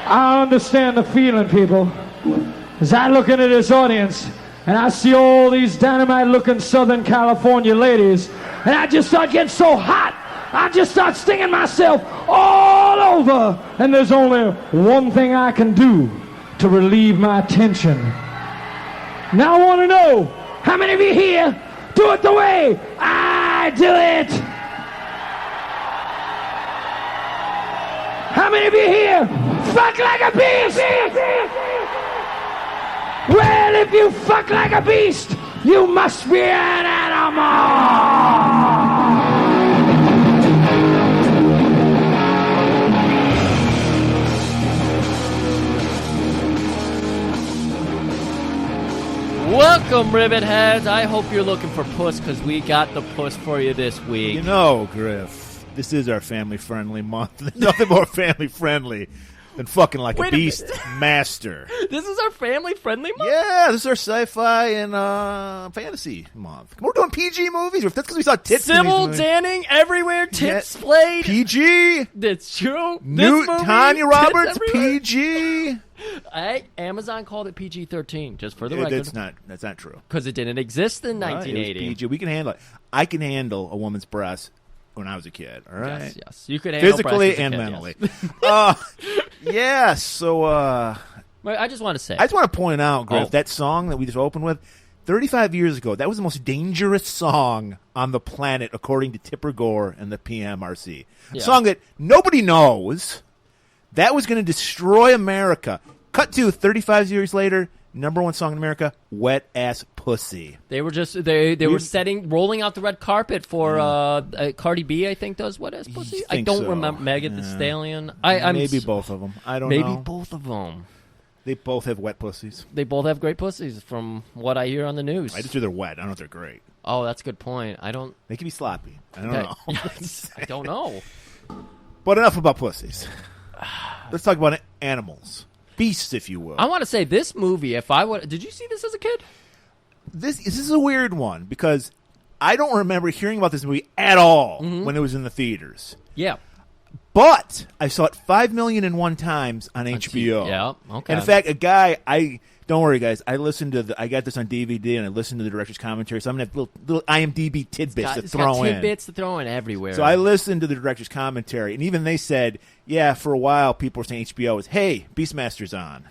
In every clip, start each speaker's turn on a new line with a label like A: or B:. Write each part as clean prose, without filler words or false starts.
A: I understand the feeling, people. As I look into this audience, and I see all these dynamite-looking Southern California ladies, and I just start getting so hot, I just start stinging myself all over, and there's only one thing I can do to relieve my tension. Now I want to know, how many of you here do it the way I do it? How many of you here fuck like a beast? Well, if you fuck like a beast, you must be an animal.
B: Welcome, Ribbit Heads. I hope you're looking for puss, because we got the puss for you this week.
C: You know, Griff, this is our family-friendly month. There's nothing more family-friendly than fucking like a Beastmaster.
B: This is our family-friendly month?
C: Yeah, this is our sci-fi and fantasy month. We're doing PG movies. That's because we saw tits.
B: Sybil Danning everywhere, tits played.
C: PG.
B: That's true.
C: Newt, Tanya Roberts, PG.
B: Amazon called it PG-13, just for the record.
C: That's not true.
B: Because it didn't exist in 1980.
C: PG. We can handle it. I can handle a woman's breast when I was a kid. All right.
B: Yes. You could handle
C: physically and mentally. Yes. So
B: I just want to say.
C: I just want to point out, Griff, that song that we just opened with, 35 years ago, that was the most dangerous song on the planet, according to Tipper Gore and the PMRC. A song that nobody knows. That was going to destroy America. Cut to 35 years later, number one song in America, Wet Ass Pussy.
B: They were just they were rolling out the red carpet for Cardi B, I think, does Wet Ass Pussy. I don't remember. Megan Thee Stallion.
C: Maybe both of them. I don't know.
B: Maybe both of them.
C: They both have wet pussies.
B: They both have great pussies, from what I hear on the news.
C: I just hear they're wet. I don't know if they're great.
B: Oh, that's a good point. They
C: can be sloppy. I don't know.
B: I don't know.
C: But enough about pussies. Let's talk about animals. Beasts, if you will.
B: I want to say this movie, did you see this as a kid?
C: This is a weird one, because I don't remember hearing about this movie at all when it was in the theaters.
B: Yeah.
C: But I saw it 5,000,001 times on HBO.
B: Yeah, okay.
C: And in fact, don't worry, guys. I got this on DVD, and I listened to the director's commentary, so I'm going to have little IMDb tidbits to throw in.
B: Tidbits to throw in everywhere.
C: So I listened to the director's commentary, and even they said, yeah, for a while, people were saying HBO was, hey, Beastmaster's on.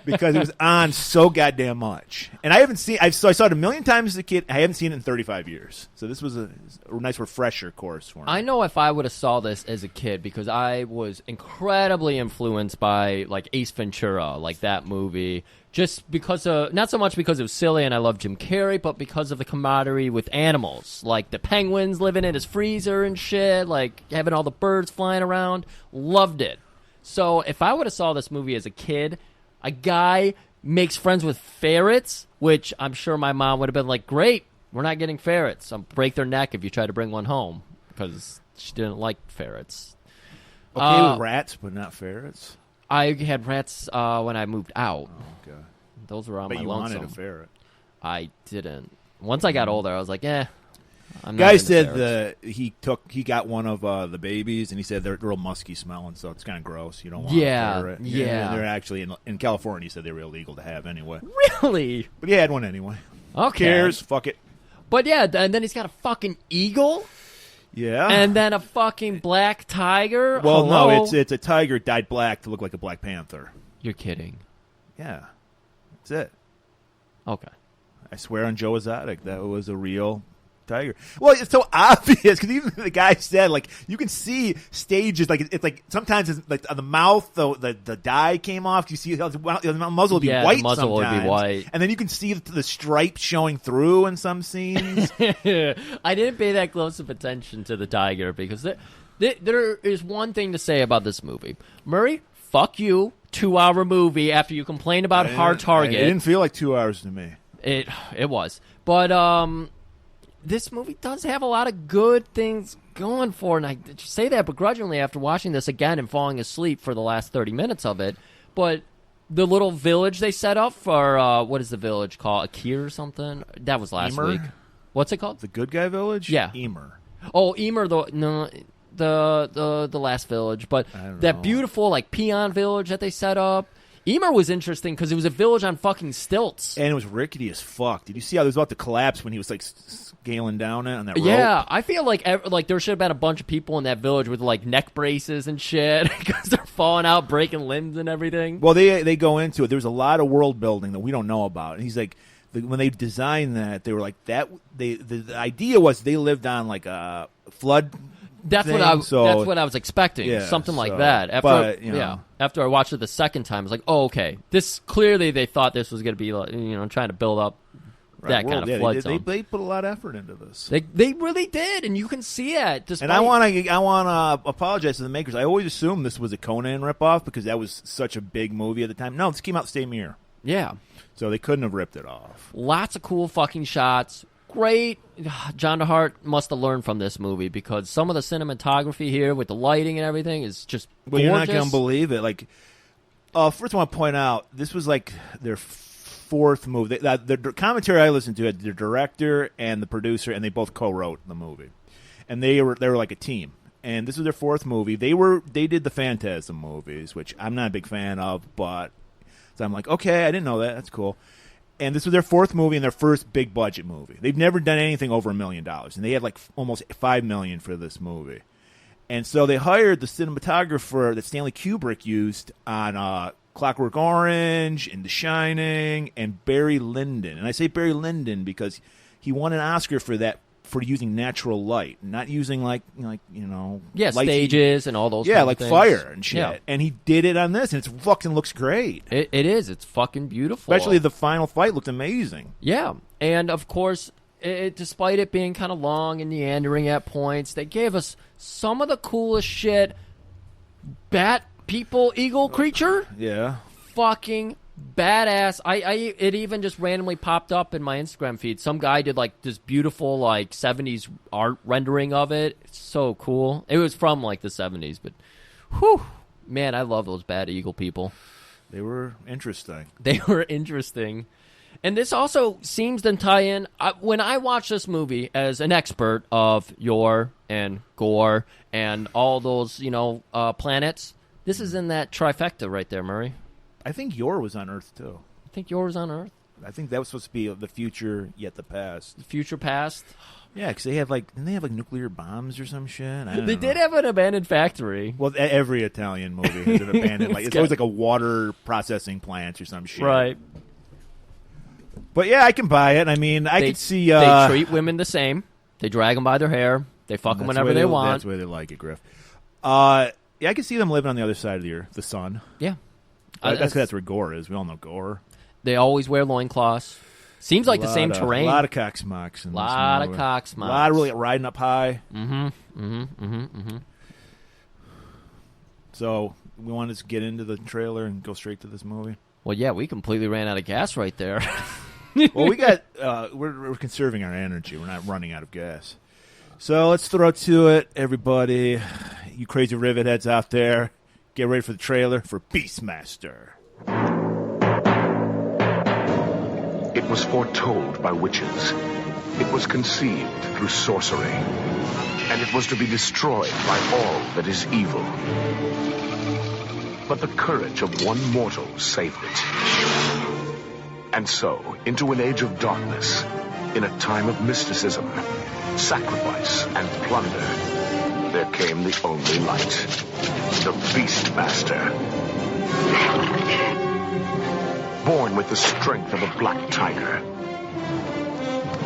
C: Because it was on so goddamn much. And I saw it a million times as a kid. I haven't seen it in 35 years. So this was a nice refresher course for me.
B: I know if I would have saw this as a kid, because I was incredibly influenced by, like, Ace Ventura, like that movie. Just because not so much because it was silly and I love Jim Carrey, but because of the camaraderie with animals, like the penguins living in his freezer and shit, like having all the birds flying around. Loved it. So if I would have saw this movie as a kid, a guy makes friends with ferrets, which I'm sure my mom would have been like, great, we're not getting ferrets. I'll break their neck if you try to bring one home, because she didn't like ferrets.
C: Okay with rats, but not ferrets?
B: I had rats when I moved out.
C: Oh, okay.
B: Those were on
C: but
B: my
C: you
B: lonesome.
C: Wanted a ferret.
B: I didn't. Once I got older, I was like, I'm
C: Guy
B: not
C: said he got one of the babies, and he said they're real musky smelling, so it's kind of gross. You don't want a ferret. Yeah. They're actually in California. He said they were illegal to have anyway.
B: Really?
C: But he had one anyway.
B: Okay.
C: Cares? Fuck it.
B: But yeah, and then he's got a fucking eagle.
C: Yeah.
B: And then a fucking black tiger.
C: Well,
B: Hello?
C: no, it's a tiger dyed black to look like a Black Panther.
B: You're kidding.
C: Yeah. That's it.
B: Okay.
C: I swear on Joe Exotic, that was a real tiger. Well, it's so obvious, because even the guy said, like, you can see stages, like, it's like, sometimes it's like on the mouth, the dye came off. You see the muzzle would be white
B: the muzzle
C: sometimes.
B: would be white.
C: And then you can see the stripes showing through in some scenes.
B: I didn't pay that close of attention to the tiger, because there is one thing to say about this movie. Murray, fuck you. 2-hour movie after you complain about Hard Target.
C: It didn't feel like 2 hours to me.
B: It was. But this movie does have a lot of good things going for it, and I say that begrudgingly after watching this again and falling asleep for the last 30 minutes of it. But the little village they set up for, what is the village called? Akur or something? That was last week. What's it called?
C: The Good Guy Village?
B: Yeah.
C: Emer.
B: Oh, Emer, the the last village, but that beautiful like peon village that they set up. Emer was interesting because it was a village on fucking stilts.
C: And it was rickety as fuck. Did you see how it was about to collapse when he was like scaling down it on that rope?
B: Yeah, I feel like there should have been a bunch of people in that village with like neck braces and shit because they're falling out, breaking limbs and everything.
C: Well, they go into it. There's a lot of world building that we don't know about. And he's like, when they designed that, they were like that. The idea was they lived on like a flood.
B: That's what I was expecting.
C: Yeah,
B: something like that. After I watched it the second time, I was like, oh, okay. This clearly they thought this was going to be like, trying to build up that kind of flood zone.
C: They put a lot of effort into this.
B: They really did, and you can see it.
C: And I want to apologize to the makers. I always assumed this was a Conan ripoff because that was such a big movie at the time. No, this came out the same year.
B: Yeah.
C: So they couldn't have ripped it off.
B: Lots of cool fucking shots. Great. John DeHart must have learned from this movie because some of the cinematography here with the lighting and everything is just gorgeous.
C: Well, you're not going to believe it. Like, first I want to point out, this was like their fourth movie. The commentary I listened to had the director and the producer, and they both co-wrote the movie. And they were like a team. And this was their fourth movie. They did the Phantasm movies, which I'm not a big fan of, but so I'm like, okay, I didn't know that. That's cool. And this was their fourth movie and their first big budget movie. They've never done anything over $1 million, and they had like almost $5 million for this movie. And so they hired the cinematographer that Stanley Kubrick used on Clockwork Orange and The Shining, and Barry Lyndon. And I say Barry Lyndon because he won an Oscar for that, for using natural light, not using
B: stages and all those kind of things.
C: Fire and shit.
B: Yeah.
C: And he did it on this, and it fucking looks great.
B: It is. It's fucking beautiful.
C: Especially the final fight looked amazing.
B: Yeah, and of course, despite it being kind of long and meandering at points, they gave us some of the coolest shit. Bat, people, eagle creature.
C: Yeah.
B: Fucking badass. It even just randomly popped up in my Instagram feed. Some guy did like this beautiful like 70s art rendering of it. It's so cool. It was from like the 70s, but whew, man, I love those bad eagle people.
C: They were interesting.
B: And this also seems to tie in. When I watch this movie as an expert of Yor and Gore and all those, planets, this is in that trifecta right there, Murray.
C: I think Yor was on Earth, too.
B: I think Yor was on Earth?
C: I think that was supposed to be the future, yet the past.
B: The future past?
C: Yeah, because didn't they have nuclear bombs or some shit?
B: They did have an abandoned factory.
C: Well, every Italian movie has an abandoned, it's always like a water processing plant or some shit.
B: Right.
C: But yeah, I can buy it. I mean, I could see...
B: they treat women the same. They drag them by their hair. They fuck them whenever they want.
C: That's the way they like it, Griff. Yeah, I can see them living on the other side of the earth, the sun.
B: Yeah.
C: That's where Gore is. We all know Gore.
B: They always wear loincloths. Seems like the same terrain.
C: A lot of cocksmocks.
B: A lot of cocksmocks.
C: A lot of really riding up high. So, we want to get into the trailer and go straight to this movie?
B: Well, yeah, we completely ran out of gas right there.
C: Well, we got... we're conserving our energy. We're not running out of gas. So, let's throw to it, everybody. You crazy rivet heads out there. Get ready for the trailer for Beastmaster.
D: It was foretold by witches. It was conceived through sorcery. And it was to be destroyed by all that is evil. But the courage of one mortal saved it. And so, into an age of darkness, in a time of mysticism, sacrifice, and plunder, there came the only light, the Beastmaster. Born with the strength of a black tiger,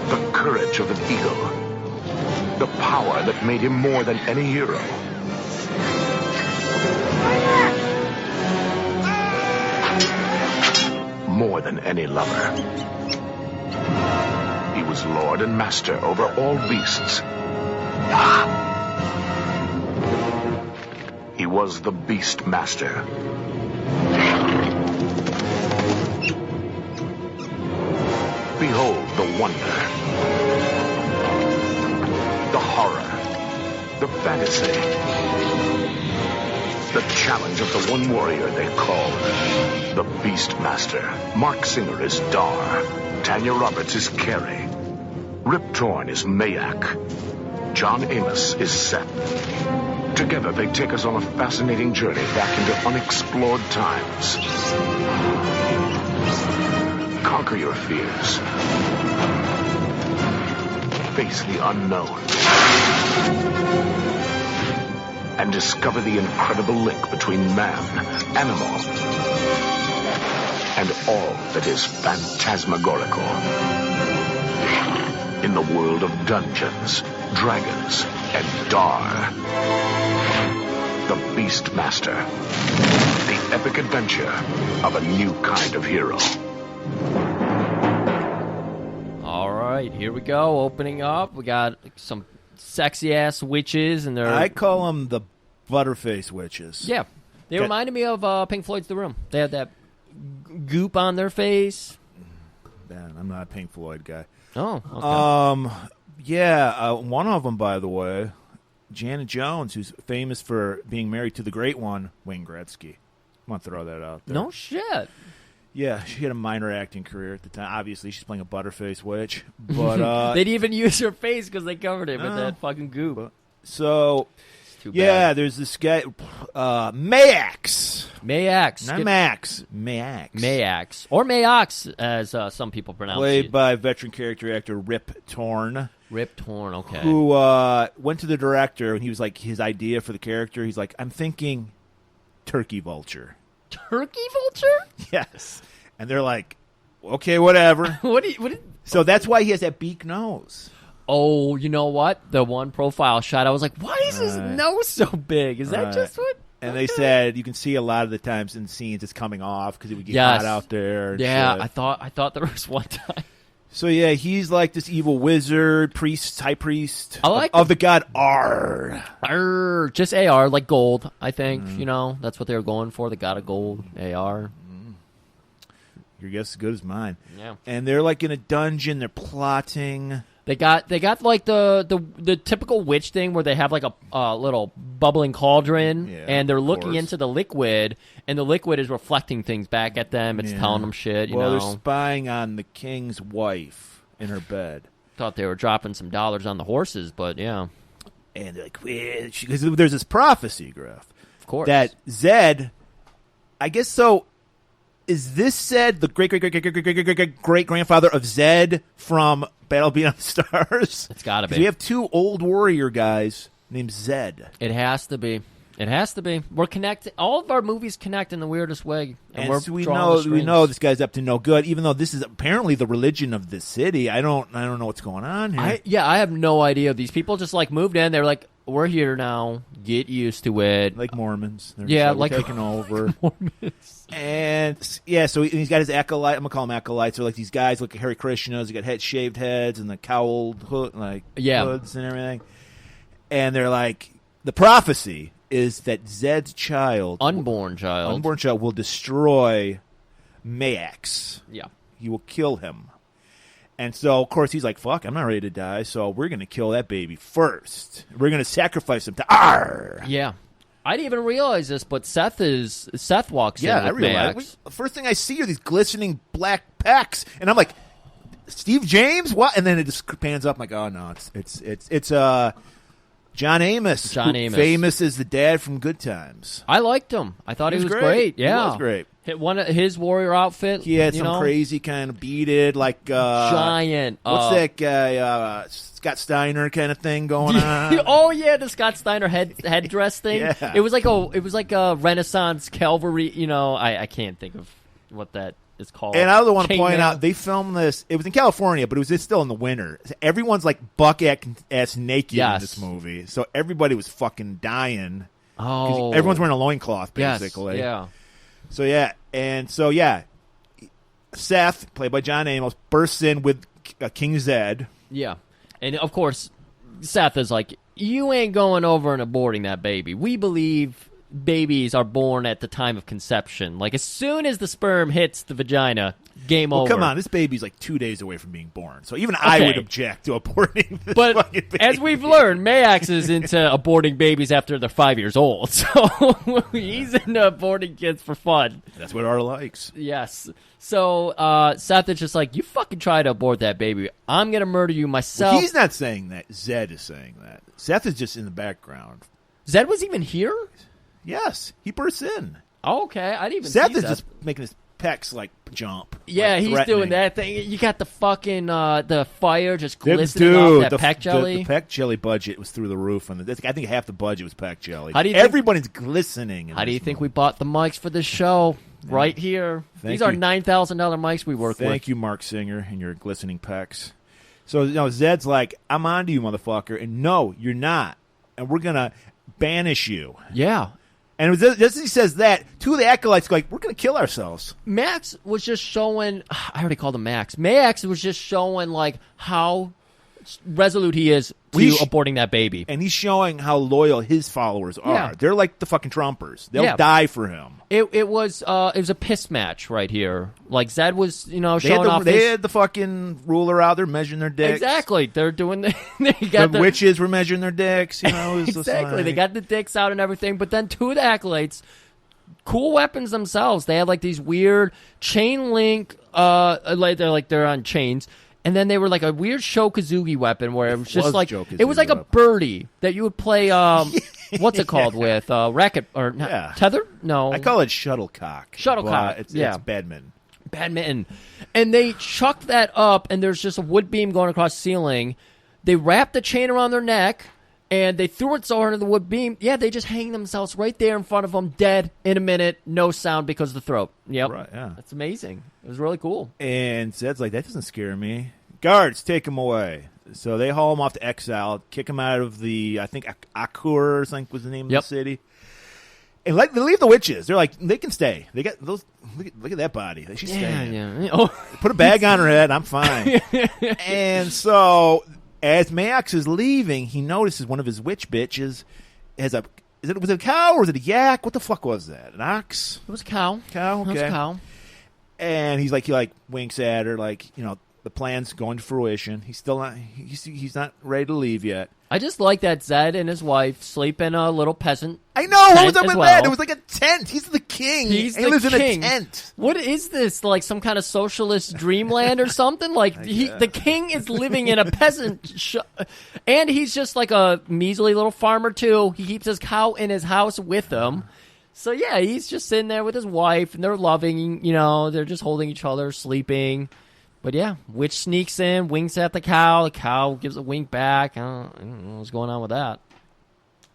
D: the courage of an eagle, the power that made him more than any hero. More than any lover. He was lord and master over all beasts. He was the Beastmaster. Behold the wonder, the horror, the fantasy, the challenge of the one warrior they called the Beastmaster. Mark Singer is Dar, Tanya Roberts is Carrie, Rip Torn is Mayak, John Amos is Seth. Together, they take us on a fascinating journey back into unexplored times. Conquer your fears. Face the unknown. And discover the incredible link between man, animal, and all that is phantasmagorical. In the world of Dungeons, Dragons, and Dar. The Beastmaster. The epic adventure of a new kind of hero.
B: All right, here we go. Opening up. We got some sexy-ass witches, and they're...
C: I call them the Butterface witches.
B: Yeah. They reminded me of Pink Floyd's The Room. They had that goop on their face.
C: Man, I'm not a Pink Floyd guy.
B: Oh, okay.
C: Yeah, one of them, by the way, Janet Jones, who's famous for being married to the great one, Wayne Gretzky. I'm going to throw that out there.
B: No shit.
C: Yeah, she had a minor acting career at the time. Obviously, she's playing a Butterface witch. But
B: they didn't even use her face because they covered it with that fucking goop.
C: So,
B: yeah,
C: there's this guy, Mayax.
B: Not
C: Max. Mayax.
B: Mayax. Or Mayox, as some people pronounce it.
C: Played by veteran character actor Rip Torn.
B: Rip Torn, okay.
C: Who went to the director, and he was like, his idea for the character, he's like, I'm thinking turkey vulture.
B: Turkey vulture?
C: Yes. And they're like, okay, whatever. So that's why he has that beak nose.
B: Oh, you know what? The one profile shot, I was like, why is his nose so big? Is that just what?
C: And they said you can see a lot of the times in scenes it's coming off because it would get hot out there. And
B: yeah,
C: shit.
B: I thought there was one time.
C: So yeah, he's like this evil wizard, high priest
B: of
C: the god Ar.
B: Arr, just AR, like gold, I think. You know, that's what they were going for, the god of gold, AR.
C: Your guess is as good as mine.
B: Yeah.
C: And they're like in a dungeon, they're plotting.
B: They got like the typical witch thing where they have like a little bubbling cauldron and they're looking into the liquid and the liquid is reflecting things back at them. It's telling them shit, you know.
C: Well, they're spying on the king's wife in her bed.
B: Thought they were dropping some dollars on the horses, but yeah.
C: And they're like, because there's this prophecy, Griff.
B: Of course.
C: That Zed, I guess so. Is this Zed the great grandfather of Zed from Battle Beyond the Stars?
B: It's got to be.
C: We have two old warrior guys named Zed.
B: It has to be. It has to be. We're connected. All of our movies connect in the weirdest way, and we're
C: so we
B: drawing
C: know this guy's up to no good. Even though this is apparently the religion of this city, I don't know what's going on here.
B: I have no idea. These people just like moved in. They're like, we're here now. Get used to it.
C: Like Mormons. They're
B: like
C: taking over.
B: Like Mormons.
C: And yeah, so he's got his acolyte. I'm gonna call them acolytes. They're like these guys, like Hare Krishnas. They got shaved heads and the cowled hoods and everything. And they're like, the prophecy is that Zed's
B: unborn child,
C: will destroy Mayax.
B: Yeah,
C: he will kill him. And so, of course, he's like, fuck, I'm not ready to die, so we're going to kill that baby first. We're going to sacrifice him to Arr!
B: Yeah. I didn't even realize this, but Seth walks in with
C: I realized.
B: Mayax.
C: The first thing I see are these glistening black pecs, and I'm like, Steve James? What? And then it just pans up, I'm like, oh, no, it's John Amos. Famous as the dad from Good Times.
B: I liked him. I thought he was great. Yeah.
C: He was great.
B: His warrior outfit.
C: He had some crazy kind of beaded, like
B: giant.
C: What's that guy? Scott Steiner kind of thing going on.
B: Oh yeah, the Scott Steiner headdress thing.
C: Yeah.
B: It was like a Renaissance cavalry. You know, I can't think of what that is called.
C: And I also want to point out they filmed this. It was in California, but it was still in the winter. Everyone's like buck ass naked in this movie, so everybody was fucking dying.
B: Oh,
C: everyone's wearing a loincloth basically.
B: Yes,
C: yeah. So Seth, played by John Amos, bursts in with King Zed.
B: Yeah, and of course, Seth is like, "You ain't going over and aborting that baby. We believe babies are born at the time of conception. Like, as soon as the sperm hits the vagina, game over.
C: Come on, this baby's like 2 days away from being born. So even I would object to aborting this
B: but
C: fucking baby.
B: As we've learned, Mayax is into aborting babies after they're 5 years old. So he's into aborting kids for fun.
C: That's what Ar likes.
B: Yes. So Seth is just like, you fucking try to abort that baby. I'm going to murder you myself.
C: Well, he's not saying that. Zed is saying that. Seth is just in the background.
B: Zed was even here?
C: Yes. He bursts in.
B: Oh, okay. I didn't even
C: Seth
B: see
C: is
B: Seth.
C: just making his pecs, like, jump.
B: Yeah,
C: like,
B: he's
C: threatening.
B: doing that thing. You got the fucking the fire just glistening off that peck jelly.
C: The peck jelly budget was through the roof. I think half the budget was peck jelly.
B: How do you
C: Everybody's glistening.
B: How do you think we bought the mics for this show? Right here. These are $9,000 mics we work with.
C: Thank you, Mark Singer, and your glistening pecs. So, Zed's like, I'm onto you, motherfucker. And no, you're not. And we're going to banish you.
B: Yeah.
C: And just as he says that, two of the acolytes go like, we're going to kill ourselves.
B: Max was just showing, I already called him Max. Max was just showing, like, how resolute he is to aborting that baby.
C: And he's showing how loyal his followers are.
B: Yeah.
C: They're like the fucking Trumpers. They'll die for him.
B: It was a piss match right here. Like, Zed was, showing off.
C: They had the fucking ruler out there measuring their dicks.
B: Exactly. They're doing
C: the witches were measuring their dicks.
B: Exactly. They got the dicks out and everything. But then two of the acolytes, cool weapons themselves. They had like these weird chain link. They're on chains. And then they were like a weird Shokazugi weapon where it was just like it was like a birdie that you would play. What's it called with racket or tether? No,
C: I call it shuttlecock.
B: Shuttlecock.
C: It's badminton.
B: Badminton. And they chucked that up, and there's just a wood beam going across the ceiling. They wrapped the chain around their neck, and they threw it so hard into the wood beam. Yeah, they just hang themselves right there in front of them, dead in a minute, no sound because of the throat. Yep.
C: Right, yeah.
B: That's amazing. It was really cool.
C: And Zed's like, that doesn't scare me. Guards, take him away. So they haul him off to exile, kick him out of the, I think, Akur or something was the name of the city. And they leave the witches. They're like, they can stay. They got those. Look at that body. She's staying.
B: Yeah. Oh.
C: Put a bag on her head. I'm fine. And so, as Max is leaving, he notices one of his witch bitches has a. Was it a cow or was it a yak? What the fuck was that? An ox?
B: It was a cow.
C: Cow. Okay.
B: It was a cow.
C: And he winks at her like, the plan's going to fruition. He's still not. He's not ready to leave yet.
B: I just like that Zed and his wife sleep in a little peasant.
C: I know. What was up with that?
B: Well.
C: It was like a tent. He's the king.
B: He
C: lives in a tent.
B: What is this? Like some kind of socialist dreamland or something? Like the king is living in a peasant, and he's just like a measly little farmer too. He keeps his cow in his house with him. So yeah, he's just sitting there with his wife, and they're loving. They're just holding each other, sleeping. But yeah, witch sneaks in, winks at the cow. The cow gives a wink back. I don't know what's going on with that.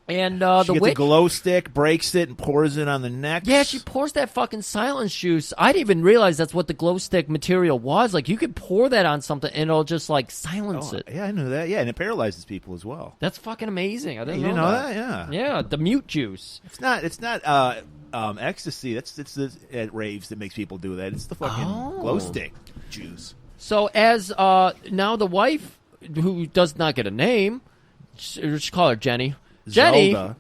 B: And
C: she gets a glow stick, breaks it, and pours it on the neck.
B: Yeah, she pours that fucking silence juice. I didn't even realize that's what the glow stick material was. Like, you could pour that on something, and it'll just, like, silence it.
C: Yeah, I knew that. Yeah, and it paralyzes people as well.
B: That's fucking amazing. I didn't
C: know that. Yeah.
B: Yeah, the mute juice.
C: It's not ecstasy. It's at raves that makes people do that. It's the fucking glow stick juice.
B: So as now the wife, who does not get a name, just call her Jenny.
C: Zelda.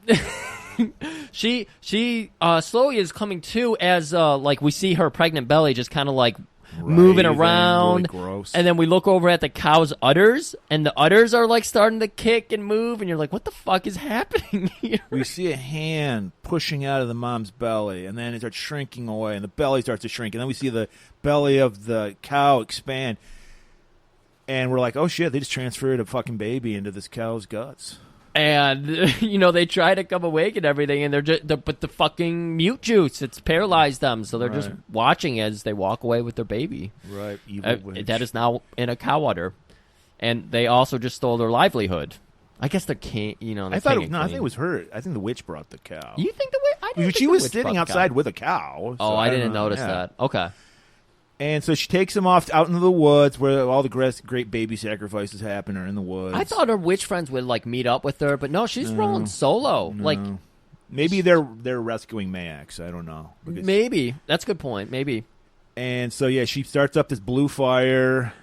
B: Jenny, she slowly is coming to as like we see her pregnant belly just kind of like moving around,
C: really gross.
B: And then we look over at the cow's udders, and the udders are like starting to kick and move, and you're like, what the fuck is happening here?
C: We see a hand pushing out of the mom's belly, and then it starts shrinking away, and the belly starts to shrink, and then we see the belly of the cow expand, and we're like, oh shit, they just transferred a fucking baby into this cow's guts.
B: And they try to come awake and everything, and but the fucking mute juice, it's paralyzed them, so they're just watching as they walk away with their baby.
C: Right, evil witch.
B: That is now in a cow udder, and they also just stole their livelihood. I guess they're king.
C: I think it was her. I think the witch brought the cow.
B: You think the witch? I didn't.
C: She was sitting outside with a cow.
B: So I didn't notice that. Okay.
C: And so she takes him off out into the woods where all the great baby sacrifices happen are in the woods.
B: I thought her witch friends would like meet up with her, but no, she's rolling solo.
C: No.
B: Like
C: maybe they're rescuing Max. I don't know.
B: Maybe that's a good point. Maybe.
C: And so yeah, she starts up this blue fire.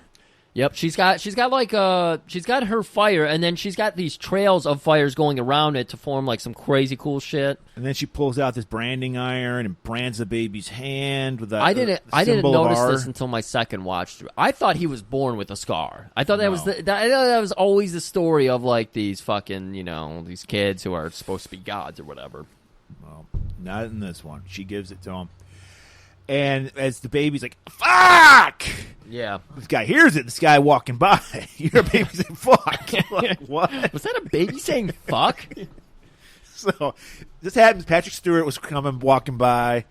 B: Yep, she's got her fire, and then she's got these trails of fires going around it to form like some crazy cool shit.
C: And then she pulls out this branding iron and brands the baby's hand with that.
B: I didn't notice this until my second watch through. I thought he was born with a scar. I thought that was always the story of like these fucking these kids who are supposed to be gods or whatever.
C: Well, not in this one. She gives it to him. And as the baby's like, fuck!
B: Yeah.
C: This guy hears it. This guy walking by. Your baby saying, fuck. Like, what?
B: Was that a baby saying fuck?
C: So this happens. Patrick Stewart was walking by.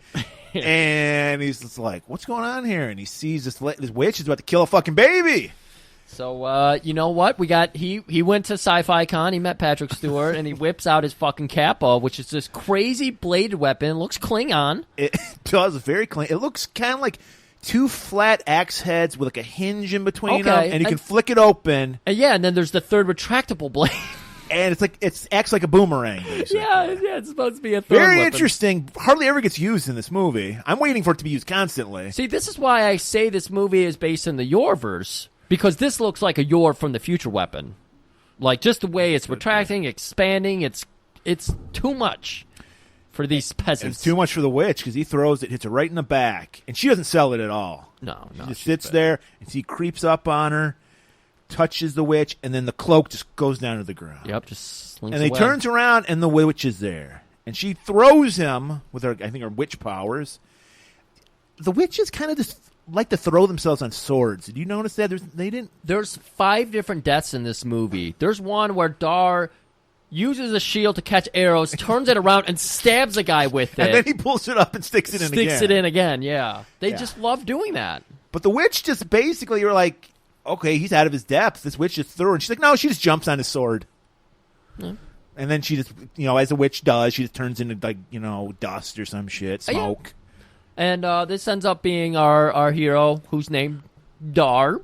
C: And he's just like, what's going on here? And he sees this witch is about to kill a fucking baby.
B: So, you know what? He went to Sci-Fi Con, he met Patrick Stewart, and he whips out his fucking kappa, which is this crazy bladed weapon. It looks Klingon.
C: It does, very clean. It looks kind of like two flat axe heads with like a hinge in between them, and you can flick it open.
B: And then there's the third retractable blade.
C: And it acts like a boomerang, basically.
B: Yeah, it's supposed to be a third
C: Very
B: weapon.
C: interesting. Hardly ever gets used in this movie. I'm waiting for it to be used constantly.
B: See, this is why I say this movie is based in the Yorverse. Because this looks like a Yor from the future weapon. Like, just the way it's retracting, expanding, it's too much for these peasants.
C: It's too much for the witch, because he throws it, hits her right in the back. And she doesn't sell it at all.
B: No.
C: She just sits there, and he creeps up on her, touches the witch, and then the cloak just goes down to the ground.
B: Yep, just slinks
C: And he
B: away.
C: turns around, and the witch is there. And she throws him with her witch powers. The witches kind of just like to throw themselves on swords. Did you notice that?
B: There's 5 different deaths in this movie. There's one where Dar uses a shield to catch arrows, turns it around, and stabs a guy with it.
C: And then he pulls it up and sticks it in again.
B: Yeah. They just love doing that.
C: But the witch just basically, you're like, okay, he's out of his depth. This witch just threw her. And she's like, no, she just jumps on his sword. And then she just, as a witch does, she just turns into, like, dust or some shit, smoke.
B: And this ends up being our hero, who's named Dar.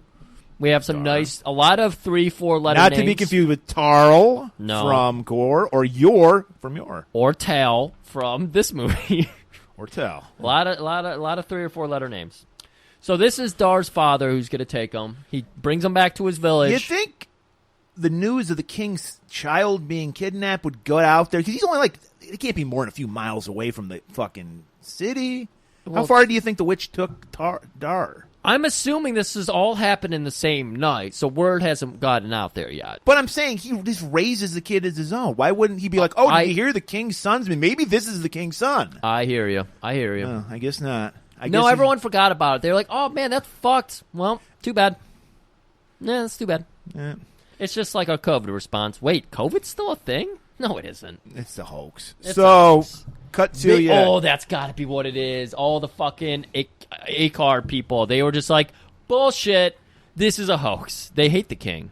B: We have some a lot of 3-4 letter names.
C: Not to be confused with Tarl from Gore, or Yor from Yor.
B: Or Tal from this movie.
C: Or Tal.
B: A lot of 3 or 4 letter names. So this is Dar's father who's going to take him. He brings him back to his village.
C: You think the news of the king's child being kidnapped would go out there? Because he's only it can't be more than a few miles away from the fucking city. Well, how far do you think the witch took Dar?
B: I'm assuming this has all happened in the same night, so word hasn't gotten out there yet.
C: But I'm saying he just raises the kid as his own. Why wouldn't he be like, did you hear the king's son's? Maybe this is the king's son.
B: I hear you.
C: No, I guess not.
B: Everyone forgot about it. They're like, oh, man, that's fucked. Well, too bad. Yeah, that's too bad.
C: Yeah.
B: It's just like our COVID response. Wait, COVID's still a thing? No, it isn't.
C: It's a hoax.
B: It's a hoax.
C: Cut to
B: Oh, that's got to be what it is. All the fucking Akur people, they were just like, bullshit, this is a hoax. They hate the king.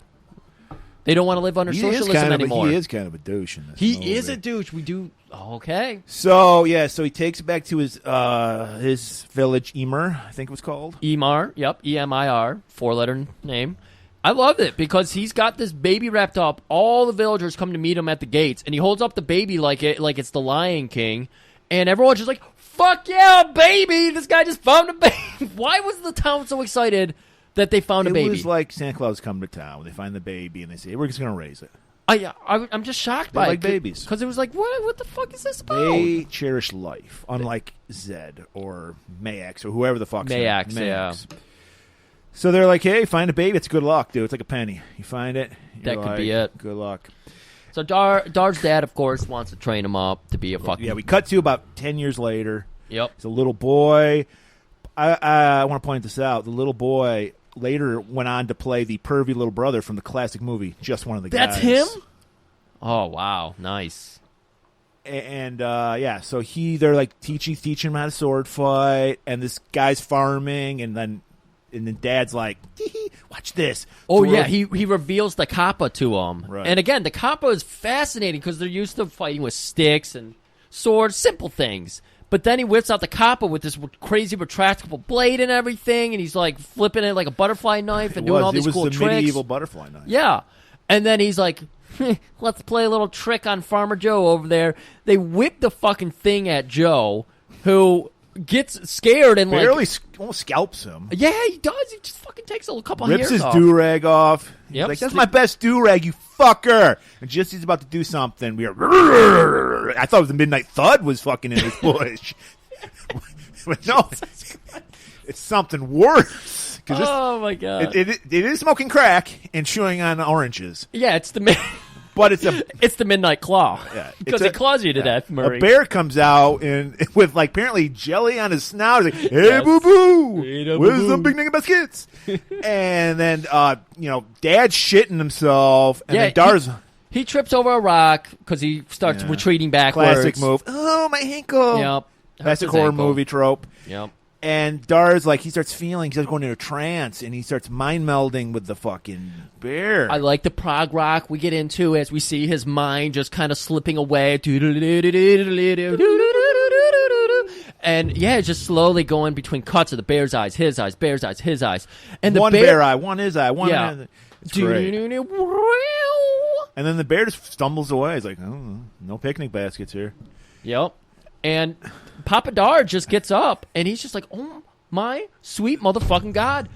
B: They don't want to live under socialism anymore.
C: He is kind of a douche in this movie.
B: He is a douche. We do... Okay.
C: So he takes it back to his village, Emir, I think it was called.
B: Emir, yep, E-M-I-R, 4-letter name. I love it because he's got this baby wrapped up. All the villagers come to meet him at the gates, and he holds up the baby like it's the Lion King, and everyone's just like, "Fuck yeah, baby! This guy just found a baby." Why was the town so excited that they found a baby?
C: It was like Santa Claus come to town when they find the baby and they say, "We're just gonna raise it."
B: I'm just shocked by it,
C: babies
B: because it was like, what the fuck is this about?
C: They cherish life, unlike Zed or Mayax or whoever the fuck's
B: Mayax, yeah.
C: So they're like, hey, find a baby. It's good luck, dude. It's like a penny. You find it.
B: That could be it.
C: Good luck.
B: So Dar's dad, of course, wants to train him up to be a fucking...
C: Yeah, we cut to about 10 years later.
B: Yep.
C: He's a little boy. I want to point this out. The little boy later went on to play the pervy little brother from the classic movie, Just One of the Guys.
B: That's him? Oh, wow. Nice.
C: And so they're like teaching him how to sword fight, and this guy's farming, and then Dad's like, watch this.
B: Oh, yeah, he reveals the kappa to him.
C: Right.
B: And again, the kappa is fascinating because they're used to fighting with sticks and swords, simple things. But then he whips out the kappa with this crazy retractable blade and everything, and he's like flipping it like a butterfly knife and doing all these cool tricks.
C: It was the medieval butterfly knife.
B: Yeah. And then he's like, let's play a little trick on Farmer Joe over there. They whip the fucking thing at Joe, who gets scared and
C: barely almost scalps him.
B: Yeah, he does. He just fucking takes a couple
C: rips
B: hairs
C: his
B: off.
C: do-rag off.
B: Yep.
C: He's like, that's my best do-rag, you fucker. And just as he's about to do something, we are. I thought it was the Midnight Thud was fucking in his bush. But no, it's something worse.
B: Oh my god!
C: It is smoking crack and chewing on oranges.
B: Yeah, it's
C: but
B: it's the Midnight Claw.
C: Yeah,
B: because it claws you to death, Murray.
C: A bear comes out and with like apparently jelly on his snout. He's like, hey,
B: Yes.
C: boo boo,
B: Hey,
C: where's
B: boo-boo.
C: some big nigga biscuits? And then Dad's shitting himself, and then Dar's
B: he trips over a rock because he starts retreating backwards.
C: classic move. Oh, my ankle.
B: Yep.
C: Classic
B: Hurts his
C: horror
B: ankle.
C: movie trope.
B: Yep.
C: And Dar's like, he starts going into a trance, and he starts mind melding with the fucking bear.
B: I like the prog rock we get into as we see his mind just kind of slipping away. And yeah, just slowly going between cuts of the bear's eyes, his eyes, bear's eyes, his eyes. And the
C: one bear eye, one his eye, one.
B: Yeah.
C: It's great. And then the bear just stumbles away. He's like, oh, no picnic baskets here.
B: Yep. And Papa Dar just gets up, and he's just like, oh, my sweet motherfucking God.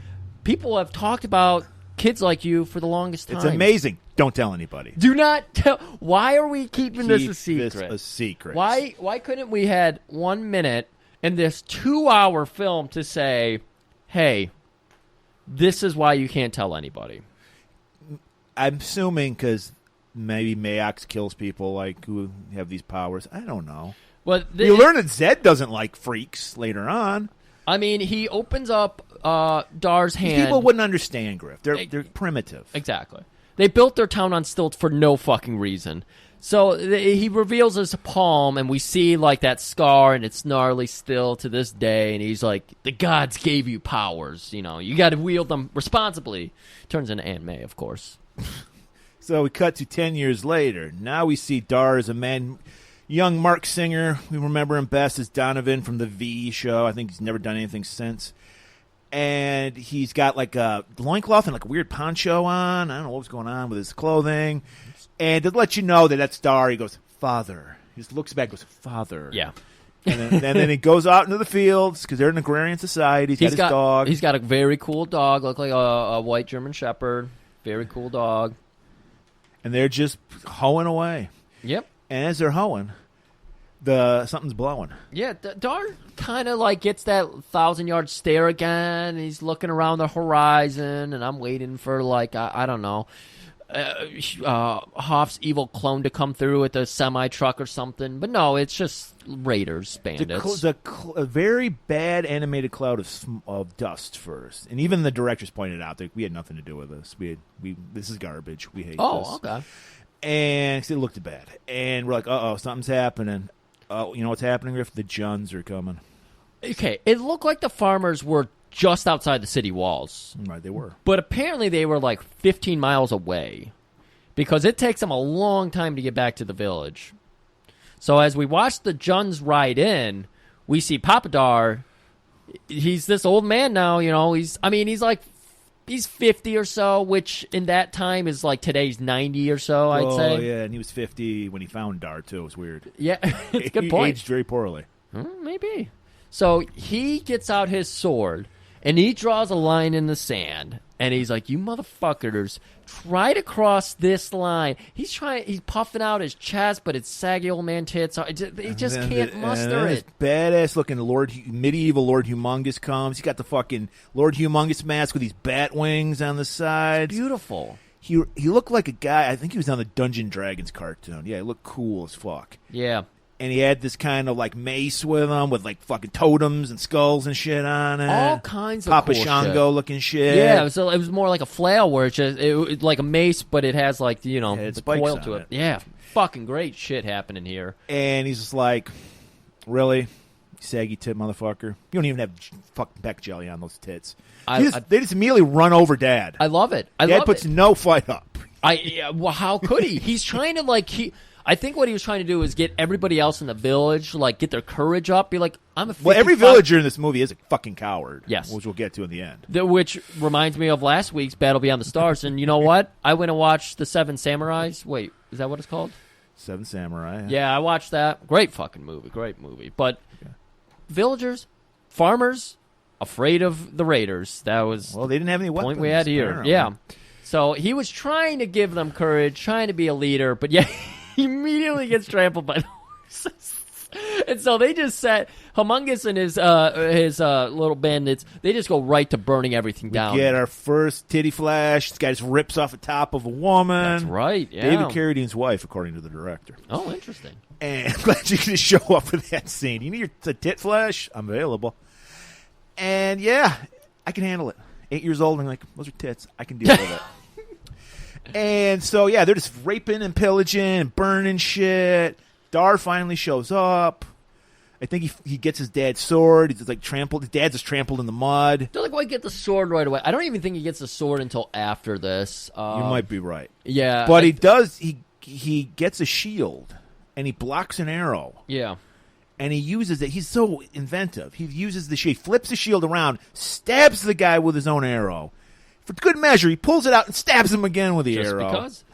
B: People have talked about kids like you for the longest time.
C: It's amazing. Don't tell anybody.
B: Do not tell. Why are we keeping this a
C: Keep
B: secret?
C: this a secret.
B: Why couldn't we had 1 minute in this 2-hour film to say, hey, this is why you can't tell anybody?
C: I'm assuming because maybe Mayox kills people like who have these powers. I don't know.
B: Well,
C: You learn that Zed doesn't like freaks later on.
B: I mean, he opens up Dar's hand.
C: These people wouldn't understand, Griff. They're primitive.
B: Exactly. They built their town on stilts for no fucking reason. So he reveals his palm, and we see like that scar, and it's gnarly still to this day. And he's like, "The gods gave you powers. You know, you got to wield them responsibly." Turns into Aunt May, of course.
C: So we cut to 10 years later. Now we see Dar as a man, young Mark Singer. We remember him best as Donovan from the V show. I think he's never done anything since. And he's got like a loincloth and like a weird poncho on. I don't know what was going on with his clothing. And to let you know that that's Dar, he goes, Father. He just looks back and goes, Father.
B: Yeah.
C: And then he goes out into the fields because they're an agrarian society. He's got his dog.
B: He's got a very cool dog, look like a white German Shepherd. Very cool dog.
C: And they're just hoeing away.
B: Yep.
C: And as they're hoeing, something's blowing.
B: Yeah, Dar kind of like gets that 1,000-yard stare again. And he's looking around the horizon, and I'm waiting for like I don't know, Hoff's evil clone to come through with a semi truck or something. But no, it's just raiders, bandits.
C: A very bad animated cloud of dust first, and even the directors pointed out that we had nothing to do with this. This is garbage. We hate this.
B: Oh, okay.
C: And it looked bad, and we're like, uh-oh, something's happening. You know what's happening, Griff? The Juns are coming.
B: Okay, it looked like the farmers were just outside the city walls.
C: Right, they were.
B: But apparently they were like 15 miles away because it takes them a long time to get back to the village. So as we watch the Juns ride in, we see Papadar. He's this old man now, you know. He's 50 or so, which in that time is like today's 90 or so, I'd say.
C: Oh, yeah, and he was 50 when he found Dar, too. It was weird.
B: Yeah, it's a good
C: He
B: point.
C: aged very poorly.
B: Maybe. So he gets out his sword, and he draws a line in the sand, and he's like, you motherfuckers, try to cross this line. He's puffing out his chest, but it's saggy old man tits. He just can't muster it.
C: This badass-looking medieval Lord Humongous comes. He's got the fucking Lord Humongous mask with these bat wings on the sides.
B: Beautiful.
C: He looked like a guy, I think he was on the Dungeon Dragons cartoon. Yeah, he looked cool as fuck.
B: Yeah.
C: And he had this kind of like mace with him with like fucking totems and skulls and shit on it.
B: All kinds of
C: Papa
B: cool
C: Shango
B: shit.
C: looking shit.
B: Yeah, so it was more like a flail where it's like a mace, but it has like, you know,
C: It
B: the
C: spikes
B: coil
C: on
B: to it.
C: it.
B: Yeah, fucking great shit happening here.
C: And he's just like, really? Saggy tit motherfucker. You don't even have fucking peck jelly on those tits. They just immediately run over Dad.
B: I love it.
C: Dad puts no fight up.
B: Well, how could he? He's trying to I think what he was trying to do is get everybody else in the village, like, get their courage up, be like, I'm a 55...
C: Well, every villager in this movie is a fucking coward.
B: Yes.
C: Which we'll get to in the end.
B: Which reminds me of last week's Battle Beyond the Stars, and you know what? I went and watched The Seven Samurais. Wait, is that what it's called?
C: Seven Samurai.
B: Yeah, I watched that. Great fucking movie. Great movie. But villagers, farmers, afraid of the raiders. That was
C: Well, they didn't have any
B: the
C: weapons.
B: point we had here.
C: Apparently.
B: Yeah. So he was trying to give them courage, trying to be a leader, but yeah, he immediately gets trampled by the horses. And so they just set Humongous and his little bandits. They just go right to burning everything down.
C: We get our first titty flash. This guy just rips off the top of a woman.
B: That's right. Yeah.
C: David Carradine's wife, according to the director.
B: Oh, interesting.
C: And I'm glad you can show up for that scene. You need a tit flash? I'm available. And yeah, I can handle it. 8 years old, and I'm like, those are tits. I can deal with it. And so yeah, they're just raping and pillaging and burning shit. Dar finally shows up. I think he gets his dad's sword. He's just like trampled. His dad's just trampled in the mud.
B: Don't like why he get the sword right away. I don't even think he gets the sword until after this.
C: You might be right.
B: Yeah,
C: but he does. He gets a shield and he blocks an arrow.
B: Yeah,
C: and he uses it. He's so inventive. He uses the shield, flips the shield around, stabs the guy with his own arrow. For good measure, he pulls it out and stabs him again with the
B: just
C: arrow.
B: Because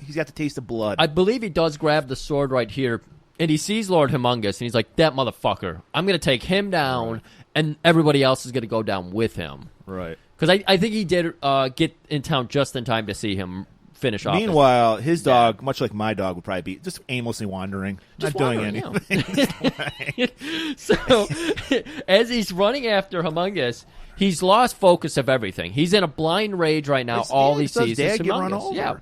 C: He's got the taste of blood.
B: I believe he does grab the sword right here, and he sees Lord Humongous, and he's like, that motherfucker. I'm going to take him down,
C: Right.
B: and everybody else is going to go down with him.
C: Right.
B: Because I think he did get in town just in time to see him finish off.
C: Meanwhile, his dog, much like my dog, would probably be just aimlessly wandering,
B: Just
C: not
B: wandering,
C: doing anything.
B: So, as he's running after Humongous, he's lost focus of everything. He's in a blind rage right now. All he sees is
C: Dad get run
B: Humongous.
C: over.
B: Yeah.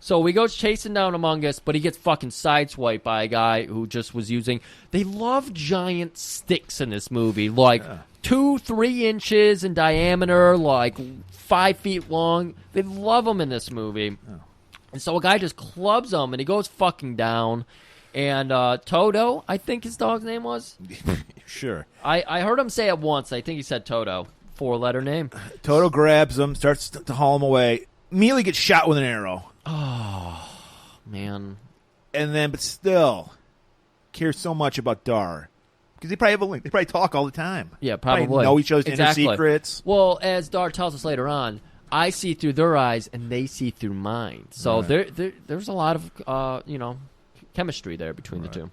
B: So he goes chasing down Humongous, but he gets fucking sideswiped by a guy who just was using... They love giant sticks in this movie, like 2-3 inches in diameter, like 5 feet long. They love them in this movie. And so a guy just clubs him, and he goes fucking down. And Toto, I think his dog's name was?
C: Sure.
B: I heard him say it once. I think he said Toto. 4-letter name.
C: Toto grabs him, starts to haul him away. Immediately gets shot with an arrow.
B: Oh, man.
C: And then, but still, cares so much about Dar. Because they probably talk all the time.
B: Yeah, probably.
C: Know each other's
B: Exactly.
C: inner secrets.
B: Well, as Dar tells us later on, I see through their eyes and they see through mine. So
C: Right.
B: there's a lot of, chemistry there between the two.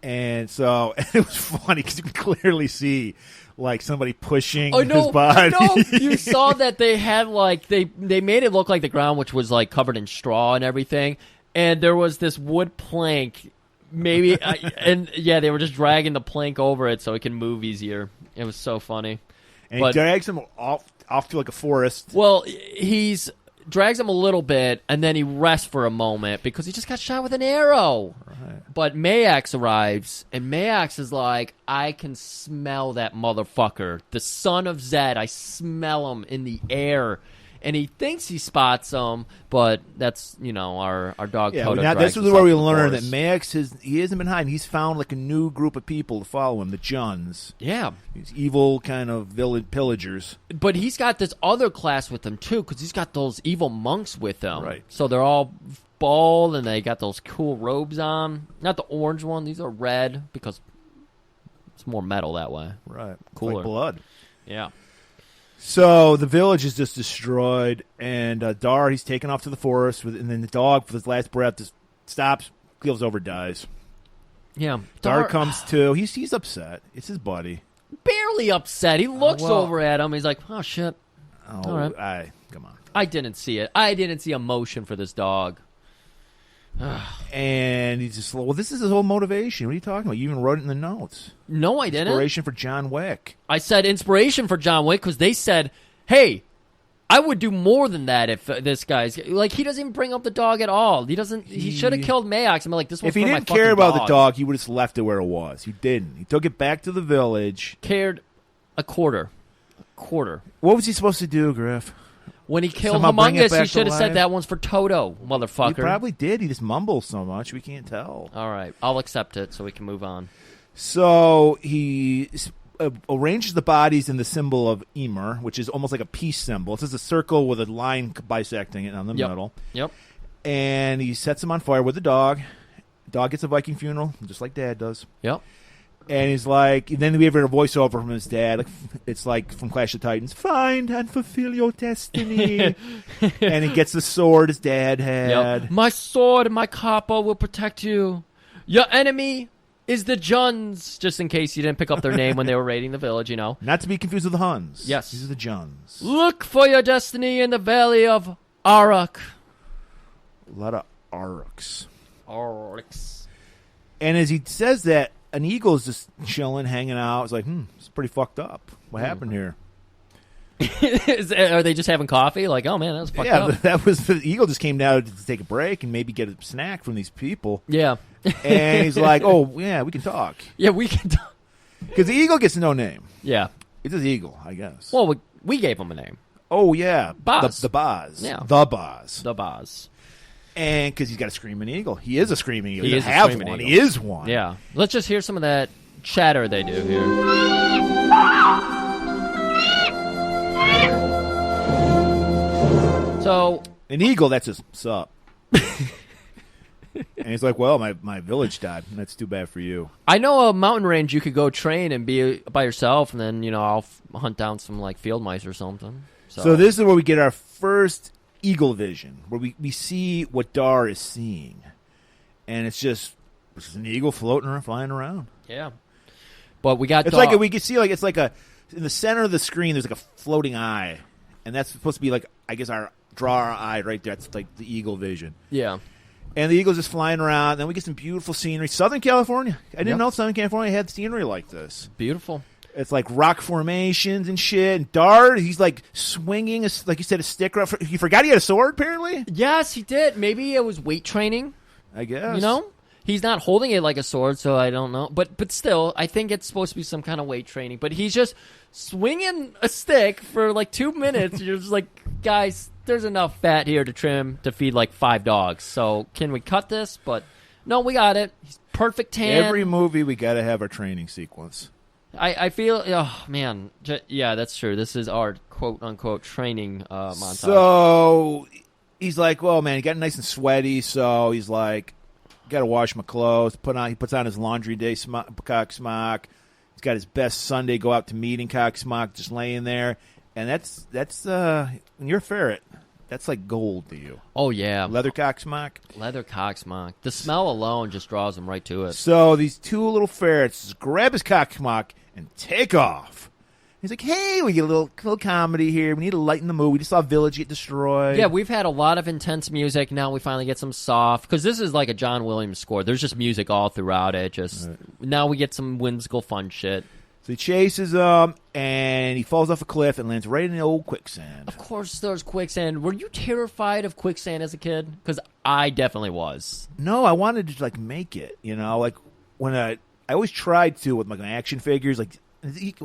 C: And so it was funny because you can clearly see like somebody pushing
B: Oh, no,
C: his body.
B: no, you saw that they had like they made it look like the ground, which was like covered in straw and everything, and there was this wood plank, maybe, and yeah, they were just dragging the plank over it so it can move easier. It was so funny.
C: And he drags him off to like a forest.
B: Well, he's drags him a little bit, and then he rests for a moment because he just got shot with an arrow.
C: Right.
B: But Mayax arrives, and Mayax is like, I can smell that motherfucker. The son of Zed, I smell him in the air. And he thinks he spots him, but that's, our dog Toto.
C: Now
B: drags
C: this is
B: us
C: where
B: off
C: we
B: the
C: learn that
B: forest.
C: Max he hasn't been hiding. He's found like a new group of people to follow him, the Juns.
B: Yeah.
C: These evil kind of village pillagers.
B: But he's got this other class with him, too, because he's got those evil monks with him.
C: Right.
B: So they're all bald, and they got those cool robes on. Not the orange one. These are red, because it's more metal that way.
C: Right.
B: Cooler.
C: Like blood.
B: Yeah.
C: So the village is just destroyed, and Dar, he's taken off to the forest, and then the dog, for his last breath, just stops, keels over, dies.
B: Yeah.
C: Dar comes to. He's upset. It's his buddy.
B: Barely upset. He looks
C: well-
B: over at him. He's like, oh, shit.
C: Oh,
B: All right.
C: Come on.
B: I didn't see it. I didn't see emotion for this dog.
C: And he's just, well, this is his whole motivation. What are you talking about? You even wrote it in the notes.
B: No, I didn't.
C: Inspiration for John Wick.
B: I said inspiration for John Wick because they said, hey, I would do more than that if this guy's... Like, he doesn't even bring up the dog at all. He should have killed Mayax. I'm like, this one's
C: If he
B: for my
C: didn't
B: fucking
C: care about
B: dog.
C: the dog, he would have just left it where it was. He didn't. He took it back to the village.
B: Cared a quarter.
C: What was he supposed to do, Griff?
B: When he killed
C: Somehow bring it
B: Humongous, he
C: back to
B: should have said
C: life?
B: that one's for Toto, motherfucker.
C: He probably did. He just mumbles so much we can't tell.
B: All right. I'll accept it so we can move on.
C: So he arranges the bodies in the symbol of Emer, which is almost like a peace symbol. It's just a circle with a line bisecting it on the middle.
B: Yep.
C: And he sets them on fire with the dog. Dog gets a Viking funeral, just like Dad does.
B: Yep.
C: And he's like, and then we have a voiceover from his dad. It's like from Clash of Titans. Find and fulfill your destiny. And he gets the sword his dad had.
B: Yep. My sword and my copper will protect you. Your enemy is the Juns, just in case you didn't pick up their name when they were raiding the village, you know.
C: Not to be confused with the Huns.
B: Yes.
C: These are the Juns.
B: Look for your destiny in the valley of Arak.
C: A lot of Aruks.
B: Araks.
C: And as he says that, an eagle's just chilling, hanging out. It's like, it's pretty fucked up. What happened here?
B: Are they just having coffee? Like, oh man, that was fucked up.
C: Yeah, that was the eagle just came down to take a break and maybe get a snack from these people.
B: Yeah.
C: And he's like, oh, yeah, we can talk.
B: Yeah, we can talk.
C: Because the eagle gets no name.
B: Yeah.
C: It's his eagle, I guess.
B: Well, we gave him a name.
C: Oh, yeah.
B: Boz.
C: The Boz.
B: Yeah.
C: The Boz.
B: The Boz.
C: And because he's got a screaming eagle. He is a screaming eagle.
B: He
C: He
B: is a
C: doesn't have
B: screaming
C: one.
B: eagle.
C: He is one.
B: Yeah. Let's just hear some of that chatter they do here. So,
C: An eagle, that's his sup. And he's like, well, my village died. And that's too bad for you.
B: I know a mountain range you could go train and be by yourself, and then, I'll hunt down some, like, field mice or something.
C: So this is where we get our first eagle vision, where we see what Dar is seeing. And it's just an eagle floating around, flying around.
B: Yeah. But we got
C: It's like we can see, like, it's like in the center of the screen, there's like a floating eye. And that's supposed to be, like, I guess draw our eye right there. That's like the eagle vision.
B: Yeah.
C: And the eagle's just flying around. Then we get some beautiful scenery. Southern California. I didn't know Southern California had scenery like this.
B: Beautiful.
C: It's like rock formations and shit. And Dart, he's like swinging, like you said, a stick. He forgot he had a sword, apparently?
B: Yes, he did. Maybe it was weight training.
C: I guess.
B: He's not holding it like a sword, so I don't know. But still, I think it's supposed to be some kind of weight training. But he's just swinging a stick for like 2 minutes. You're just like, guys, there's enough fat here to feed like 5 dogs. So can we cut this? But no, we got it. He's perfect tan.
C: Every movie, we got to have our training sequence.
B: I feel, oh man, yeah, that's true. This is our quote unquote training montage.
C: So he's like, well, man, he got nice and sweaty. So he's like, got to wash my clothes. He puts on his laundry day cock smock. He's got his best Sunday go out to meeting cock smock, just laying there. And that's when you're a ferret, that's like gold to you.
B: Oh yeah,
C: leather cock smock.
B: Leather cock smock. The smell alone just draws them right to it.
C: So these two little ferrets just grab his cock smock and take off. He's like, hey, we get a little comedy here. We need to lighten the mood. We just saw a village get destroyed.
B: Yeah, we've had a lot of intense music. Now we finally get some soft. Because this is like a John Williams score. There's just music all throughout it. Now we get some whimsical fun shit.
C: So he chases him, and he falls off a cliff and lands right in the old quicksand.
B: Of course there's quicksand. Were you terrified of quicksand as a kid? Because I definitely was.
C: No, I wanted to, like, make it, like, when I always tried to with my action figures, like,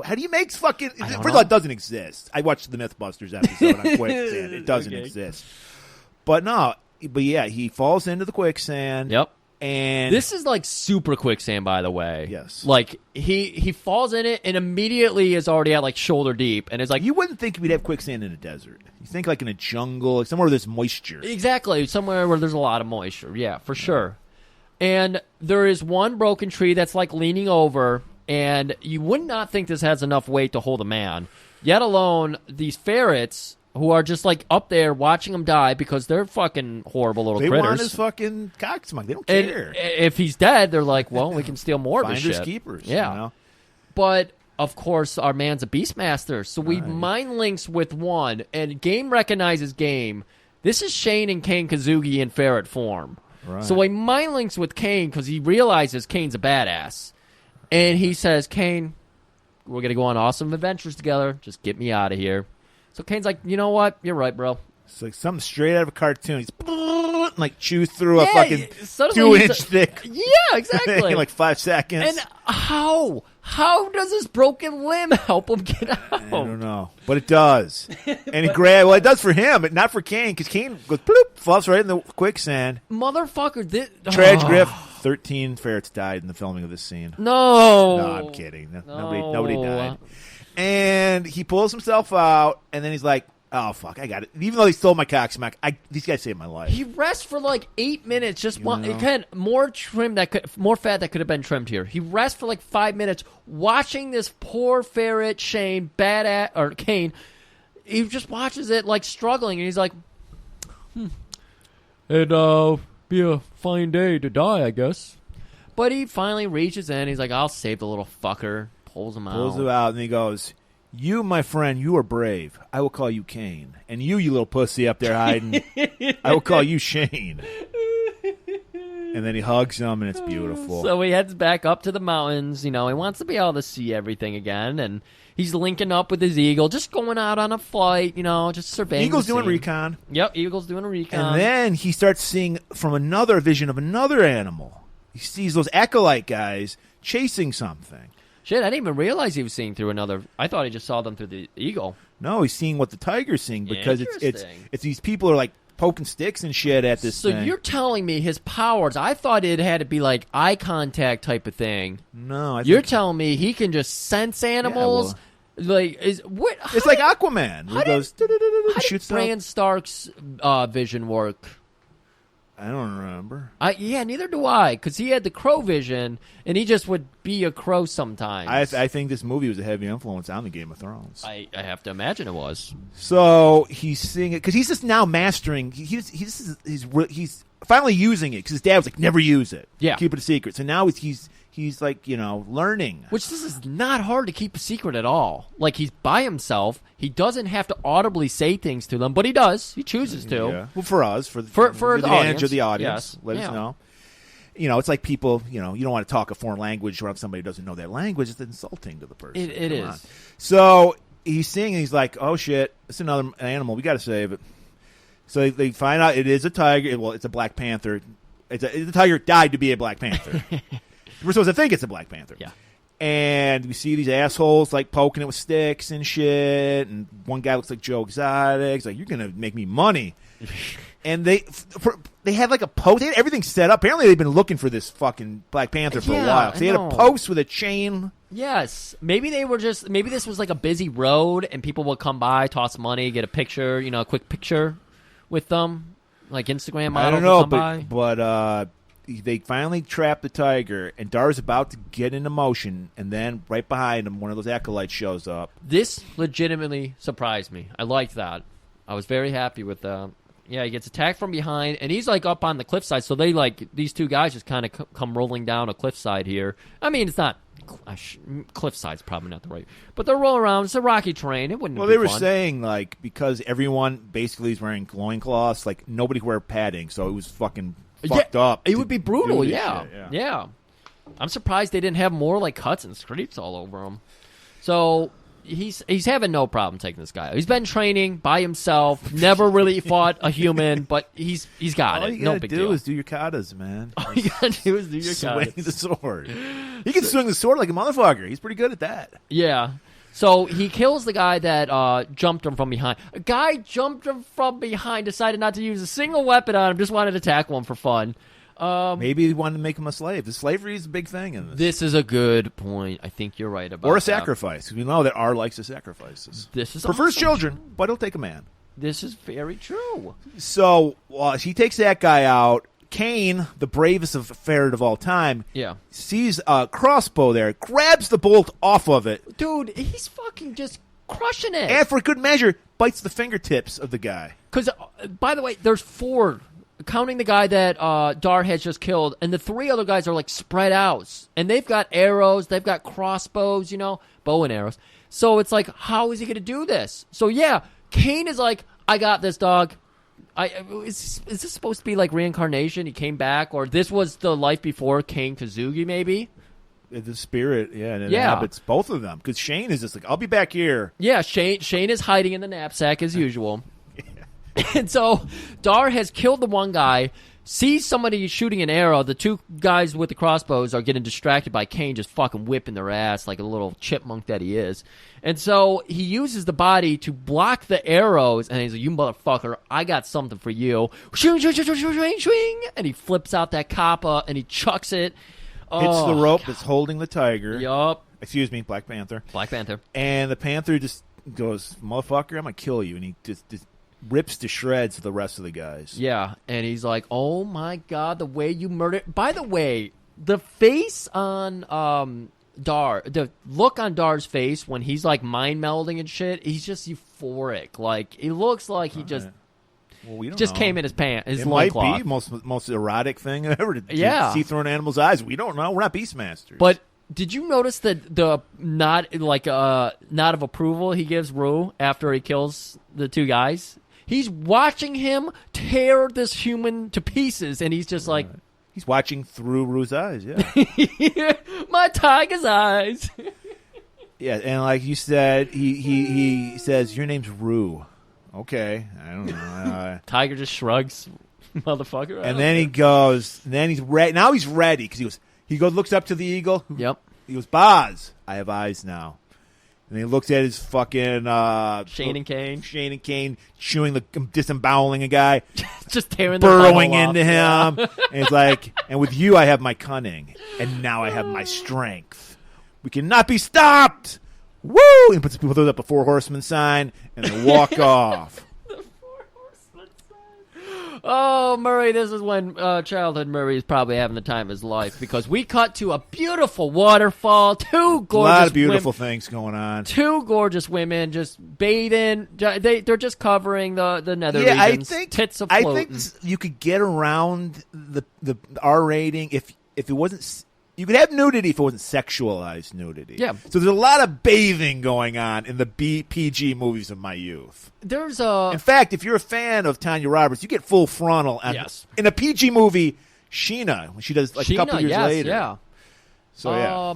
C: how do you make fucking... First of all, it doesn't exist. I watched the Mythbusters episode on quicksand. It doesn't exist. But no, yeah, he falls into the quicksand.
B: Yep.
C: And
B: this is like super quicksand, by the way.
C: Yes.
B: Like, he falls in it and immediately is already at, like, shoulder deep. And it's like...
C: You wouldn't think we'd have quicksand in a desert. You think, like, in a jungle, like somewhere where there's moisture.
B: Exactly. Somewhere where there's a lot of moisture. Yeah, for sure. And there is one broken tree that's, like, leaning over... And you would not think this has enough weight to hold a man, yet alone these ferrets who are just like up there watching him die because they're fucking horrible little critters.
C: They want his fucking cock smock. They don't care.
B: And if he's dead, they're like, well, we can steal more of his shit.
C: Finders keepers.
B: Yeah. But of course, our man's a Beastmaster, so we mind links with one, and game recognizes game. This is Shane and Kane Kazugi in ferret form.
C: Right.
B: So he mind links with Kane because he realizes Kane's a badass. And he says, Kane, we're going to go on awesome adventures together. Just get me out of here. So Kane's like, you know what? You're right, bro.
C: It's like something straight out of a cartoon. He's like chews through a fucking
B: suddenly
C: 2-inch thick.
B: Yeah, exactly.
C: In like 5 seconds.
B: And how? How does this broken limb help him get out?
C: I don't know. But it does. And it does for him, but not for Kane, because Kane goes bloop, falls right in the quicksand.
B: Motherfucker.
C: Tragic Griff. 13 ferrets died in the filming of this scene.
B: No.
C: No, I'm kidding. Nobody died. And he pulls himself out, and then he's like, oh, fuck, I got it. Even though he stole my cock smack, these guys saved my life.
B: He rests for like 8 minutes. Just one, again, more fat that could have been trimmed here. He rests for like 5 minutes watching this poor ferret, Kane. He just watches it like struggling, and he's like, It'd be a fine day to die, I guess. But he finally reaches in. He's like, I'll save the little fucker. Pulls him out.
C: And he goes, you, my friend, you are brave. I will call you Cain. And you little pussy up there hiding, I will call you Shane. And then he hugs him, and it's beautiful.
B: So he heads back up to the mountains. He wants to be able to see everything again. And he's linking up with his eagle, just going out on a flight, just surveying.
C: Eagle's doing recon.
B: Yep, Eagle's doing a recon.
C: And then he starts seeing from another vision of another animal. He sees those acolyte guys chasing something.
B: Shit, I didn't even realize he was seeing through another. I thought he just saw them through the eagle.
C: No, he's seeing what the tiger's seeing because it's these people are like poking sticks and shit at this thing.
B: So you're telling me his powers, I thought it had to be like eye contact type of thing.
C: No,
B: you're telling me he can just sense animals?
C: It's like Aquaman. He goes,
B: how did Bran Stark's vision work?
C: I don't remember.
B: Yeah, neither do I, because he had the crow vision, and he just would be a crow sometimes.
C: I think this movie was a heavy influence on the Game of Thrones.
B: I have to imagine it was.
C: So he's seeing it because he's just now mastering. He's finally using it because his dad was like, never use it.
B: Yeah,
C: keep it a secret. So now he's like, learning.
B: Which this is not hard to keep a secret at all. Like, he's by himself. He doesn't have to audibly say things to them, but he does. He chooses to.
C: Yeah. Well, for us, for the
B: advantage
C: of the audience,
B: yes.
C: let us know. It's like people, you don't want to talk a foreign language around somebody who doesn't know that language. It's insulting to the person.
B: It is.
C: So he's seeing, and he's like, oh, shit, it's another animal. We got to save it. So they find out it is a tiger. Well, it's a black panther. It's a tiger died to be a black panther. We're supposed to think it's a Black Panther.
B: Yeah.
C: And we see these assholes like poking it with sticks and shit. And one guy looks like Joe Exotic. He's like, you're going to make me money. And they had like a post. They had everything set up. Apparently they've been looking for this fucking Black Panther for a while. So they had a post with a chain.
B: Yes. Maybe this was like a busy road and people would come by, toss money, get a picture, a quick picture with them. Like Instagram models.
C: I don't know,
B: but
C: they finally trap the tiger, and Dar's about to get into motion, and then right behind him, one of those acolytes shows up.
B: This legitimately surprised me. I liked that. I was very happy with that. Yeah, he gets attacked from behind, and he's like up on the cliffside, so these two guys just kind of come rolling down a cliffside here. I mean, it's not... cliffside's probably not the right... But they're rolling around. It's a rocky terrain. It wouldn't be
C: Well, they were
B: fun.
C: saying, like, because everyone basically is wearing loincloths, like, nobody could wear padding, so it was fucking... fucked up.
B: It would be brutal, yeah.
C: Shit,
B: yeah. I'm surprised they didn't have more like cuts and scrapes all over him. So he's having no problem taking this guy out. He's been training by himself, never really fought a human, but he's got it. No big deal.
C: All you gotta do is do your katas, man.
B: All you gotta do is do your
C: swing
B: katas.
C: the sword. He can swing the sword like a motherfucker. He's pretty good at that.
B: Yeah. So he kills the guy that jumped him from behind. A guy jumped him from behind, decided not to use a single weapon on him, just wanted to tackle him for fun.
C: Maybe he wanted to make him a slave. The slavery is a big thing in this.
B: This is a good point. I think you're right about that.
C: Or a sacrifice, because we know that R likes the sacrifices.
B: This is
C: prefers
B: awesome.
C: Children, but he'll take a man.
B: This is very true.
C: So he takes that guy out. Cain, the bravest of ferret of all time, sees a crossbow there, grabs the bolt off of it.
B: Dude, he's fucking just crushing it.
C: And for good measure, bites the fingertips of the guy.
B: Because, by the way, there's 4, counting the guy that Dar has just killed, and the 3 other guys are like spread out. And they've got arrows, they've got crossbows, bow and arrows. So it's like, how is he going to do this? So yeah, Cain is like, I got this, dog. Is this supposed to be like reincarnation? He came back, or this was the life before Cain Kazugi, maybe?
C: The spirit, and it inhabits both of them. Because Shane is just like, I'll be back here.
B: Yeah, Shane is hiding in the knapsack as usual. And so Dar has killed the one guy, sees somebody shooting an arrow. The 2 guys with the crossbows are getting distracted by Cain just fucking whipping their ass like a little chipmunk that he is. And so he uses the body to block the arrows, and he's like, you motherfucker, I got something for you. Swing, swing, swing, swing, swing, swing. And he flips out that kappa, and he chucks it.
C: Hits the rope that's holding the tiger.
B: Yup.
C: Excuse me, Black Panther.
B: Black Panther.
C: And the panther just goes, motherfucker, I'm going to kill you. And he just rips to shreds the rest of the guys.
B: Yeah, and he's like, oh my God, the way you murdered... By the way, the face on Dar, the look on Dar's face when he's like mind melding and shit, he's just euphoric. Like, he looks like he just...
C: Well, we don't
B: just
C: know.
B: came in his pants, his
C: It might
B: loincloth.
C: be most erotic thing ever to
B: Yeah.
C: see through an animal's eyes. We don't know. We're not Beastmasters.
B: But did you notice that the nod of approval he gives Rue after he kills the two guys? He's watching him tear this human to pieces, and he's just like,
C: he's watching through Rue's eyes. Yeah,
B: my tiger's eyes.
C: yeah, and like you said, he says your name's Rue. Okay, I don't know.
B: Tiger just shrugs, motherfucker.
C: And then he goes. And then he's ready. Now he's ready because he goes looks up to the eagle.
B: Yep.
C: He goes, Boz, I have eyes now. And he looks at his fucking
B: Shane and Kane
C: chewing disemboweling a guy,
B: just tearing
C: burrowing
B: the butthole
C: into
B: off.
C: him. And he's like, and with you I have my cunning, and now I have my strength. We cannot be stopped. Woo! And puts people throws up a 4 horsemen sign, and they walk off.
B: Oh, Murray, this is when childhood Murray is probably having the time of his life, because we cut to a beautiful waterfall, two gorgeous
C: A lot of beautiful things going on.
B: Two gorgeous women just bathing. They're just covering the nether regions.
C: I think
B: tits
C: I
B: floating.
C: think you could get around the R rating if it wasn't. You could have nudity if it wasn't sexualized nudity.
B: Yeah.
C: So there's a lot of bathing going on in the PG movies of my youth.
B: There's a
C: In fact, if you're a fan of Tanya Roberts, you get full frontal.
B: Yes.
C: In a PG movie, Sheena, when she does like a couple years
B: yes,
C: later.
B: Yeah.
C: So yeah.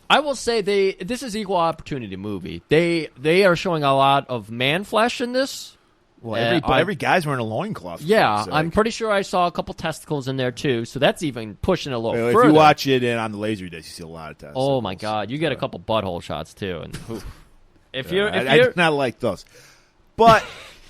B: I will say this is equal opportunity movie. They are showing a lot of man flesh in this.
C: Well, every guy's wearing a loincloth.
B: Yeah,
C: for
B: I'm pretty sure I saw a couple testicles in there too. So that's even pushing it a little
C: If
B: further.
C: you watch it on the laser disc, you see a lot of testicles.
B: Oh my God, you get a couple butthole shots too. And if
C: I do not like those. But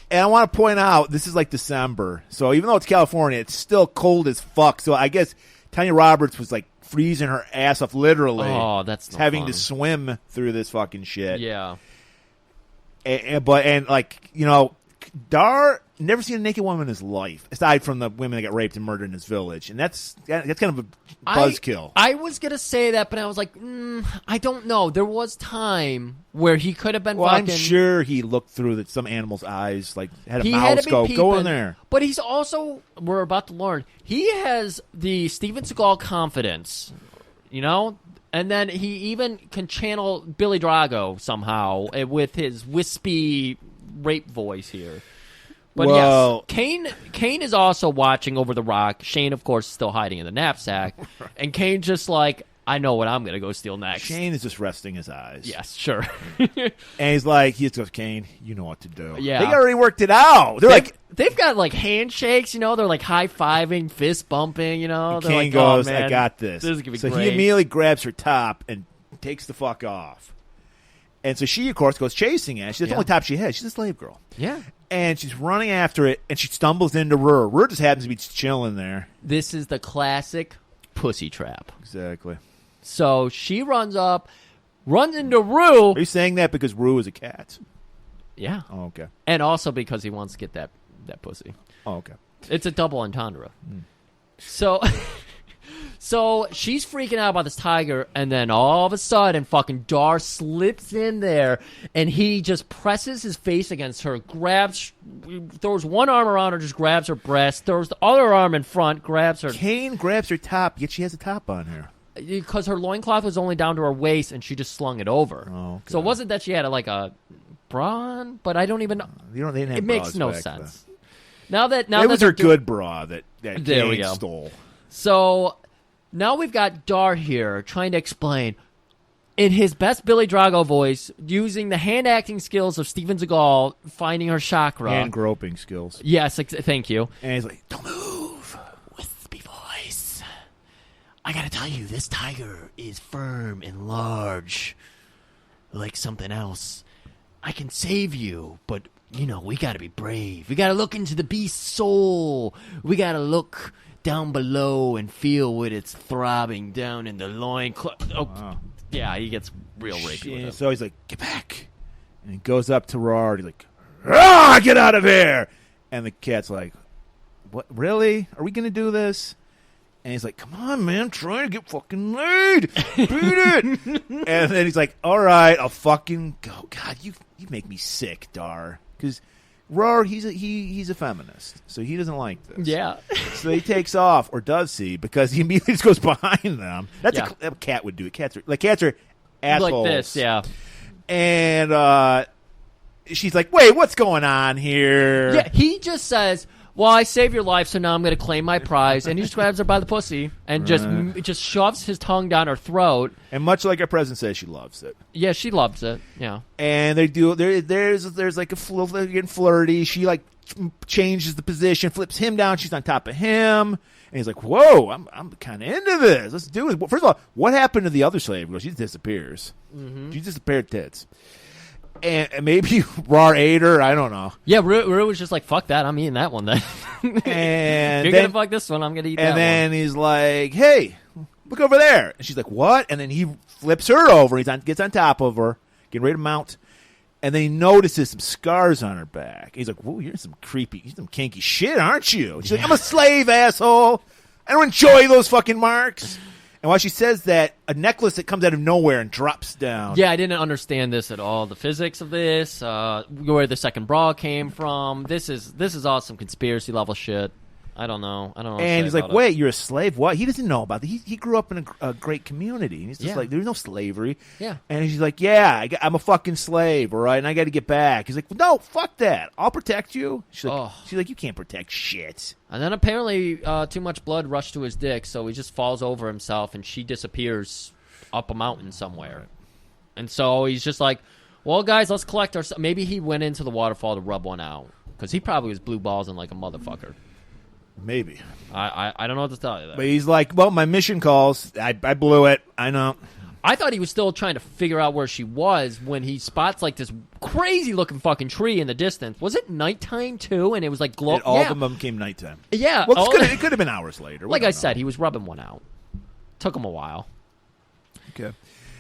C: and I want to point out this is like December, so even though it's California, it's still cold as fuck. So I guess Tanya Roberts was like freezing her ass off, literally.
B: Oh, that's no
C: having
B: fun.
C: to swim through this fucking shit.
B: Yeah.
C: And like you know, Dar never seen a naked woman in his life, aside from the women that got raped and murdered in his village, and that's kind of a buzzkill.
B: I was gonna say that, but I was like, I don't know. There was time where he could have been.
C: Well,
B: fucking,
C: I'm sure he looked through some animal's eyes, like had a
B: he
C: mouse
B: had to be
C: go
B: peeping,
C: in there.
B: But he's also, we're about to learn, he has the Steven Seagal confidence, you know. And then he even can channel Billy Drago somehow with his wispy rape voice here. But
C: well,
B: yes, Kane is also watching over the rock. Shane, of course, is still hiding in the knapsack. And Kane just like, I know what I'm going to go steal next.
C: Shane is just resting his eyes.
B: Yes, sure.
C: And he's like, he just goes, Kane, you know what to do.
B: Yeah.
C: They already worked it out.
B: They've got like handshakes, you know. They're like high-fiving, fist bumping, you know. They're
C: Kane
B: like,
C: goes,
B: oh, man,
C: I got this.
B: This is going to be
C: so
B: great.
C: he immediately grabs her top and takes the fuck off. And so she, of course, goes chasing it. She's the only top she has. She's a slave girl.
B: Yeah.
C: And she's running after it, and she stumbles into Rur. Rur just happens to be chilling there.
B: This is the classic pussy trap.
C: Exactly.
B: So she runs into Rue.
C: Are you saying that because Rue is a cat?
B: Yeah.
C: Oh, okay.
B: And also because he wants to get that pussy.
C: Oh, okay.
B: It's a double entendre. So so she's freaking out about this tiger, and then all of a sudden fucking Dar slips in there, and he just presses his face against her, throws one arm around her, just grabs her breast, throws the other arm in front, grabs her.
C: Kane grabs her top, yet she has a top on her.
B: Because her loincloth was only down to her waist, and she just slung it over.
C: Oh, okay.
B: So it wasn't that she had a bra on, but I don't even know.
C: They didn't have
B: It makes
C: bras
B: no
C: back
B: sense.
C: then.
B: Now
C: It was
B: that
C: her
B: they're doing-
C: good bra that
B: There
C: Kane
B: we go.
C: stole.
B: So now we've got Dar here trying to explain in his best Billy Drago voice, using the hand acting skills of Steven Seagal, finding her chakra.
C: Hand groping skills.
B: Yes, thank you.
C: And he's like, don't move.
B: Wispy voice. I gotta tell you, this tiger is firm and large. Like something else. I can save you, but, we gotta be brave. We gotta look into the beast's soul. We gotta look down below and feel what it's throbbing down in the loin.
C: Wow.
B: Yeah, he gets real rapey with him.
C: So he's like, get back. And he goes up to Rard. He's like, get out of here. And the cat's like, what? Really? Are we going to do this? And he's like, come on, man. I'm trying to get fucking laid. Beat it. And then he's like, all right, I'll fucking go. God, you make me sick, Dar. Because Roar, he's a feminist, so he doesn't like this.
B: Yeah.
C: So he takes off, or does he? Because he immediately just goes behind them. That's a cat would do it. Cats are assholes.
B: Like this, yeah.
C: And she's like, "Wait, what's going on here?"
B: Yeah, he just says, "Well, I saved your life, so now I'm going to claim my prize." And he just grabs her by the pussy and just shoves his tongue down her throat.
C: And much like our president says, she loves it.
B: Yeah, she loves it. Yeah.
C: And they do. There's like they're getting flirty. She like changes the position, flips him down. She's on top of him, and he's like, "Whoa, I'm kind of into this. Let's do it." First of all, what happened to the other slave girl? She disappears. Mm-hmm. She disappeared tits. And maybe Rar ate her. I don't know.
B: Yeah, Rue was just like, "Fuck that! I'm eating that one then."
C: And
B: you're gonna fuck this one. I'm gonna eat that one.
C: And then he's like, "Hey, look over there." And she's like, "What?" And then he flips her over. Gets on top of her, getting ready to mount. And then he notices some scars on her back. He's like, "Whoa, you're some kinky shit, aren't you?" She's like, "I'm a slave, asshole. I don't enjoy those fucking marks." And while she says that, a necklace that comes out of nowhere and drops down.
B: Yeah, I didn't understand this at all. The physics of this, where the second bra came from. This is all some conspiracy level shit. I don't know.
C: And he's like, "Wait, you're a slave? What?" He doesn't know about that. He grew up in a great community. And he's just like, "There's no slavery."
B: Yeah.
C: And she's like, "Yeah, I'm a fucking slave, all right? And I got to get back." He's like, "No, fuck that. I'll protect you." She's like, "You can't protect shit."
B: And then apparently too much blood rushed to his dick, so he just falls over himself, and she disappears up a mountain somewhere. Right. And so he's just like, "Well, guys, let's collect our." Maybe he went into the waterfall to rub one out, because he probably was blue balls and like a motherfucker.
C: Maybe.
B: I don't know what to tell you.
C: But he's like, "Well, my mission calls. I blew it. I know."
B: I thought he was still trying to figure out where she was when he spots like this crazy looking fucking tree in the distance. Was it nighttime too? And it was like glowing.
C: All of them came nighttime.
B: Yeah.
C: Well, it could have been hours later.
B: Like I said, he was rubbing one out. Took him a while.
C: Okay.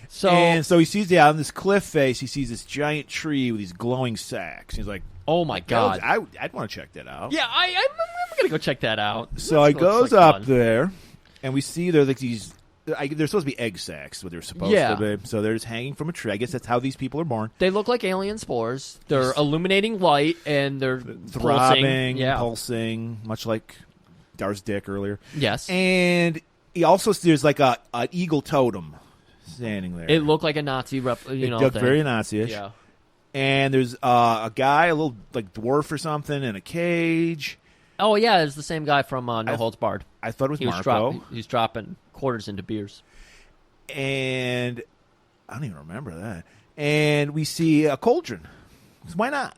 B: So
C: he sees on this cliff face. He sees this giant tree with these glowing sacks. He's like,
B: "Oh my god!
C: I'd want to check that out."
B: Yeah, I'm gonna go check that out.
C: So he goes up there, and we see there like these. They're supposed to be egg sacs, what they're supposed to be. So they're just hanging from a tree. I guess that's how these people are born.
B: They look like alien spores. They're illuminating light, and they're
C: throbbing, pulsing, much like Dar's dick earlier.
B: Yes.
C: And he also there's like an eagle totem standing there.
B: It looked like a Nazi
C: It looked very Nazi-ish.
B: Yeah.
C: And there's a guy, a little like dwarf or something, in a cage.
B: Oh yeah, it's the same guy from No Holds Barred.
C: I thought it was Marco.
B: He's dropping quarters into beers.
C: And I don't even remember that. And we see a cauldron. Why not?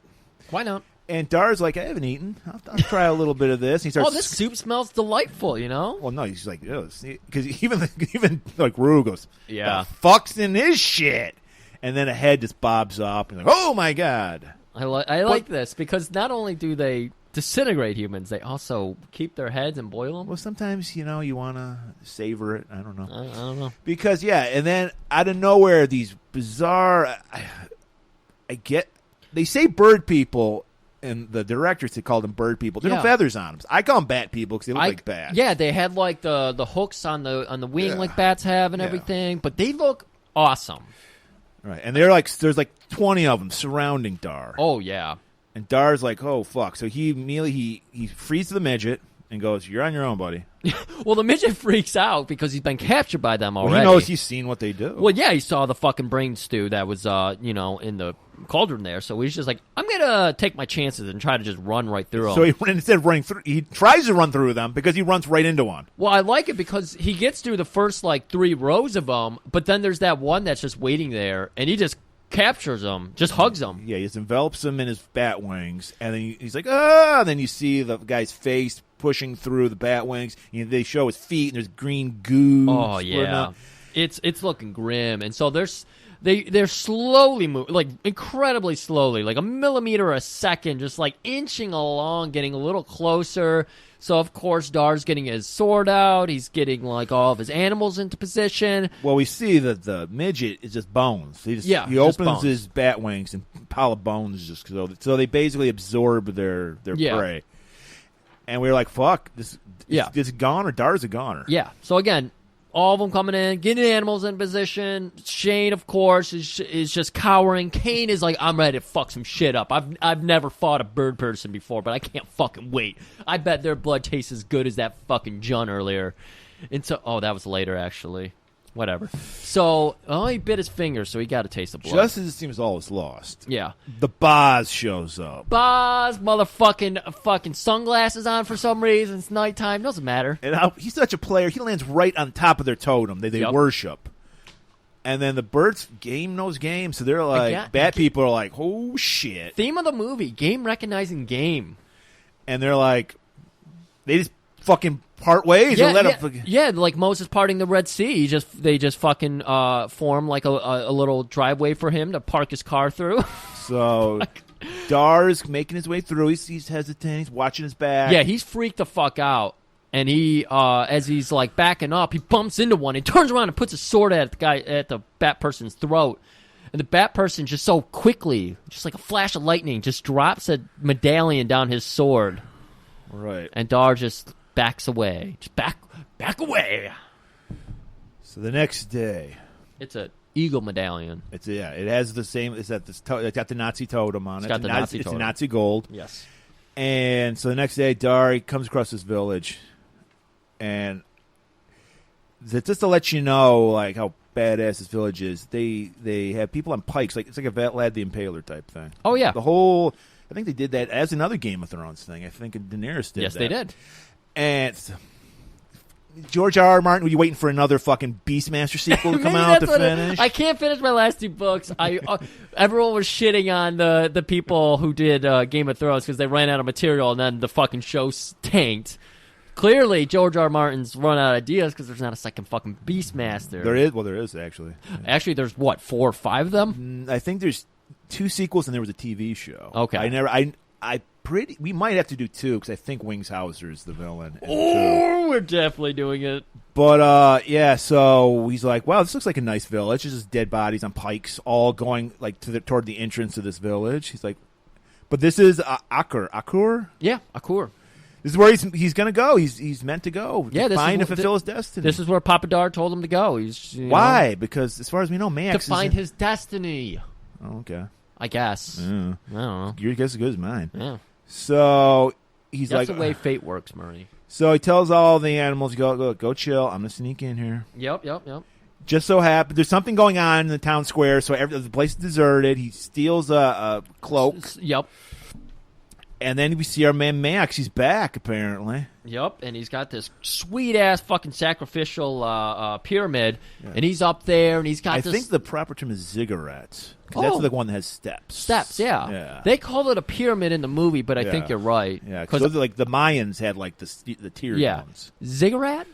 B: Why not?
C: And Dar's like, "I haven't eaten. I'll try a little bit of this." And he starts,
B: "Oh, this soup smells delightful," you know?
C: Well, no, he's like, because even like Rue goes,
B: "Yeah,
C: the fuck's in this shit?" And then a head just bobs up, and like, "Oh my god!"
B: I like this because not only do they disintegrate humans, they also keep their heads and boil them.
C: Well, sometimes you want to savor it. I don't know.
B: I don't know
C: because and then out of nowhere, these bizarre. They say bird people. And the directors, they called them bird people. They have feathers on them. I call them bat people because they look like bats.
B: Yeah, they had like the hooks on the wing like bats have and everything. But they look awesome.
C: Right, and they're like there's like 20 of them surrounding Dar.
B: Oh yeah,
C: and Dar's like, "Oh fuck!" So he immediately he frees the midget and goes, "You're on your own, buddy."
B: Well, the midget freaks out because he's been captured by them already.
C: Well, he knows he's seen what they do.
B: Well, yeah, he saw the fucking brain stew that was in the cauldron there. So he's just like, "I'm gonna take my chances and try to just run right through them."
C: So instead of running through, he tries to run through them because he runs right into one.
B: Well, I like it because he gets through the first like 3 rows of them, but then there's that one that's just waiting there, and he just captures them, just hugs them.
C: Yeah, he just envelops them in his bat wings, and then he's like, "Ah!" And then you see the guy's face pushing through the bat wings. They show his feet, and there's green goo.
B: Oh yeah, it's looking grim, and so they're slowly moving, like incredibly slowly, like a millimeter a second, just like inching along, getting a little closer. So, of course, Dar's getting his sword out. He's getting, like, all of his animals into position.
C: Well, we see that the midget is just bones. He opens his bat wings and a pile of bones just so they basically absorb their prey. And we were like, fuck, this is gone or Dar's a goner.
B: Yeah. So, again, all of them coming in, getting the animals in position. Shane, of course, is just cowering. Kane is like, I'm ready to fuck some shit up. I've never fought a bird person before, but I can't fucking wait. I bet their blood tastes as good as that fucking Jun earlier. And so, that was later, actually. Whatever. So, he bit his finger, so he got a taste of blood.
C: Just as it seems all is lost.
B: Yeah.
C: The Boz shows up.
B: Boz, fucking sunglasses on for some reason. It's nighttime. Doesn't matter.
C: And he's such a player. He lands right on top of their totem. They worship. And then the birds, game knows game. So they're like, bat people are like, oh, shit.
B: Theme of the movie, game recognizing game.
C: And they're like, they just fucking part ways and let him.
B: Yeah, like Moses parting the Red Sea. They just fucking form like a little driveway for him to park his car through.
C: So Dar's making his way through. He's hesitating. He's watching his back.
B: Yeah, he's freaked the fuck out. And he, as he's like backing up, he bumps into one. He turns around and puts a sword at the bat person's throat. And the bat person just so quickly, just like a flash of lightning, just drops a medallion down his sword.
C: Right.
B: And Dar just backs away. Just back away.
C: So the next day,
B: it's a eagle medallion.
C: It has the same. It's got the Nazi totem on it.
B: It's
C: a Nazi gold.
B: Yes. And
C: so the next day, Dar comes across this village, and just to let you know, like how badass this village is, they have people on pikes, like it's like a Vlad the Impaler type thing.
B: Oh yeah.
C: The whole. I think they did that as another Game of Thrones thing. I think Daenerys did.
B: Yes,
C: that.
B: they did.
C: And George R. Martin, were you waiting for another fucking Beastmaster sequel to come out to finish?
B: I can't finish my last 2 books. Everyone was shitting on the people who did Game of Thrones because they ran out of material and then the fucking show tanked. Clearly, George R. Martin's run out of ideas because there's not a second fucking Beastmaster.
C: There is. Well, there is actually.
B: Actually, there's what, 4 or 5 of them?
C: I think there's 2 sequels and there was a TV show.
B: Okay.
C: We might have to do 2 because I think Wings Hauser is the villain.
B: We're definitely doing it.
C: But so he's like, wow, this looks like a nice village. It's just dead bodies on pikes, all going like toward the entrance of this village. He's like, but this is Akur.
B: Yeah, Akur.
C: This is where he's gonna go. He's meant to go.
B: Yeah,
C: to find and fulfill his destiny.
B: This is where Papa Dar told him to go.
C: Why? Because as far as we know, Max
B: to find his destiny.
C: Oh, okay.
B: I guess.
C: Yeah.
B: I don't know.
C: Your guess is as good as mine.
B: Yeah.
C: So he's
B: That's
C: like,
B: the way fate works, Murray.
C: So he tells all the animals, go chill. I'm gonna sneak in here.
B: Yep.
C: Just so happens there's something going on in the town square, so the place is deserted. He steals a cloak.
B: Yep.
C: And then we see our man Max. He's back, apparently.
B: Yep, and he's got this sweet-ass fucking sacrificial pyramid, and he's up there, and he's got
C: I think the proper term is ziggurats. Because that's the one that has steps.
B: Steps, yeah. They call it a pyramid in the movie, but I think you're right.
C: Yeah, because like the Mayans had like the tiered ones.
B: Ziggurat?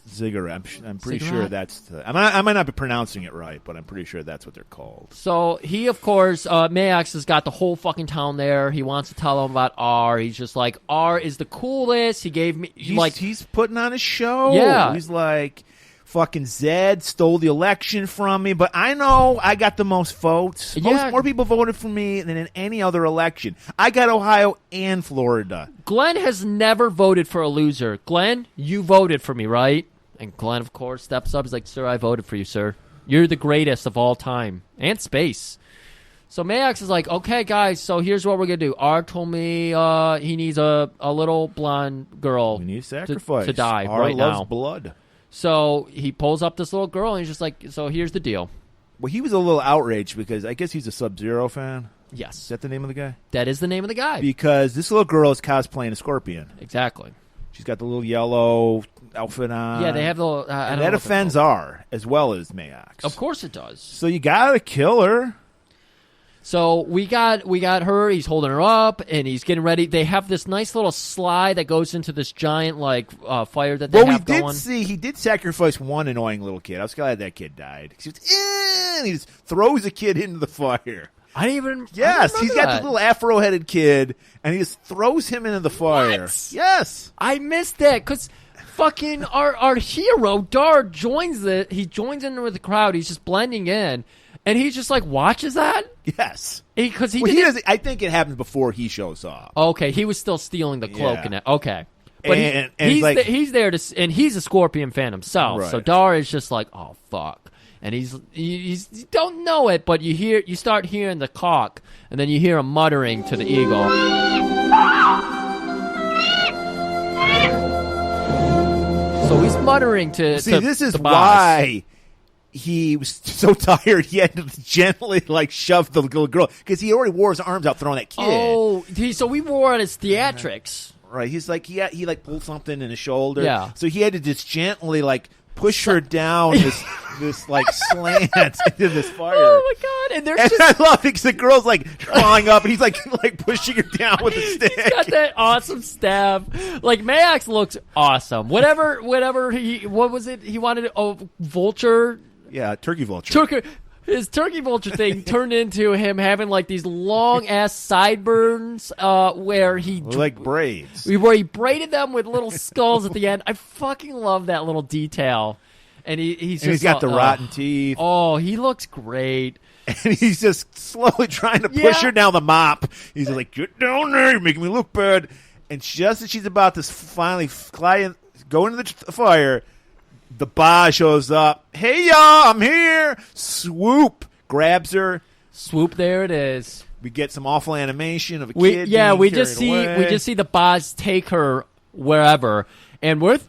C: Ziggurat. I'm pretty sure that's. I might not be pronouncing it right, but I'm pretty sure that's what they're called.
B: So he, of course, Mayax has got the whole fucking town there. He wants to tell them about R. He's just like, R is the coolest. He gave me
C: he's putting on a show.
B: Yeah,
C: he's like, fucking Zed stole the election from me, but I know I got the most votes. More people voted for me than in any other election. I got Ohio and Florida.
B: Glenn has never voted for a loser. Glenn, you voted for me, right? And Glenn, of course, steps up. He's like, sir, I voted for you, sir. You're the greatest of all time. And space. So Mayax is like, okay, guys, so here's what we're going to do. R told me he needs a little blonde girl
C: we need sacrifice.
B: To die
C: R
B: right
C: loves
B: now.
C: blood.
B: So he pulls up this little girl, and he's just like, so here's the deal.
C: Well, he was a little outraged because I guess he's a Sub-Zero fan.
B: Yes.
C: Is that the name of the guy?
B: That is the name of the guy.
C: Because this little girl is cosplaying a scorpion.
B: Exactly.
C: She's got the little yellow outfit on.
B: Yeah, they have the...
C: and that offends R as well as Mayax.
B: Of course it does.
C: So you got to kill her.
B: So we got her. He's holding her up, and he's getting ready. They have this nice little slide that goes into this giant fire that they have going.
C: Well, we did see he did sacrifice one annoying little kid. I was glad that kid died. And he just throws a kid into the fire.
B: I didn't even.
C: Yes, he's got this little afro-headed kid, and he just throws him into the fire.
B: What?
C: Yes,
B: I missed that because fucking our hero Dar joins it. He joins in with the crowd. He's just blending in. And he just watches that?
C: Yes.
B: Because he
C: doesn't. I think it happens before he shows up.
B: Okay, he was still stealing the cloak and that. Okay. But
C: and
B: he's there to, and he's a scorpion fan himself.
C: Right.
B: So Dar is just like, oh fuck, and he's you don't know it, but you start hearing the cock, and then you hear him muttering to the eagle. So he's muttering to.
C: See, this is
B: the boss.
C: why he was so tired he had to gently shove the little girl because he already wore his arms out throwing that kid.
B: Oh, so we wore on his theatrics.
C: Right, he's like he pulled something in his shoulder.
B: Yeah.
C: So he had to just gently push her down this slant into this fire.
B: Oh my god! And there's
C: I love it because the girl's crawling up and he's like pushing her down with a stick.
B: He's got that awesome stab. Max looks awesome. Whatever what was it? He wanted vulture.
C: Yeah, turkey vulture.
B: His turkey vulture thing turned into him having these long ass sideburns, where he
C: braids.
B: Where he braided them with little skulls at the end. I fucking love that little detail. And he's
C: got the rotten teeth.
B: Oh, he looks great.
C: And he's just slowly trying to push her down the mop. He's like, "Get down there! You're making me look bad." And just as she's about to finally go into the fire, the Ba shows up. "Hey, y'all, I'm here!" Swoop grabs her.
B: Swoop, there it is.
C: We get some awful animation of a kid.
B: We just see the Bas take her wherever, and we're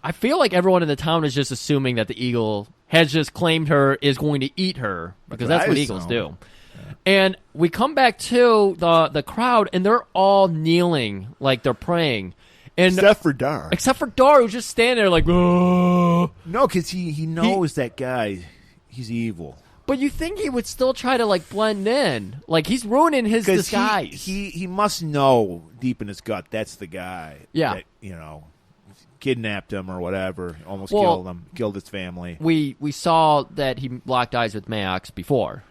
B: I feel like everyone in the town is just assuming that the eagle has just claimed her, is going to eat her, because that's what eagles do. Yeah. And we come back to the crowd, and they're all kneeling like they're praying. And
C: except for Dar,
B: who's just standing there oh.
C: No, because he knows that guy. He's evil.
B: But you think he would still try to blend in? He's ruining his disguise.
C: He must know deep in his gut that's the guy.
B: Yeah.
C: That, kidnapped him or whatever, almost killed him, killed his family.
B: We saw that he locked eyes with Max before.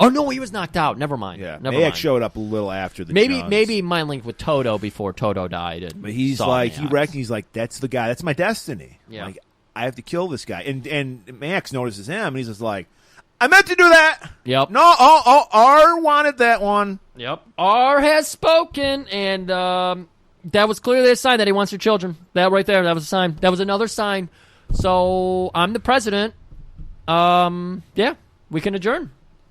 B: Oh no, he was knocked out. Never mind.
C: Yeah,
B: Max
C: showed up a little after the.
B: Maybe mind linked with Toto before Toto died.
C: But he's he reckons he's that's the guy. That's my destiny.
B: Yeah.
C: I have to kill this guy. And Max notices him, and he's just like, I meant to do that.
B: Yep.
C: No, R wanted that one.
B: Yep. R has spoken, and that was clearly a sign that he wants your children. That right there, that was a sign. That was another sign. So I'm the president. Yeah, we can adjourn.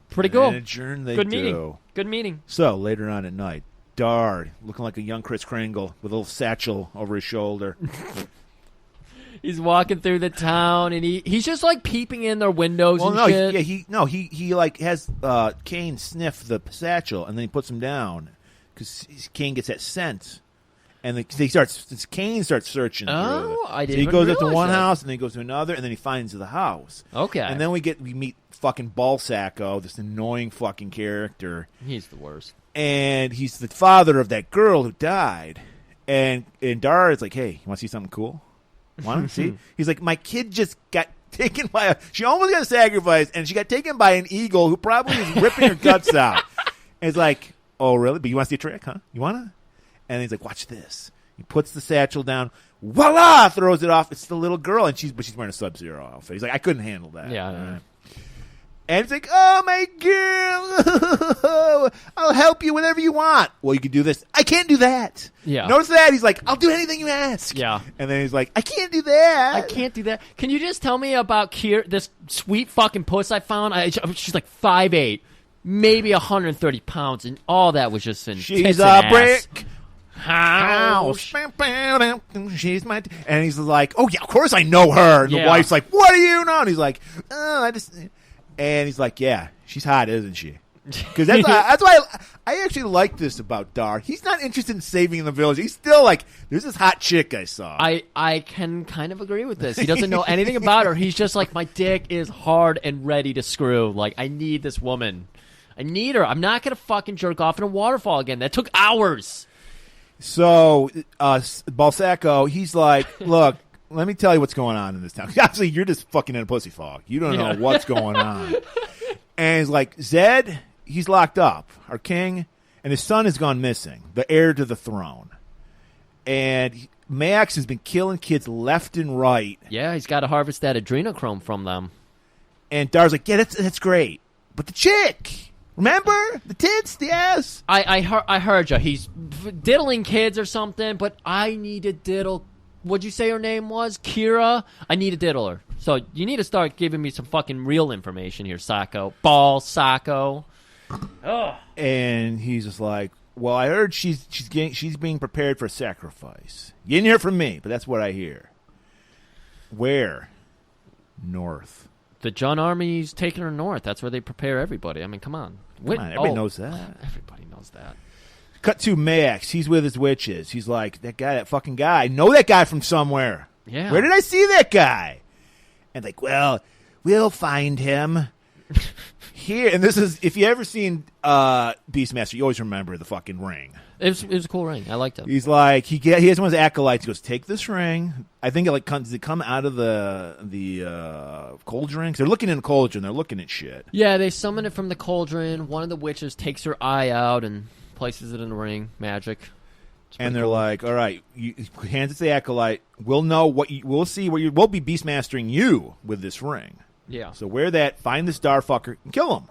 B: Pretty cool.
C: And adjourn they
B: Good
C: do.
B: meeting. Good meeting.
C: So later on at night, Dar, looking like a young Kris Kringle with a little satchel over his shoulder.
B: He's walking through the town, and he's just peeping in their windows shit.
C: He has Kane sniff the satchel, and then he puts him down because Kane gets that scent, and Kane starts searching.
B: Oh, I didn't.
C: So he goes up to one
B: that.
C: house, and then he goes to another, and then he finds the house.
B: Okay,
C: and then we meet fucking Balsacco, this annoying fucking character.
B: He's the worst, and
C: he's the father of that girl who died. And Dar is like, "Hey, you want to see something cool? Want to see?" He's like, "My kid just got taken by she almost got sacrificed, and she got taken by an eagle who probably is ripping her guts out." And he's like, "Oh, really? But you want to see a trick, huh? You want to?" And he's like, "Watch this." He puts the satchel down. Voila! Throws it off. It's the little girl, and she's wearing a Sub-Zero outfit. He's like, "I couldn't handle that."
B: Yeah.
C: And he's like, "Oh, my girl, I'll help you whenever you want." "Well, you can do this." "I can't do that."
B: Yeah.
C: Notice that? He's like, "I'll do anything you ask."
B: Yeah.
C: And then he's like, "I can't do that."
B: "I can't do that." Can you just tell me about this sweet fucking puss I found? She's 5'8", maybe 130 pounds, and all that was just in
C: she's
B: tits
C: a
B: and
C: brick
B: house.
C: She's my and he's like, "Oh, yeah, of course I know her." And the wife's like, "What do you know?" And he's like, "Oh, I just..." And he's like, "Yeah, she's hot, isn't she?" Because that's why I actually like this about Dar. He's not interested in saving the village. He's still like, there's this hot chick I saw.
B: I can kind of agree with this. He doesn't know anything about her. He's just like, my dick is hard and ready to screw. I need this woman. I need her. I'm not going to fucking jerk off in a waterfall again. That took hours.
C: So, Balsacco, he's like, "Look, let me tell you what's going on in this town." Obviously, you're just fucking in a pussy fog. You don't know what's going on. And he's like, "Zed, he's locked up, our king, and his son has gone missing, the heir to the throne. And Max has been killing kids left and right."
B: Yeah, he's got to harvest that adrenochrome from them.
C: And Dar's like, "Yeah, that's great. But the chick, Remember? The tits, the ass.
B: I heard you. He's diddling kids or something, but I need to diddle. What'd you say her name was? Kira? I need to diddle her. So you need to start giving me some fucking real information here, Sacco. Ball, Sacco. Ugh.
C: And he's just like, well, I heard she's being prepared for sacrifice. You didn't hear from me, but that's what I hear. Where? North.
B: The Jun Army's taking her north. That's where they prepare everybody. I mean, come on.
C: Everybody knows that.
B: Everybody knows that.
C: Cut to Max. He's with his witches. He's like, that fucking guy. I know that guy from somewhere.
B: Yeah.
C: Where did I see that guy? And like, well, we'll find him here. And this is, if you ever seen Beastmaster, you always remember the fucking ring.
B: It was a cool ring. I liked it.
C: He's like, he has one of his acolytes. He goes, take this ring. I think does it come out of the cauldron? 'Cause they're looking in the cauldron. They're looking at shit.
B: Yeah, they summon it from the cauldron. One of the witches takes her eye out and places it in the ring. Magic.
C: And they're like, all right, hands it to the acolyte. We'll know we'll see where we'll be beastmastering you with this ring.
B: Yeah.
C: So wear that, find this Dar fucker, and kill him.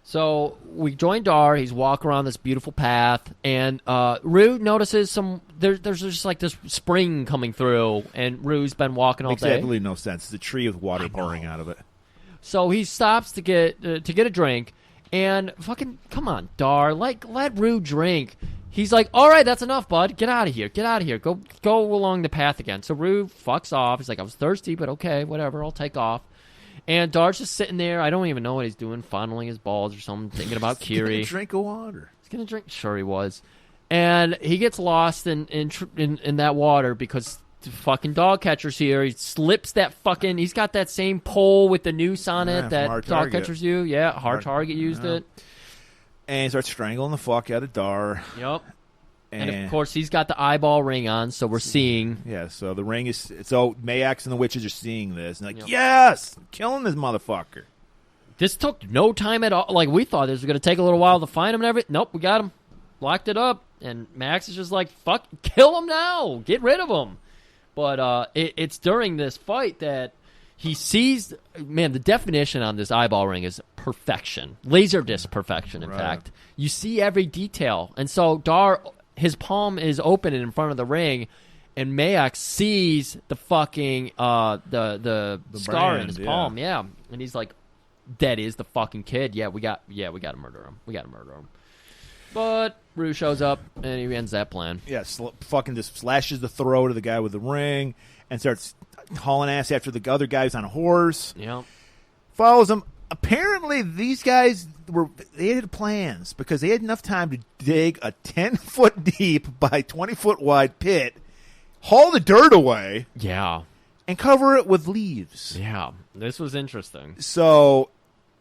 B: So we join Dar. He's walking around this beautiful path, and Rue notices there's just like this spring coming through, and Rue's been walking all
C: Makes
B: day.
C: absolutely no sense. It's a tree with water pouring out of it.
B: So he stops to get a drink, and fucking come on, Dar, let Rue drink. He's like, all right, that's enough, bud. Get out of here. Get out of here. Go along the path again. So Rue fucks off. He's like, I was thirsty, but okay, whatever. I'll take off. And Dar's just sitting there. I don't even know what he's doing, fondling his balls or something, thinking about Kiri.
C: He's gonna drink of water.
B: He's gonna drink. Sure, he was. And he gets lost in that water because the fucking dog catcher's here. He slips that fucking. He's got that same pole with the noose on it that dog catchers use. Yeah, Hard Target used it.
C: And he starts strangling the fuck out of Dar.
B: Yep. And of course, he's got the eyeball ring on, so we're seeing.
C: Yeah, so the ring is. So Mayax and the witches are seeing this. And like, yes! Killing this motherfucker.
B: This took no time at all. Like, we thought this was going to take a little while to find him and everything. Nope, we got him. Locked it up. And Max is just like, fuck, kill him now. Get rid of him. But it's during this fight that he sees. Man, the definition on this eyeball ring is perfection. Laserdisc perfection, in fact. You see every detail. And so Dar. His palm is open in front of the ring, and Mayax sees the fucking the scar in his palm. Yeah, and he's like, "That is the fucking kid." We got to murder him. We got to murder him. But Rue shows up, and he ends that plan.
C: Yeah, fucking just slashes the throat of the guy with the ring, and starts hauling ass after the other guy who's on a horse.
B: Yeah,
C: follows him. Apparently, these guys they had plans because they had enough time to dig a 10-foot deep by 20-foot wide pit, haul the dirt away, and cover it with leaves.
B: Yeah, this was interesting.
C: So,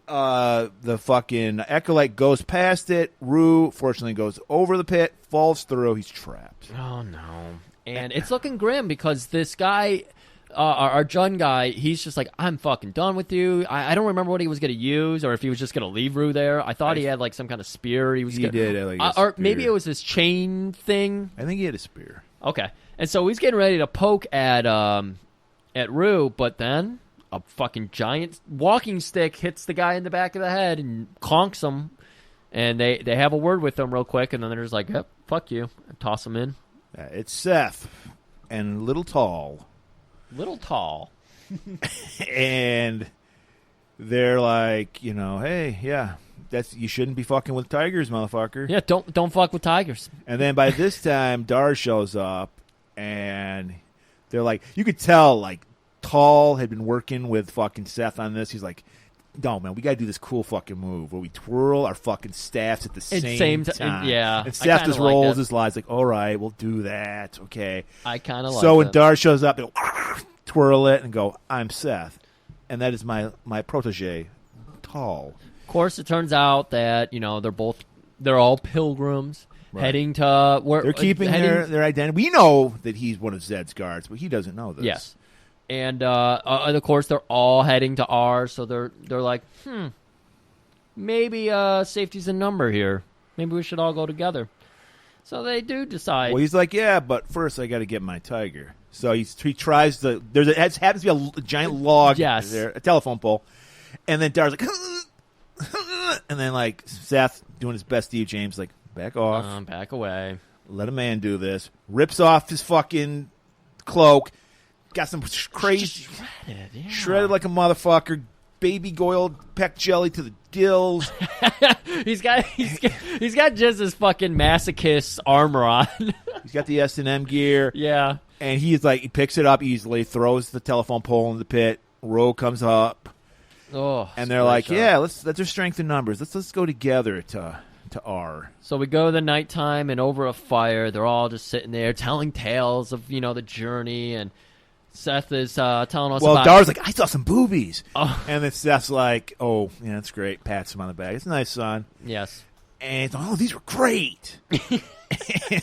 C: the fucking acolyte goes past it. Rue, fortunately, goes over the pit, falls through. He's trapped.
B: Oh no! And it's looking grim because this guy. Our Jun guy, he's just like, I'm fucking done with you. I don't remember what he was going to use or if he was just going to leave Rue there. I thought he had like some kind of spear. He
C: did have like a spear.
B: Or maybe it was this chain thing.
C: I think he had a spear.
B: Okay. And so he's getting ready to poke at Rue, but then a fucking giant walking stick hits the guy in the back of the head and conks him. And they have a word with him real quick, and then they're just like, yep, fuck you. And toss him in.
C: It's Seth and Little Tall. And they're like, hey, yeah, you shouldn't be fucking with tigers, motherfucker.
B: Yeah, don't fuck with tigers.
C: And then by this time, Dar shows up, and they're like, you could tell, like, Tall had been working with fucking Seth on this. He's like, no, man, we got to do this cool fucking move where we twirl our fucking staffs at the same time.
B: Yeah.
C: And Seth just rolls his eyes like, all right, we'll do that. Okay.
B: I kind of like it.
C: So when Dar shows up, they'll twirl it and go, I'm Seth. And that is my protege, Tall.
B: Of course, it turns out that, they're all pilgrims heading to where
C: they're keeping their identity. We know that he's one of Zed's guards, but he doesn't know this.
B: Yes. And of course, they're all heading to ours, so they're like, maybe safety's a number here. Maybe we should all go together. So they do decide.
C: Well, he's like, yeah, but first I got to get my tiger. So he tries to. It happens to be a giant log.
B: Yes.
C: There, a telephone pole, and then Dar's like, and then like Seth doing his best Steve James, like back off,
B: back away.
C: Let a man do this. Rips off his fucking cloak. Got some crazy shredded like a motherfucker. Baby oil peck jelly to the gills.
B: he's got just his fucking masochist armor on.
C: He's got the S&M gear.
B: Yeah.
C: And he picks it up easily, throws the telephone pole in the pit. Roe comes up.
B: Oh.
C: And they're like, yeah, that's our strength in numbers. Let's go together to R.
B: So we go the nighttime, and over a fire, they're all just sitting there telling tales of, the journey, and Seth is telling us about...
C: Well, Dar's like, I saw some boobies.
B: Oh.
C: And then Seth's like, oh, yeah, that's great. Pats him on the back. It's nice, son.
B: Yes.
C: And he's like, oh, these were great. and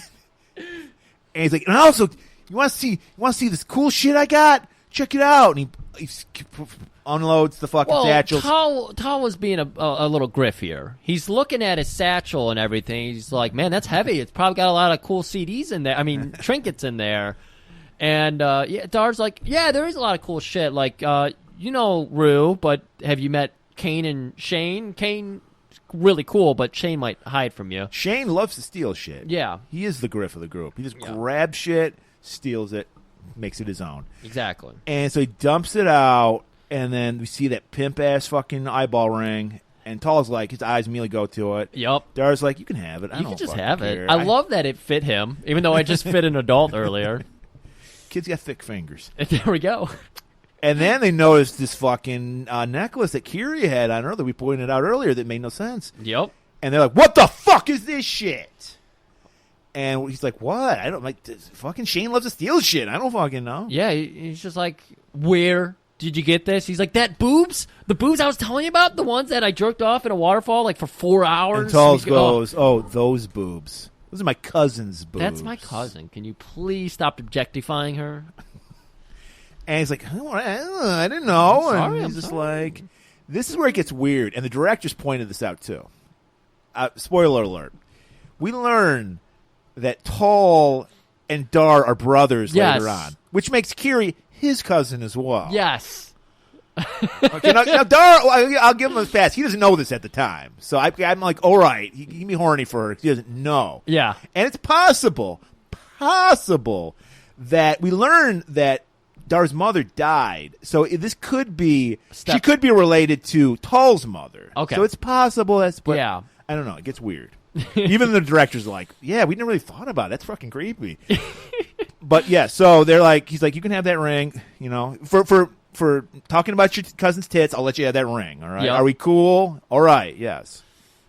C: he's like, and also, you want to see this cool shit I got? Check it out. And he unloads the fucking satchels.
B: Tal was being a little griff here. He's looking at his satchel and everything. He's like, man, that's heavy. It's probably got a lot of cool CDs in there. I mean, trinkets in there. And Dar's like, yeah, there is a lot of cool shit. Like, Rue, but have you met Kane and Shane? Kane's really cool, but Shane might hide from you.
C: Shane loves to steal shit.
B: Yeah.
C: He is the griff of the group. He just grabs shit, steals it, makes it his own.
B: Exactly.
C: And so he dumps it out, and then we see that pimp-ass fucking eyeball ring, and Tall's like, his eyes immediately go to it.
B: Yep.
C: Dar's like, you can have it.
B: You can just
C: fucking
B: have
C: care.
B: it. I love that it fit him, even though I just fit an adult earlier.
C: Kid's got thick fingers.
B: There we go.
C: And then they noticed this fucking necklace that Kiri had on her that we pointed out earlier that made no sense.
B: Yep.
C: And they're like, what the fuck is this shit? And he's like, what? I don't like this. Fucking Shane loves to steal shit. I don't fucking know.
B: Yeah, he's just like, where did you get this? He's like, the boobs I was telling you about, the ones that I jerked off in a waterfall like for 4 hours.
C: And Talls goes, oh, those boobs. Those are my cousin's boobs.
B: That's my cousin. Can you please stop objectifying her?
C: And he's like, I didn't know.
B: I'm
C: and he's just
B: sorry.
C: like, this is where it gets weird. And the directors pointed this out too. Spoiler alert. We learn that Tall and Dar are brothers later on, which makes Kiri his cousin as well.
B: Yes.
C: Okay, now Dar, I'll give him a pass. He doesn't know this at the time. So I'm like, all right, he can be horny for her. He doesn't know.
B: Yeah.
C: And it's possible that we learn that Dar's mother died. So this could be, she could be related to Tall's mother.
B: Okay.
C: So it's possible. But
B: yeah.
C: I don't know. It gets weird. Even the director's are like, yeah, we never really thought about it. That's fucking creepy. But yeah, so they're like, he's like, you can have that ring, for talking about your cousin's tits, I'll let you have that ring, all right?
B: Yep.
C: Are we cool? All right, yes.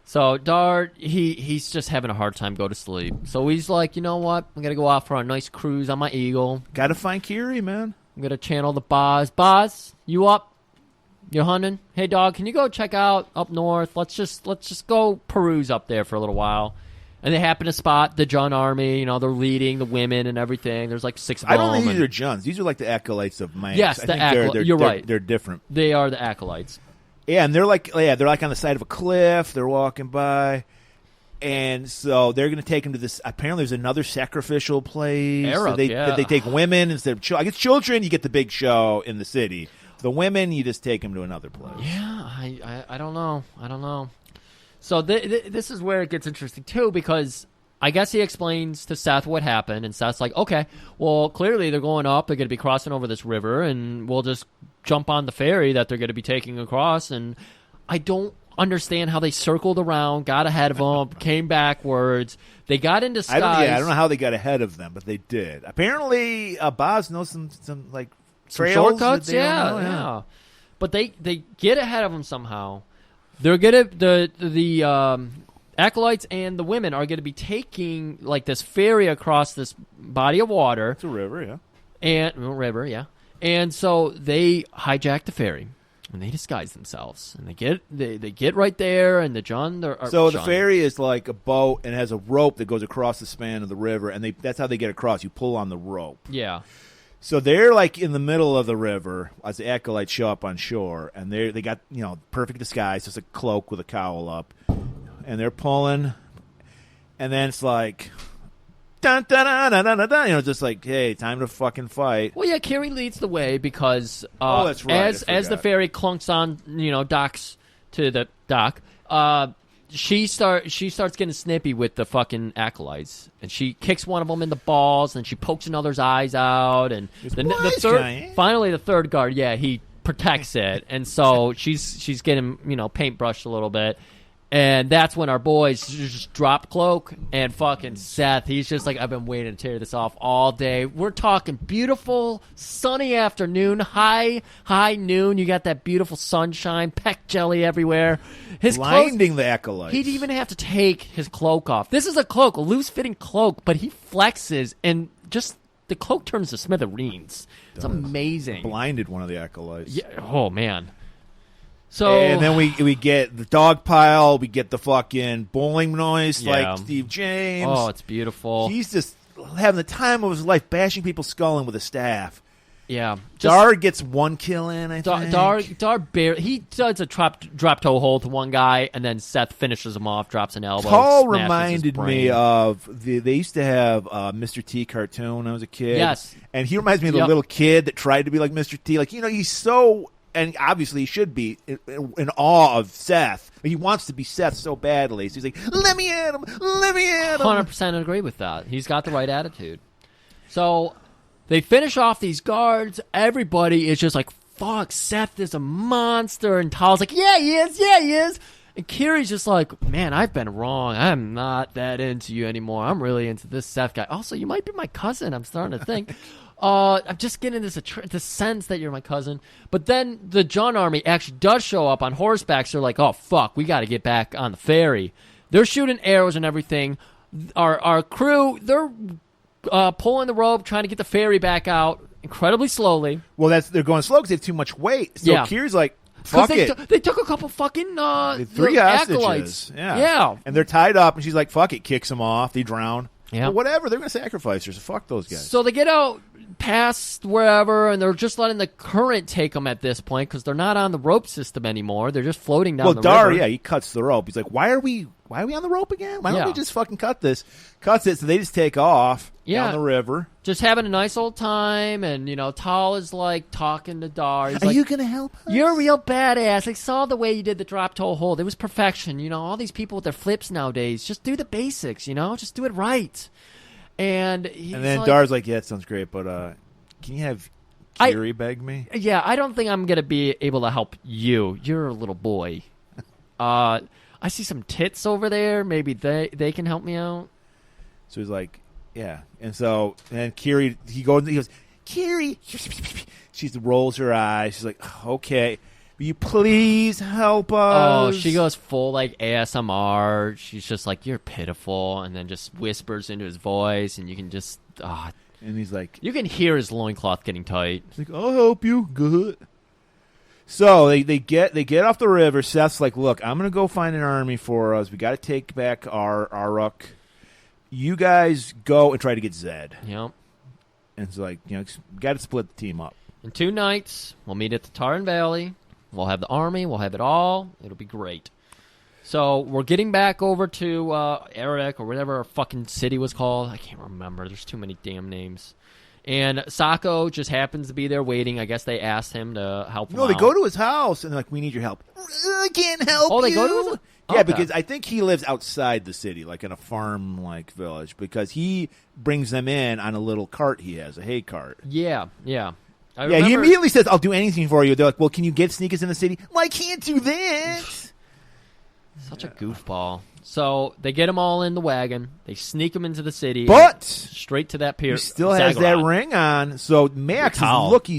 B: So Dar, he's just having a hard time go to sleep. So he's like, you know what? I'm going to go out for a nice cruise on my Eagle.
C: Got to find Kiri, man.
B: I'm going to channel the Boz. Boz, you up? You hunting? Hey, dog, can you go check out up north? Let's just go peruse up there for a little while. And they happen to spot the Jun army. They're leading the women and everything. There's like 6 of them.
C: I don't think these are Juns. These are like the acolytes of Manx.
B: Yes, the acolytes. You're right.
C: They're different.
B: They are the acolytes.
C: Yeah, and they're like on the side of a cliff. They're walking by. And so they're going to take him to this. Apparently, there's another sacrificial place.
B: Arab,
C: they take women instead of children. I guess children, you get the big show in the city. The women, you just take them to another place.
B: Yeah, I don't know. So this is where it gets interesting, too, because I guess he explains to Seth what happened, and Seth's like, okay, well, clearly they're going up, they're going to be crossing over this river, and we'll just jump on the ferry that they're going to be taking across, and I don't understand how they circled around, got ahead of them, came backwards. They got in disguise.
C: I don't know how they got ahead of them, but they did. Apparently, Boz knows some like, trails.
B: Shortcuts, yeah. But they get ahead of them somehow. They're gonna the acolytes and the women are gonna be taking like this ferry across this body of water.
C: It's a river, yeah.
B: And so they hijack the ferry and they disguise themselves and they get right there and the Jun.
C: The ferry is like a boat and has a rope that goes across the span of the river, and that's how they get across. You pull on the rope.
B: Yeah.
C: So they're like in the middle of the river as the acolytes show up on shore, and they got perfect disguise, just a cloak with a cowl up, and they're pulling, and then it's like, dun dun dun dun dun dun, just like, hey, time to fucking fight.
B: Well, yeah, Kiri leads the way because
C: that's right,
B: as the ferry clunks on, docks to the dock, she starts getting snippy with the fucking acolytes, and she kicks one of them in the balls, and she pokes another's eyes out, and finally the third guard, he protects it, and so she's getting paintbrushed a little bit. And that's when our boys just drop cloak, and fucking Seth, he's just like, I've been waiting to tear this off all day. We're talking beautiful, sunny afternoon, high noon. You got that beautiful sunshine, peck jelly everywhere.
C: Blinding the acolytes.
B: He'd even have to take his cloak off. This is a cloak, a loose-fitting cloak, but he flexes, and just the cloak turns to smithereens. It's amazing.
C: Blinded one of the acolytes.
B: Yeah. Oh, man. So,
C: and then we get the dog pile, we get the fucking bowling noise like Steve James.
B: Oh, it's beautiful.
C: He's just having the time of his life, bashing people's skull in with a staff.
B: Yeah.
C: Dar gets one kill in, I think.
B: Dar he does a drop toe hold to one guy, and then Seth finishes him off, drops an elbow.
C: Paul reminded me of they used to have Mr. T cartoon when I was a kid.
B: Yes.
C: And he reminds me of the little kid that tried to be like Mr. T. Like, he's so... And obviously he should be in awe of Seth. He wants to be Seth so badly. So he's like, let me at him. Let me at him.
B: 100% agree with that. He's got the right attitude. So they finish off these guards. Everybody is just like, fuck, Seth is a monster. And Tal's like, yeah, he is. And Kiri's just like, man, I've been wrong. I'm not that into you anymore. I'm really into this Seth guy. Also, you might be my cousin, I'm starting to think. I'm just getting this sense that you're my cousin. But then the Jun army actually does show up on horseback. So they're like, oh, fuck, we got to get back on the ferry. They're shooting arrows and everything. Our crew, they're pulling the rope, trying to get the ferry back out incredibly slowly.
C: Well, they're going slow because they have too much weight. So Kiri's like, fuck it.
B: They took a couple fucking
C: 3
B: acolytes.
C: Yeah. And they're tied up, and she's like, fuck it, kicks them off. They drown.
B: Yeah.
C: Well, whatever. They're going to sacrifice her, so fuck those guys.
B: So they get out past wherever, and they're just letting the current take them at this point because they're not on the rope system anymore. They're just floating down the river.
C: Well, he cuts the rope. He's like, why are we on the rope again? Why don't we just fucking cut this? Cuts it, so they just take off down the river.
B: Just having a nice old time, and, Tal is, like, talking to Dar. He's
C: are
B: like,
C: you going to help us?
B: You're a real badass. I saw the way you did the drop toe hold. It was perfection. All these people with their flips nowadays, just do the basics, just do it right. And
C: then Dar's like, yeah, it sounds great, but can you have Kiri beg me?
B: Yeah, I don't think I'm going to be able to help you. You're a little boy. I see some tits over there. Maybe they can help me out.
C: So he's like, yeah. And Kiri, he goes, Kiri. She rolls her eyes. She's like, okay. Will you please help us?
B: Oh, she goes full, like, ASMR. She's just like, you're pitiful, and then just whispers into his voice, and you can just...
C: and he's like...
B: You can hear his loincloth getting tight.
C: He's like, I'll help you. Good. So they get off the river. Seth's like, look, I'm going to go find an army for us. We got to take back our Aruk. You guys go and try to get Zed.
B: Yep.
C: And it's like, got to split the team up.
B: In 2 nights, we'll meet at the Taran Valley. We'll have the army. We'll have it all. It'll be great. So we're getting back over to Eric or whatever our fucking city was called. I can't remember. There's too many damn names. And Sako just happens to be there waiting. I guess they asked him to help him out.
C: No, they go to his house, and they're like, we need your help. I can't help you.
B: Oh, they go to his...
C: Yeah, because I think he lives outside the city, like in a farm-like village, because he brings them in on a little cart he has, a hay cart.
B: Yeah.
C: He immediately says, I'll do anything for you. They're like, well, can you get sneakers in the city? Well, I can't do that.
B: Such a goofball. So they get them all in the wagon. They sneak them into the city.
C: But
B: straight to that pier.
C: He still has that ring on. So Max, he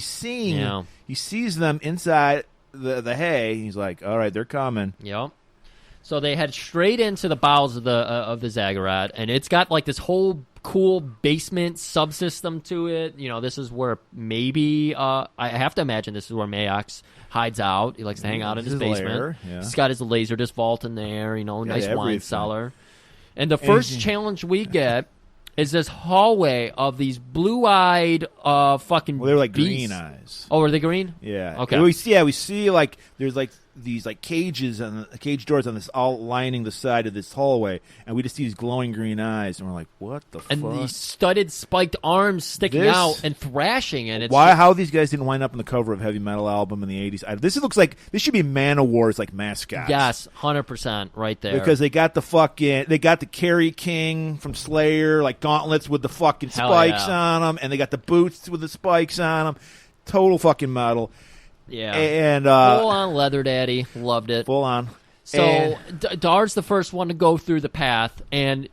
C: sees them inside the hay. He's like, all right, they're coming.
B: Yep. So they head straight into the bowels of the Zaggorat, and it's got like this whole cool basement subsystem to it. This is where maybe I have to imagine this is where Mayox hides out. He likes to hang out in his basement.
C: Yeah.
B: He's got his Laserdisc vault in there. Nice wine cellar. And the first challenge we get is this hallway of these blue-eyed fucking.
C: Well, they're like
B: beasts.
C: green eyes.
B: Oh, are they green?
C: Yeah.
B: Okay.
C: We see like there's like these like cages and cage doors on this all lining the side of this hallway, and we just see these glowing green eyes, and we're like, "What the fuck?"
B: And these studded, spiked arms sticking out and thrashing, and it's
C: how these guys didn't wind up on the cover of a heavy metal album in the '80s. This looks like this should be Manowar's like mascot.
B: Yes, 100% right there.
C: Because they got the Kerry King from Slayer, like gauntlets with the fucking spikes on them, and they got the boots with the spikes on them. Total fucking metal.
B: Yeah,
C: and
B: full on leather daddy, loved it.
C: Full on.
B: So Dar's the first one to go through the path, and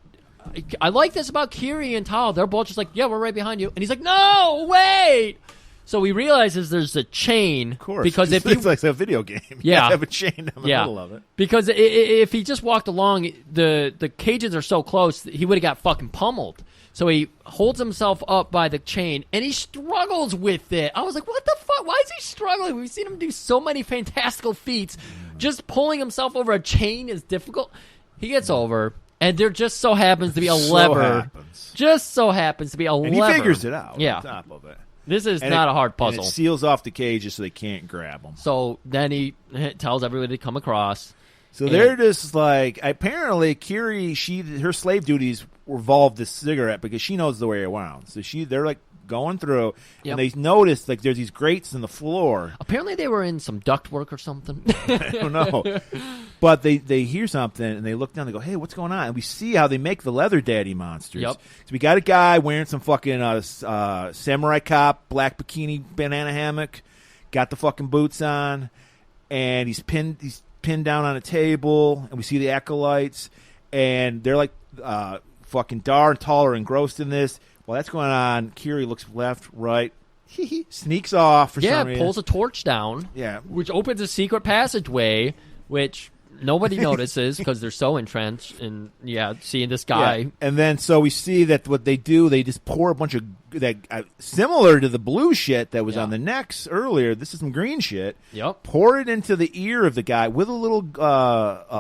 B: I like this about Kiri and Tal. They're both just like, yeah, we're right behind you, and he's like, no, wait. So he realizes there's a chain,
C: of course,
B: because if
C: it's like a video game, you have a chain in the middle of it.
B: Because if he just walked along, the cages are so close, he would have got fucking pummeled. So he holds himself up by the chain, and he struggles with it. I was like, what the fuck? Why is he struggling? We've seen him do so many fantastical feats. Just pulling himself over a chain is difficult. He gets over, and there just so happens to be a lever. Just so happens to be a lever.
C: And he figures it out on top of it.
B: This is not a hard puzzle.
C: And it seals off the cages so they can't grab them.
B: So then he tells everybody to come across.
C: So they're just like, apparently Kiri, her slave duties revolve this cigarette because she knows the way around. So they're like going through, and they notice like there's these grates in the floor.
B: Apparently they were in some duct work or something.
C: I don't know. But they hear something, and they look down, they go, hey, what's going on? And we see how they make the leather daddy monsters.
B: Yep.
C: So we got a guy wearing some fucking samurai cop, black bikini, banana hammock, got the fucking boots on, and he's pinned down on a table, and we see the acolytes, and they're like fucking Dar and Tal are engrossed in this. While that's going on, Kiri looks left, right, sneaks off for some reason.
B: Pulls a torch down, which opens a secret passageway, which nobody notices because they're so entrenched in seeing this guy.
C: Yeah. And then so we see that what they do, they just pour a bunch of that similar to the blue shit that was on the necks earlier. This is some green shit.
B: Yep.
C: Pour it into the ear of the guy with a little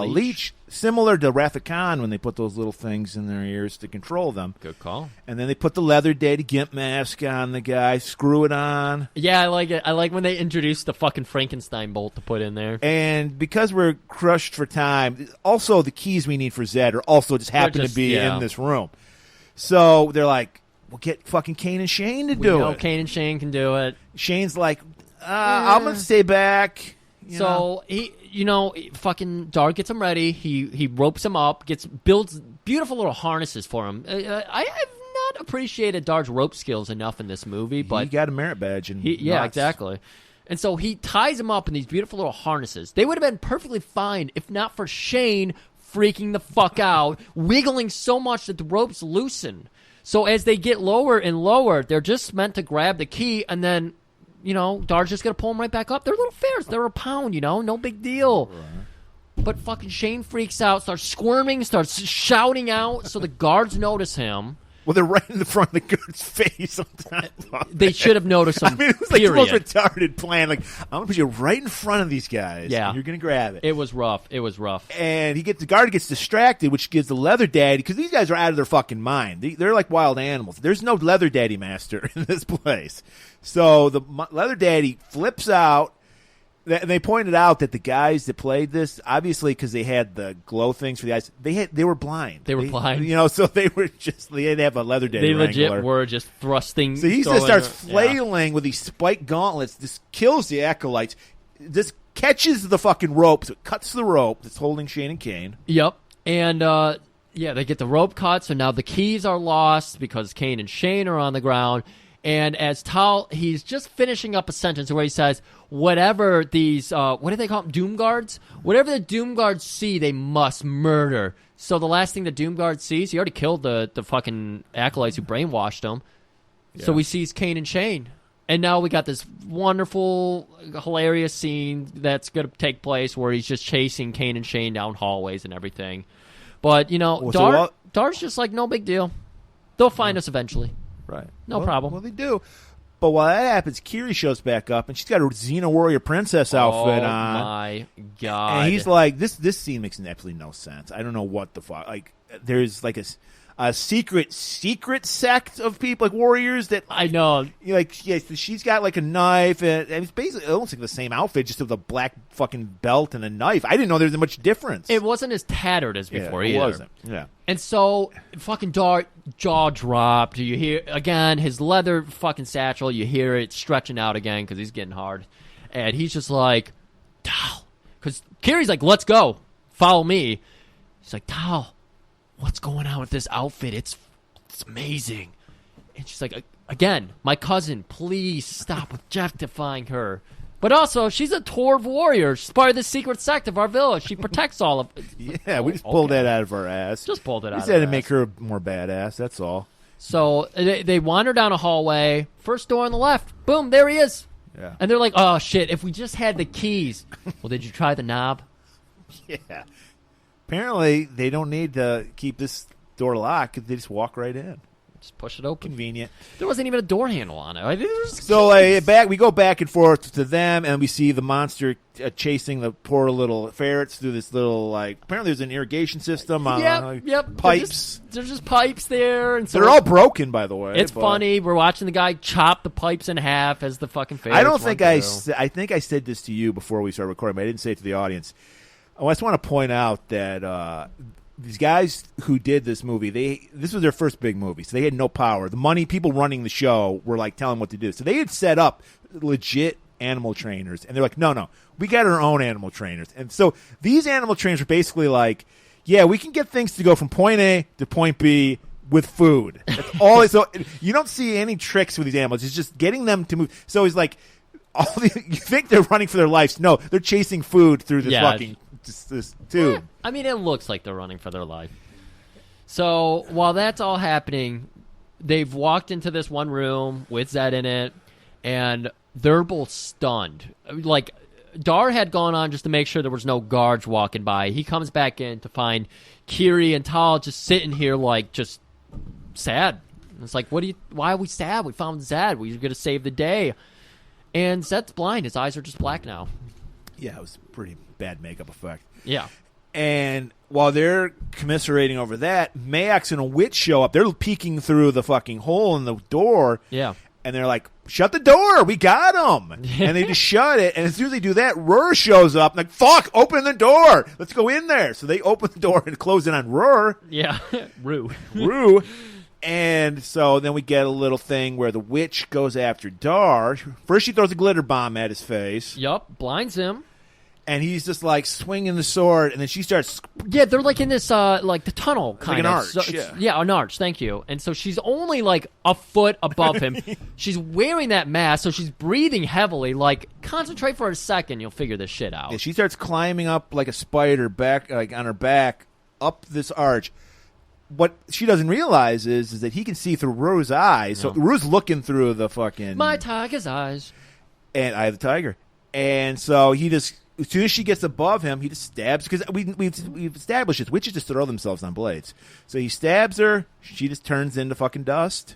C: leech, similar to Wrath of Khan when they put those little things in their ears to control them.
B: Good call.
C: And then they put the leather daddy gimp mask on the guy, screw it on.
B: Yeah, I like it. I like when they introduce the fucking Frankenstein bolt to put in there.
C: And because we're crushed for time, also the keys we need for Zed are also just happen to be in this room. So they're like, we'll get fucking Kane and Shane to do it.
B: Kane and Shane can do it.
C: Shane's like, I'm going to stay back.
B: So he, fucking Dar gets him ready. He ropes him up, builds beautiful little harnesses for him. I have not appreciated Dar's rope skills enough in this movie, but
C: he got a merit badge.
B: Exactly. And so he ties him up in these beautiful little harnesses. They would have been perfectly fine if not for Shane freaking the fuck out, wiggling so much that the ropes loosen. So as they get lower and lower, they're just meant to grab the key, and then, Dar's just going to pull them right back up. They're little fares. They're a pound, no big deal. Right. But fucking Shane freaks out, starts squirming, starts shouting out, so the guards notice him.
C: Well, they're right in the front of the guard's face.
B: They should have noticed him.
C: It was like the most retarded plan. Like, I'm going to put you right in front of these guys. Yeah. And you're going to grab it.
B: It was rough.
C: And the guard gets distracted, which gives the leather daddy, because these guys are out of their fucking mind. They're like wild animals. There's no leather daddy master in this place. So the leather daddy flips out. They pointed out that the guys that played this, obviously, because they had the glow things for the eyes, they were blind.
B: They were blind.
C: So they didn't have a leather daddy wrangler.
B: They legit were just thrusting.
C: So he just starts flailing with these spiked gauntlets. This kills the acolytes. This catches the fucking rope. So it cuts the rope that's holding Shane and Kane.
B: Yep. And, they get the rope cut. So now the keys are lost because Kane and Shane are on the ground. And as Tal, he's just finishing up a sentence where he says, whatever these, what do they call them, Doom Guards? Whatever the Doom Guards see, they must murder. So the last thing the Doom Guard sees, he already killed the fucking acolytes who brainwashed him. Yeah. So we see Kane and Shane. And now we got this wonderful, hilarious scene that's going to take place where he's just chasing Kane and Shane down hallways and everything. But, Dar's just like, no big deal. They'll find us eventually.
C: Right.
B: No problem.
C: Well, they do. But while that happens, Kiri shows back up, and she's got her Xena Warrior Princess outfit on.
B: Oh, my God.
C: And he's like, this scene makes absolutely no sense. I don't know what the fuck. Like, there's like a secret sect of people, like warriors that
B: I know.
C: She's got like a knife, and it's basically almost like the same outfit, just with a black fucking belt and a knife. I didn't know there was much difference.
B: It wasn't as tattered as before either.
C: It wasn't. Yeah.
B: And so, fucking Dart, jaw dropped. You hear, again, his leather fucking satchel, you hear it stretching out again because he's getting hard. And he's just like, Tal. Because Kiri's like, let's go. Follow me. He's like, Tal, what's going on with this outfit? It's amazing. And she's like, again, my cousin, please stop objectifying her. But also, she's a Torv warrior. She's part of the secret sect of our village. She protects all of...
C: Yeah, we just pulled that out of our ass.
B: Just pulled it out of our ass.
C: We said to make her more badass, that's all.
B: So they wander down a hallway. First door on the left. Boom, there he is.
C: Yeah.
B: And they're like, oh, shit, if we just had the keys. Well, did you try the knob?
C: Yeah. Apparently, they don't need to keep this door locked. They just walk right in.
B: Just push it open.
C: Convenient.
B: There wasn't even a door handle on it.
C: So we go back and forth to them, and we see the monster chasing the poor little ferrets through this little, like, apparently there's an irrigation system.
B: Yep.
C: Pipes.
B: There's just pipes there. And so
C: they're all broken, by the way.
B: It's funny. We're watching the guy chop the pipes in half as the fucking ferrets
C: I think I said this to you before we started recording, but I didn't say it to the audience. I just want to point out that these guys who did this movie, this was their first big movie, so they had no power. The money, people running the show were like telling them what to do. So they had set up legit animal trainers, and they're like, no, we got our own animal trainers. And so these animal trainers are basically like, yeah, we can get things to go from point A to point B with food. That's all. So you don't see any tricks with these animals. It's just getting them to move. So it's like, you think they're running for their lives. No, they're chasing food through this fucking... This tube.
B: I mean, it looks like they're running for their life. So while that's all happening, they've walked into this one room with Zed in it, and they're both stunned. Like, Dar had gone on just to make sure there was no guards walking by. He comes back in to find Kiri and Tal just sitting here, like, just sad. It's like, why are we sad? We found Zed. We're going to save the day. And Zed's blind. His eyes are just black now.
C: Yeah, it was pretty bad makeup effect.
B: Yeah.
C: And while they're commiserating over that, Mayax and a witch show up. They're peeking through the fucking hole in the door.
B: Yeah.
C: And they're like, shut the door. We got them. And they just shut it. And as soon as they do that, Rur shows up. Like, fuck, open the door. Let's go in there. So they open the door and close it on Rur.
B: Yeah. Rue.
C: And so then we get a little thing where the witch goes after Dar. First she throws a glitter bomb at his face.
B: Yup. Blinds him.
C: And he's just like swinging the sword, and then she starts.
B: Yeah, they're like in this, like the tunnel kind
C: of.
B: Like an arch. Yeah, an arch. Thank you. And so she's only like a foot above him. She's wearing that mask, so she's breathing heavily. Like, concentrate for a second, you'll figure this shit out.
C: Yeah, she starts climbing up like a spider, back like on her back, up this arch. What she doesn't realize is that he can see through Rue's eyes. So Rue's looking through the fucking
B: my tiger's eyes,
C: and Eye of the Tiger. And so he just. As soon as she gets above him, he just stabs. Because we've established this. Witches just throw themselves on blades. So he stabs her. She just turns into fucking dust.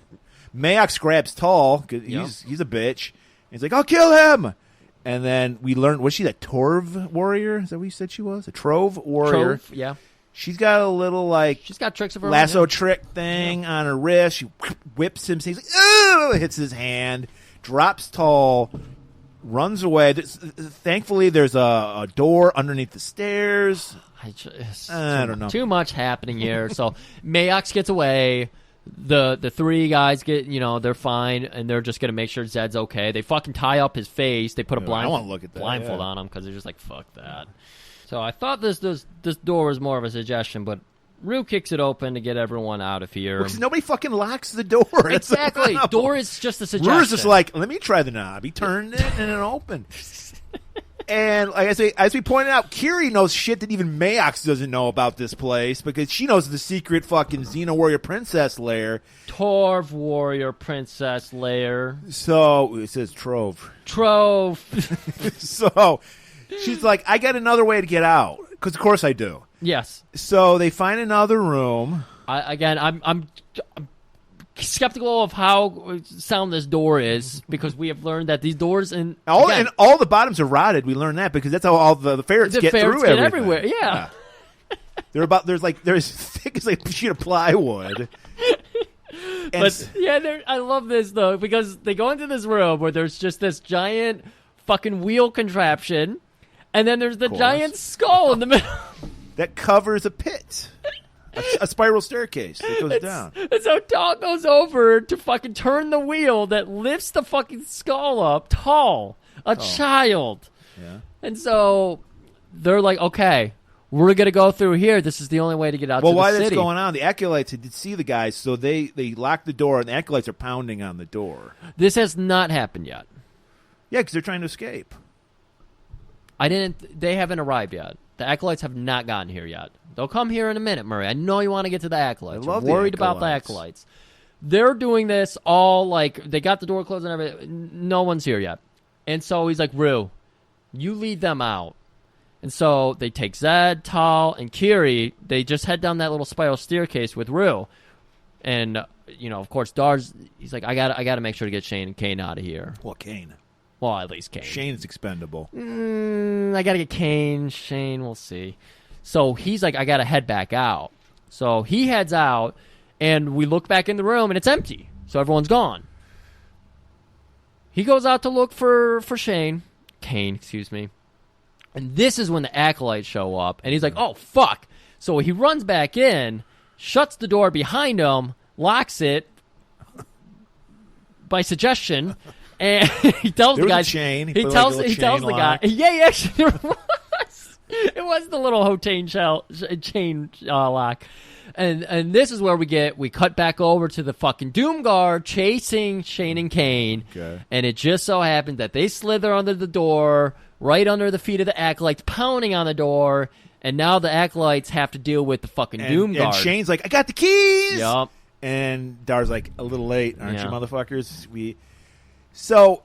C: Mayox grabs Tall. Cause he's a bitch. And he's like, I'll kill him. And then we learned, was she a Torv warrior? Is that what you said she was? A Trove warrior.
B: Trove, yeah.
C: She's got a little, like,
B: she's got tricks of her
C: lasso
B: own,
C: trick thing on her wrist. She whips him. He's like, oh! Hits his hand. Drops Tall. Runs away. Thankfully, there's a door underneath the stairs. I don't know.
B: Too much happening here. So Mayox gets away. The three guys get, they're fine, and they're just going to make sure Zed's okay. They fucking tie up his face. They put a blindfold on him because they're just like, fuck that. So I thought this door was more of a suggestion, but Rue kicks it open to get everyone out of here.
C: Because nobody fucking locks the door.
B: Exactly. Door is just a suggestion.
C: Rue's just like, let me try the knob. He turned it and it opened. And like I say, as we pointed out, Kiri knows shit that even Mayox doesn't know about this place because she knows the secret fucking Xena Warrior Princess lair.
B: Torv Warrior Princess lair.
C: So, it says Trove. So, she's like, I got another way to get out. Because of course I do.
B: Yes.
C: So they find another room.
B: I'm skeptical of how sound this door is because we have learned that these doors and all
C: the bottoms are rotted. We learned that because that's how all the ferrets get through everywhere.
B: Yeah.
C: They're as thick as like a sheet of plywood.
B: But I love this though because they go into this room where there's just this giant fucking wheel contraption, and then there's the giant skull in the middle
C: that covers a pit, a spiral staircase that goes down.
B: And so Dahl goes over to fucking turn the wheel that lifts the fucking skull up tall, a child.
C: Yeah,
B: and so they're like, okay. We're going to go through here. This is the only way to get out to the city. Well, while
C: that's going on, the acolytes did see the guys, so they locked the door, and the acolytes are pounding on the door.
B: This has not happened yet.
C: Yeah, because they're trying to escape.
B: They haven't arrived yet. The acolytes have not gotten here yet. They'll come here in a minute, Murray. I know you want to get to the acolytes.
C: I love
B: You're worried about the acolytes. They're doing this all like, they got the door closed and everything. No one's here yet. And so he's like, Rue, you lead them out. And so they take Zed, Tal, and Kiri. They just head down that little spiral staircase with Rue. And, of course, Dar's, he's like, I gotta make sure to get Shane and Kane out of here.
C: Well, Kane.
B: Well, at least Kane.
C: Shane's expendable.
B: I gotta get Kane. Shane, we'll see. So he's like, I gotta head back out. So he heads out, and we look back in the room, and it's empty. So everyone's gone. He goes out to look for Kane, excuse me. And this is when the acolytes show up, and he's like, oh, fuck. So he runs back in, shuts the door behind him, locks it by suggestion, and he tells the guys.
C: Chain.
B: He tells the guy. Yeah, actually, there was. It was the little chain lock. And this is where we cut back over to the fucking Doom Guard chasing Shane and Kane.
C: Okay.
B: And it just so happened that they slither under the door, right under the feet of the acolytes, pounding on the door, and now the acolytes have to deal with the fucking Doom Guard.
C: And Shane's like, I got the keys!
B: Yup.
C: And Dar's like, a little late, aren't you motherfuckers? So,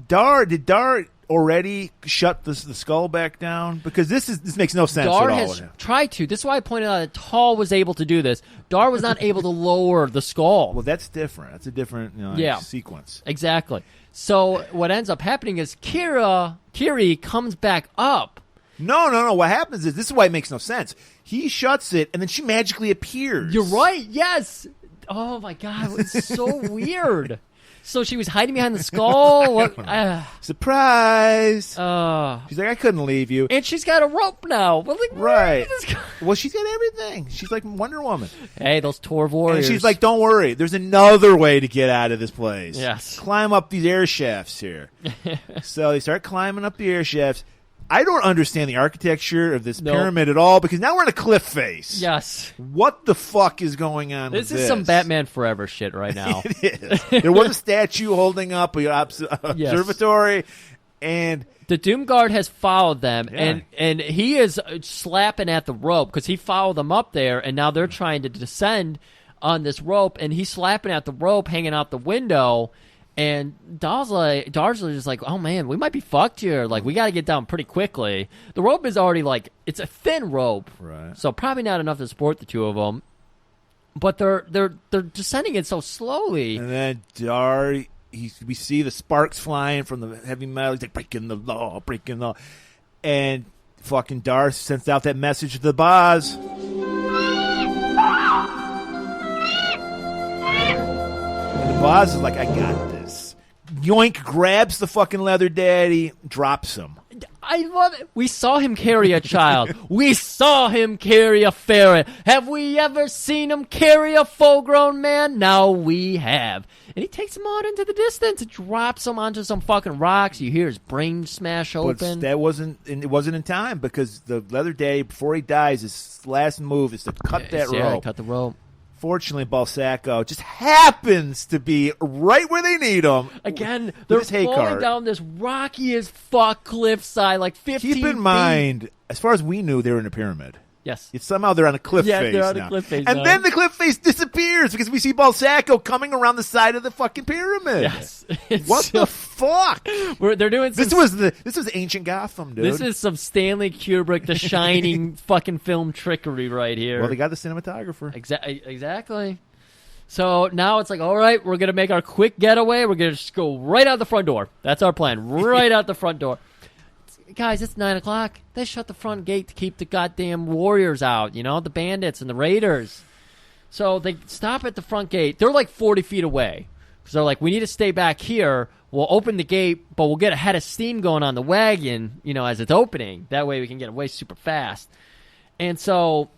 C: did Dar already shut the skull back down? Because this makes no sense
B: Dar
C: at all.
B: Has tried to. This is why I pointed out that Tal was able to do this. Dar was not able to lower the skull.
C: Well, that's different. That's a different sequence.
B: Exactly. So what ends up happening is Kiri comes back up.
C: No. What happens is, this is why it makes no sense. He shuts it, and then she magically appears.
B: You're right. Yes. Oh, my God. It's so weird. So she was hiding behind the skull.
C: Surprise! She's like, I couldn't leave you.
B: And she's got a rope now. Well, like,
C: right. Well, she's got everything. She's like Wonder Woman.
B: Hey, those Torv warriors.
C: And she's like, don't worry. There's another way to get out of this place.
B: Yes.
C: Climb up these air shafts here. So they start climbing up the air shafts. I don't understand the architecture of this pyramid at all, because now we're in a cliff face.
B: Yes.
C: What the fuck is going on with this?
B: This is some Batman Forever shit right now.
C: It is. There was a statue holding up an observatory, and
B: the Doom Guard has followed them, and he is slapping at the rope because he followed them up there, and now they're trying to descend on this rope, and he's slapping at the rope hanging out the window. And Darsley is like, oh, man, we might be fucked here. Like, we got to get down pretty quickly. The rope is already, like, it's a thin rope.
C: Right.
B: So probably not enough to support the two of them. But they're descending it so slowly.
C: And then Dar, we see the sparks flying from the heavy metal. He's like, breaking the law. And fucking Dar sends out that message to the boss. And the boss is like, I got this. Yoink grabs the fucking leather daddy, drops him.
B: I love it. We saw him carry a child. We saw him carry a ferret. Have we ever seen him carry a full-grown man? Now we have. And he takes him out into the distance and drops him onto some fucking rocks. You hear his brain smash open.
C: But it wasn't in time, because the leather daddy, before he dies, his last move is to cut that rope.
B: Yeah, cut the rope.
C: Fortunately, Balsaco just happens to be right where they need him.
B: Again, they're falling down this rocky as fuck cliffside, like 15
C: Keep in mind, as far as we knew, they were in a pyramid.
B: Yes.
C: Somehow they're on a cliff face now.
B: Yeah, they're on a cliff face
C: and then the cliff face disappears because we see Balsaco coming around the side of the fucking pyramid.
B: Yes.
C: What the fuck?
B: They're doing
C: this was ancient Gotham, dude.
B: This is some Stanley Kubrick, The Shining fucking film trickery right here.
C: Well, they got the cinematographer.
B: Exactly. So now it's like, all right, we're going to make our quick getaway. We're going to just go right out the front door. That's our plan. Right out the front door. guys, it's 9 o'clock. They shut the front gate to keep the goddamn warriors out, the bandits and the raiders. So they stop at the front gate. They're like 40 feet away. So they're like, we need to stay back here. We'll open the gate, but we'll get a head of steam going on the wagon, as it's opening. That way we can get away super fast. And so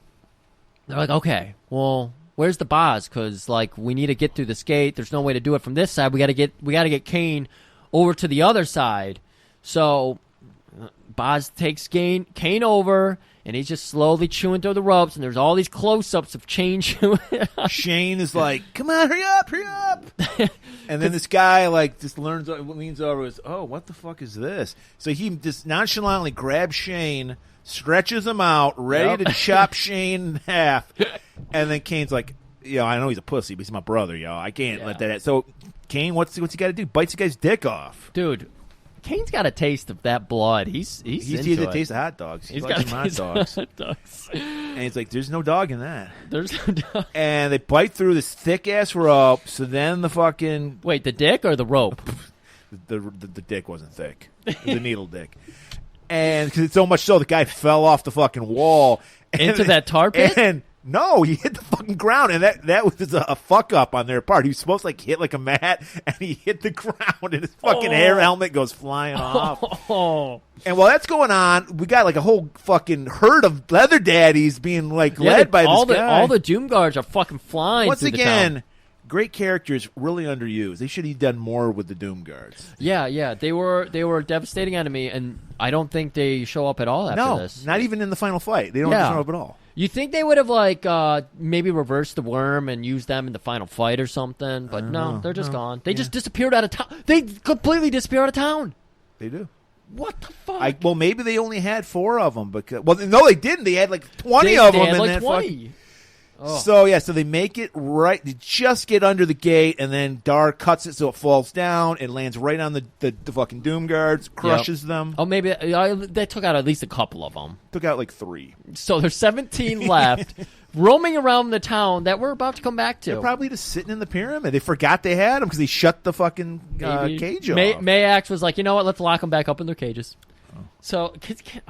B: they're like, okay, well, where's the boss? Because, we need to get through this gate. There's no way to do it from this side. We got to get Kane over to the other side. So Boz takes Kane over, and he's just slowly chewing through the ropes, and there's all these close-ups of Shane chewing.
C: Shane is like, come on, hurry up. And then this guy, just leans over and goes, oh, what the fuck is this? So he just nonchalantly grabs Shane, stretches him out, ready to chop Shane in half. And then Kane's like, I know he's a pussy, but he's my brother, I can't let that happen. So Kane, what's he got to do? Bites the guy's dick off.
B: Dude. Kane's got a taste of that blood. He's into
C: a taste of hot dogs. He's got hot dogs. And he's like, there's no dog in that.
B: There's no dog.
C: And they bite through this thick-ass rope, so then the fucking...
B: Wait, the dick or the rope?
C: the dick wasn't thick. It was a needle dick. And because it's so much so, the guy fell off the fucking wall.
B: Into that tar pit?
C: And no, he hit the fucking ground, and that was a fuck-up on their part. He was supposed to, hit a mat, and he hit the ground, and his fucking hair helmet goes flying off. And while that's going on, we got, a whole fucking herd of leather daddies being, led by this guy.
B: All the Doom Guards are fucking flying
C: Once
B: through
C: again,
B: the town.
C: Great characters, really underused. They should have done more with the Doom Guards.
B: Yeah, they were a devastating enemy, and I don't think they show up at all after this.
C: No, not even in the final fight. They don't show up at all.
B: You think they would have maybe reversed the worm and used them in the final fight or something? But no, they're just gone. They just disappeared out of town. They completely disappeared out of town.
C: They do.
B: What the fuck?
C: Well, maybe they only had 4 of them. No, they didn't. They had 20 of them.
B: They had 20.
C: So they make it right. They just get under the gate, and then Dar cuts it so it falls down. It lands right on the fucking Doom Guards, crushes them.
B: Oh, maybe they took out at least a couple of them.
C: Took out 3.
B: So there's 17 left, roaming around the town that we're about to come back to.
C: They're probably just sitting in the pyramid. They forgot they had them because they shut the fucking cage off.
B: Mayax was like, you know what? Let's lock them back up in their cages. So, okay,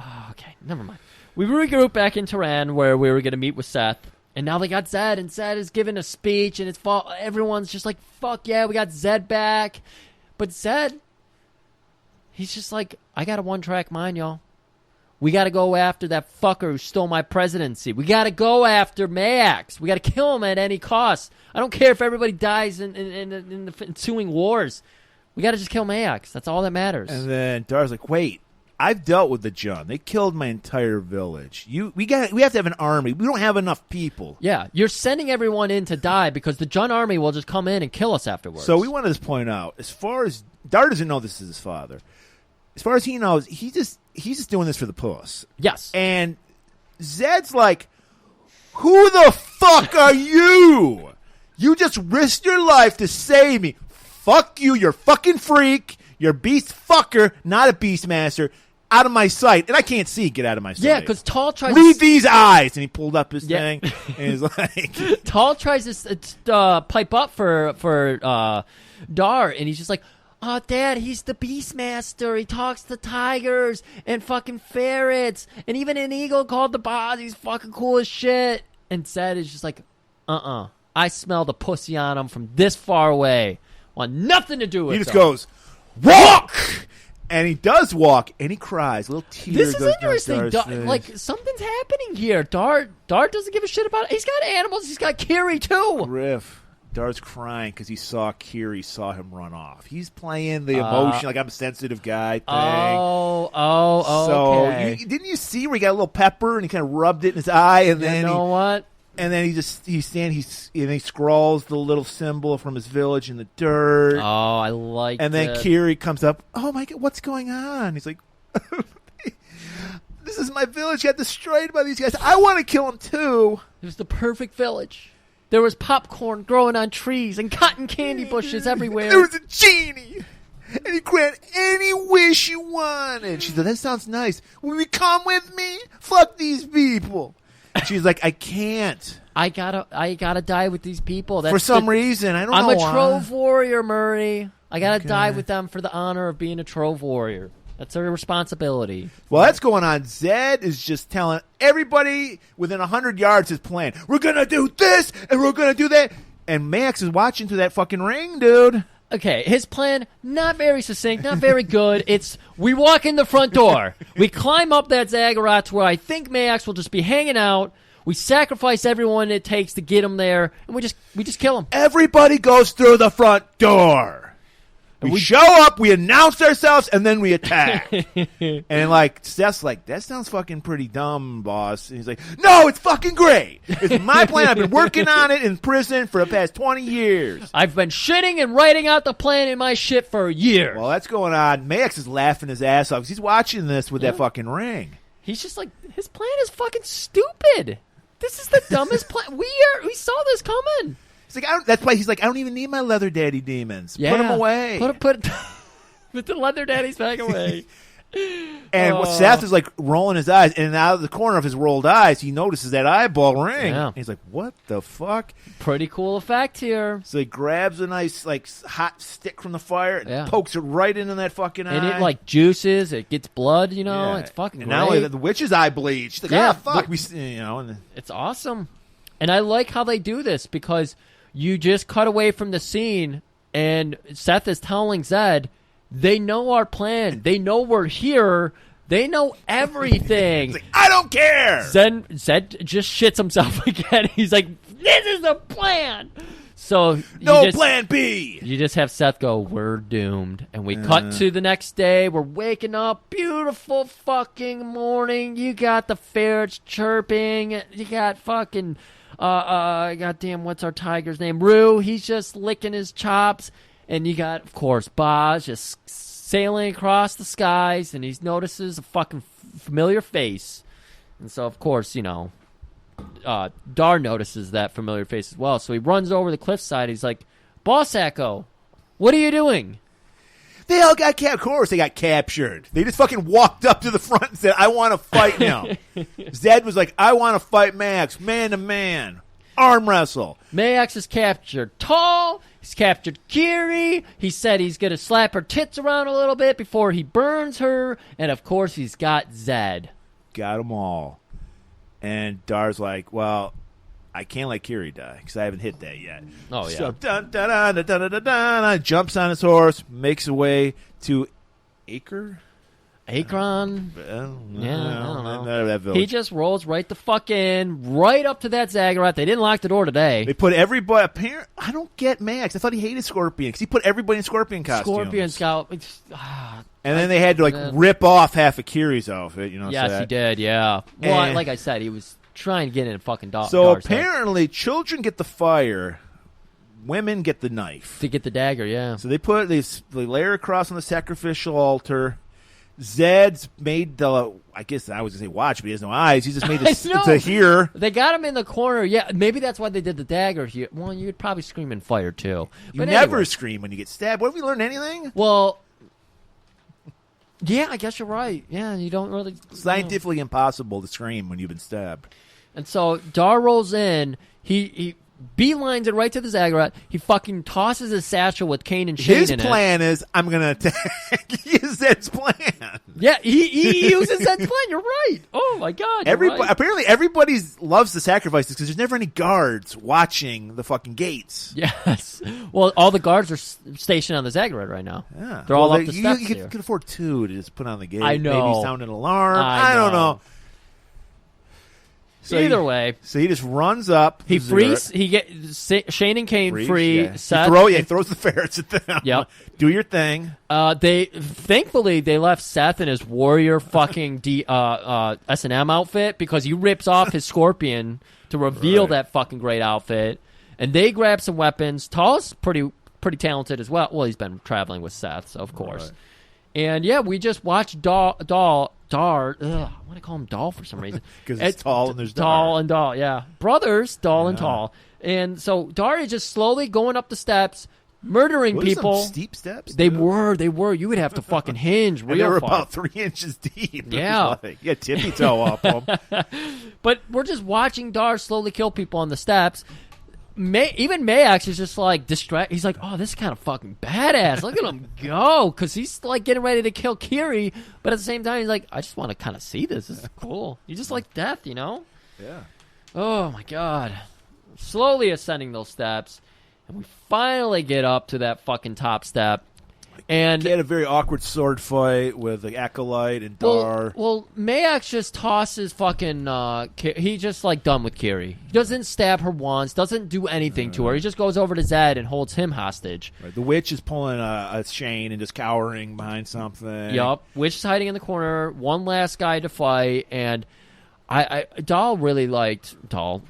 B: never mind. We regroup back in Tehran where we were going to meet with Seth. And now they got Zed, and Zed is giving a speech, and everyone's just like, fuck yeah, we got Zed back. But Zed, he's just like, I got a one-track mind, y'all. We got to go after that fucker who stole my presidency. We got to go after Mayax. We got to kill him at any cost. I don't care if everybody dies in the ensuing wars. We got to just kill Mayax. That's all that matters.
C: And then Dar's like, wait. I've dealt with the Jun. They killed my entire village. We have to have an army. We don't have enough people.
B: Yeah, you're sending everyone in to die because the Jun army will just come in and kill us afterwards.
C: So we want to just point out, as far as Dar doesn't know this is his father, as far as he knows, he's just doing this for the puss.
B: Yes.
C: And Zed's like, who the fuck are you? You just risked your life to save me. Fuck you. You're a fucking freak. You're a beast fucker, not a Beastmaster. Out of my sight. And I can't see. Get out of my sight.
B: Yeah, because Tall tries
C: Read these eyes. And he pulled up his thing. And he's like...
B: Tall tries to pipe up for Dar. And he's just like, oh, Dad, he's the Beastmaster. He talks to tigers and fucking ferrets. And even an eagle called the boss. He's fucking cool as shit. And Zed is just like, I smell the pussy on him from this far away. Want nothing to do with it.
C: He just goes, walk! And he does walk, and he cries. A little tear
B: This
C: goes
B: is interesting.
C: down Dar's face.
B: Something's happening here. Dar doesn't give a shit about it. He's got animals. He's got Kiri, too.
C: Riff. Dar's crying because he saw Kiri, saw him run off. He's playing the emotion, like I'm a sensitive guy thing.
B: So, okay.
C: Didn't you see where he got a little pepper, and he kind of rubbed it in his eye, and then
B: you know what?
C: And then he scrawls the little symbol from his village in the dirt.
B: Oh, I like
C: it. And then Kiri comes up, oh my God, what's going on? He's like, this is my village, got destroyed by these guys. I want to kill him too.
B: It was the perfect village. There was popcorn growing on trees and cotton candy bushes everywhere.
C: There was a genie. And he grant any wish you wanted. She said, that sounds nice. Will you come with me? Fuck these people. She's like, I can't.
B: I gotta die with these people.
C: For some reason. I'm
B: a Trove warrior, Murray. I gotta die with them for the honor of being a Trove warrior. That's her responsibility.
C: Well, that's going on. Zed is just telling everybody within 100 yards his plan. We're going to do this, and we're going to do that. And Max is watching through that fucking ring, dude.
B: Okay, his plan, not very succinct, not very good. It's, we walk in the front door. We climb up that zaggurat to where I think Max will just be hanging out. We sacrifice everyone it takes to get him there, and we just kill him.
C: Everybody goes through the front door. We show up, we announce ourselves, and then we attack. And, like, Seth's like, that sounds fucking pretty dumb, boss. And he's like, no, it's fucking great. It's my plan. I've been working on it in prison for the past 20 years.
B: I've been shitting and writing out the plan in my shit for a year.
C: Well, that's going on. Max is laughing his ass off because he's watching this with that fucking ring.
B: He's just like, his plan is fucking stupid. This is the dumbest plan. We saw this coming.
C: That's why he's like, I don't even need my leather daddy demons.
B: Yeah.
C: Put them away.
B: Put the leather daddies back away.
C: And Seth is like rolling his eyes, and out of the corner of his rolled eyes, he notices that eyeball ring.
B: Yeah.
C: And he's like, what the fuck?
B: Pretty cool effect here.
C: So he grabs a nice, like, hot stick from the fire and pokes it right into that fucking eye.
B: And it, like, juices. It gets blood, you know.
C: Yeah.
B: It's fucking
C: and
B: great.
C: not only that, the witch's eye bleached. Like, fuck.
B: It's awesome. And I like how they do this because you just cut away from the scene, and Seth is telling Zed, they know our plan. They know we're here. They know everything.
C: Like, I don't care.
B: Zed just shits himself again. He's like, this is the plan. So
C: no plan B.
B: You just have Seth go, we're doomed. And we cut to the next day. We're waking up. Beautiful fucking morning. You got the ferrets chirping. You got fucking... goddamn, what's our tiger's name? Rue. He's just licking his chops. And you got, of course, Boz just sailing across the skies, and he notices a fucking familiar face. And so, of course, you know, Dar notices that familiar face as well. So he runs over the cliffside. He's like, Boss Echo, what are you doing?
C: They all got captured. Of course they got captured. They just fucking walked up to the front and said, I want to fight now. Zed was like, I want to fight Max, man to man. Arm wrestle.
B: Max is captured Tall. He's captured Kiri. He said he's going to slap her tits around a little bit before he burns her. And, of course, he's got Zed.
C: Got them all. And Dar's like, well, I can't let Kiri die because I haven't hit that yet.
B: Oh, yeah.
C: So, jumps on his horse, makes his way to Akur.
B: Akron?
C: I don't
B: know.
C: That village.
B: He just rolls right the fuck in, right up to that zaggurat. They didn't lock the door today.
C: They put everybody... I don't get Max. I thought he hated Scorpion because he put everybody in Scorpion costumes.
B: Scorpion Scout.
C: And then they had to, rip off half of Kiri's outfit. You know,
B: yes, he did, yeah. Well, like I said, he was trying to get in a fucking dog.
C: So apparently, children get the fire, women get the knife.
B: To get the dagger, yeah.
C: So they lay her across on the sacrificial altar. Zed's made I guess I was going to say watch, but he has no eyes. He just made to hear.
B: They got him in the corner. Yeah, maybe that's why they did the dagger here. Well, you'd probably scream in fire, too.
C: You never scream when you get stabbed. What, have we learned anything?
B: Well, yeah, I guess you're right. Yeah, you don't really...
C: Scientifically impossible to scream when you've been stabbed.
B: And so Dar rolls in. He beelines it right to the zaggurat. He fucking tosses his satchel with Kane and Shane in it.
C: His plan is, I'm going to attack. Is Zed's plan.
B: Yeah, he uses Zed's plan. You're right. Oh, my God. Right.
C: Apparently, everybody loves the sacrifices because there's never any guards watching the fucking gates.
B: Yes. Well, all the guards are stationed on the zaggurat right now.
C: Yeah.
B: They're all up the steps
C: You could afford two to just put on the gate.
B: I know.
C: Maybe sound an alarm. I don't know.
B: So either way,
C: so he just runs up.
B: He frees. He Shane and Kane free.
C: Yeah.
B: Seth,
C: he throws the ferrets at them.
B: Yep.
C: Do your thing.
B: Thankfully they left Seth in his warrior fucking S&M outfit because he rips off his scorpion to reveal that fucking great outfit, and they grab some weapons. Tall's pretty talented as well. Well, he's been traveling with Seth, so of course. Right. And yeah, we just watched Dar. I want to call him Doll for some reason.
C: Because it's Tall and there's
B: Tall and Doll, yeah. Brothers, Doll and Tall. And so Dar is just slowly going up the steps, murdering people.
C: Some steep steps?
B: They were. You would have to fucking hinge real
C: they were
B: far.
C: about 3 inches deep.
B: Yeah.
C: Yeah, tippy toe up them.
B: But we're just watching Dar slowly kill people on the steps. even Mayax is just like distracted. He's like, oh, this is kind of fucking badass. Look at him go. Because he's like getting ready to kill Kiri. But at the same time, he's like, I just want to kind of see this. This is cool. You just like death, you know?
C: Yeah.
B: Oh, my God. Slowly ascending those steps. And we finally get up to that fucking top step. And
C: he had a very awkward sword fight with the Acolyte and Dar.
B: Well, Mayax just tosses fucking... he just, like, done with Kiri. He doesn't stab her once, doesn't do anything to her. He just goes over to Zed and holds him hostage.
C: Right. The witch is pulling a Shane and just cowering behind something.
B: Yup. Witch is hiding in the corner. One last guy to fight, and... Dar really liked showing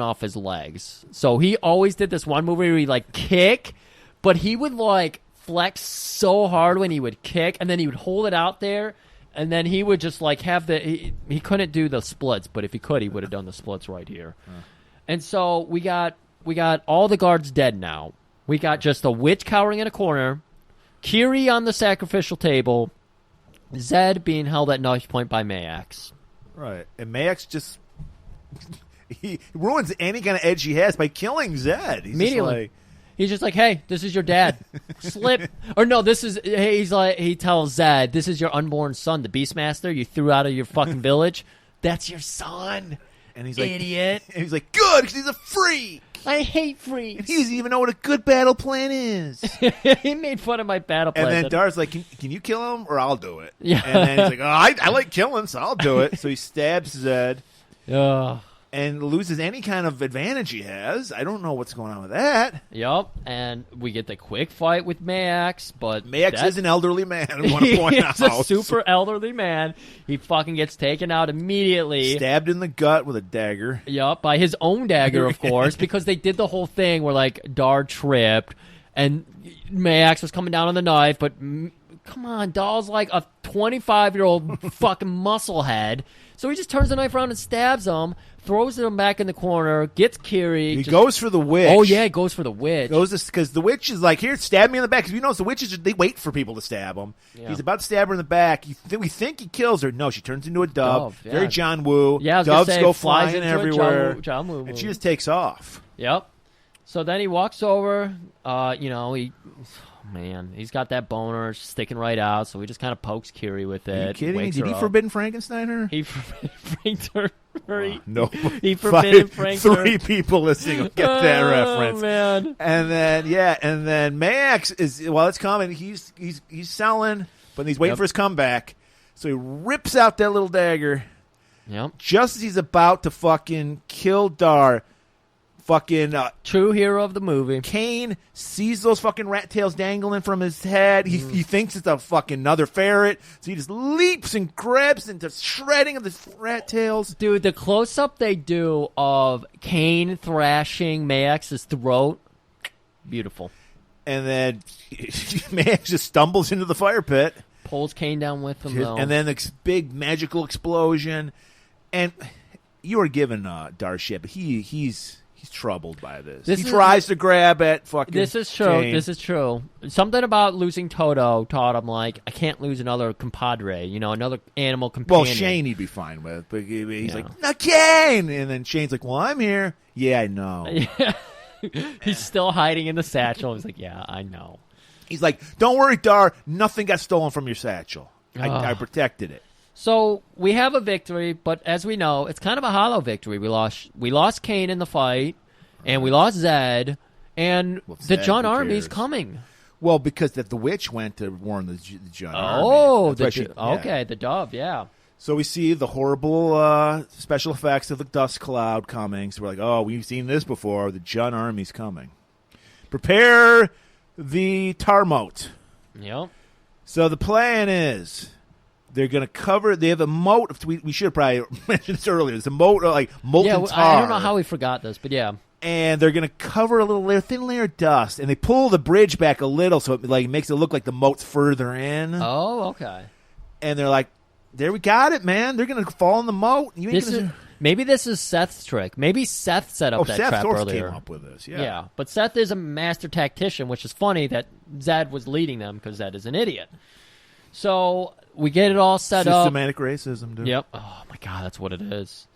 B: off his legs. So he always did this one movie where he like kick, but he would like flex so hard when he would kick, and then he would hold it out there, and then he would just like have he couldn't do the splits, but if he could, he would have done the splits right here. And so we got all the guards dead now. We got just a witch cowering in a corner, Kiri on the sacrificial table, Zed being held at knife point by Mayax.
C: Right. And Mayax just... he ruins any kind of edge he has by killing Zed.
B: Immediately. He's just like, hey, this is your dad. Slip. Or no, he tells Zed, this is your unborn son, the Beastmaster you threw out of your fucking village. That's your son.
C: And he's like...
B: Idiot.
C: And he's like, good, because he's a freak.
B: I hate freaks.
C: And he doesn't even know what a good battle plan is.
B: He made fun of my battle plan.
C: And then Dar's like, can you kill him or I'll do it?
B: Yeah.
C: And then he's like, I like killing, so I'll do it. So he stabs Zed and loses any kind of advantage he has. I don't know what's going on with that.
B: Yup. And we get the quick fight with Mayax, but...
C: Mayax is an elderly man, I want to point out.
B: He's a super elderly man. He fucking gets taken out immediately.
C: Stabbed in the gut with a dagger.
B: Yup, by his own dagger, of course, because they did the whole thing where, like, Dar tripped, and Mayax was coming down on the knife, but... Come on, Dar's like a 25-year-old fucking musclehead. So he just turns the knife around and stabs him, throws him back in the corner, gets Kiri.
C: He goes for the witch.
B: Oh, yeah, he goes for the witch.
C: Because the witch is like, here, stab me in the back. Because you know, the witches, they wait for people to stab them. Yeah. He's about to stab her in the back. We think he kills her. No, she turns into a dove.
B: Yeah.
C: Very John Woo.
B: Yeah,
C: doves
B: say,
C: go flying everywhere.
B: John Woo
C: and she just takes off.
B: Yep. So then he walks over. He's got that boner sticking right out, so he just kind of pokes Kiri with it.
C: Are you kidding? Did he forbidden Frankenstein her?
B: He forbidden her.
C: No.
B: He forbidden Frankenstein.
C: 3 people listening will get that reference.
B: Man.
C: And then Mayax is, while it's coming, he's selling, but he's waiting for his comeback. So he rips out that little dagger.
B: Yep.
C: Just as he's about to fucking kill Dar. Fucking
B: true hero of the movie.
C: Kane sees those fucking rat tails dangling from his head. He thinks it's a fucking another ferret, so he just leaps and grabs into shredding of the rat tails.
B: Dude, the close up they do of Kane thrashing Mayax's throat, beautiful.
C: And then Mayax just stumbles into the fire pit,
B: pulls Kane down with him, though.
C: And then this big magical explosion. And you are giving Dar shit, but he's troubled by this. He tries to grab at fucking
B: This is true.
C: Shane.
B: This is true. Something about losing Toto taught him, like, I can't lose another compadre, another animal companion.
C: Well, Shane he'd be fine with, but he's like, no, Kane! And then Shane's like, well, I'm here. Yeah, I know.
B: He's still hiding in the satchel. He's like, yeah, I know.
C: He's like, don't worry, Dar. Nothing got stolen from your satchel. I protected it.
B: So we have a victory, but as we know, it's kind of a hollow victory. We lost Kane in the fight, and we lost Zed, and the Jun army's coming.
C: Well, because the witch went to warn the Jun army.
B: Oh, the dove, yeah.
C: So we see the horrible special effects of the dust cloud coming. So we're like, oh, we've seen this before. The Jun army's coming. Prepare the Tarmote.
B: Yep.
C: So the plan is... They're going to cover... They have a moat... We should have probably mentioned this earlier. It's a moat like molten tar.
B: I don't know how we forgot this, but yeah.
C: And they're going to cover a little thin layer of dust. And they pull the bridge back a little so it makes it look like the moat's further in.
B: Oh, okay.
C: And they're like, there we got it, man. They're going to fall in the moat.
B: Maybe this is Seth's trick. Maybe Seth set up that trap earlier.
C: Came up with this, yeah.
B: But Seth is a master tactician, which is funny that Zed was leading them because Zed is an idiot. So... We get it all set up.
C: Systematic racism, dude.
B: Yep. Oh, my God, that's what it is.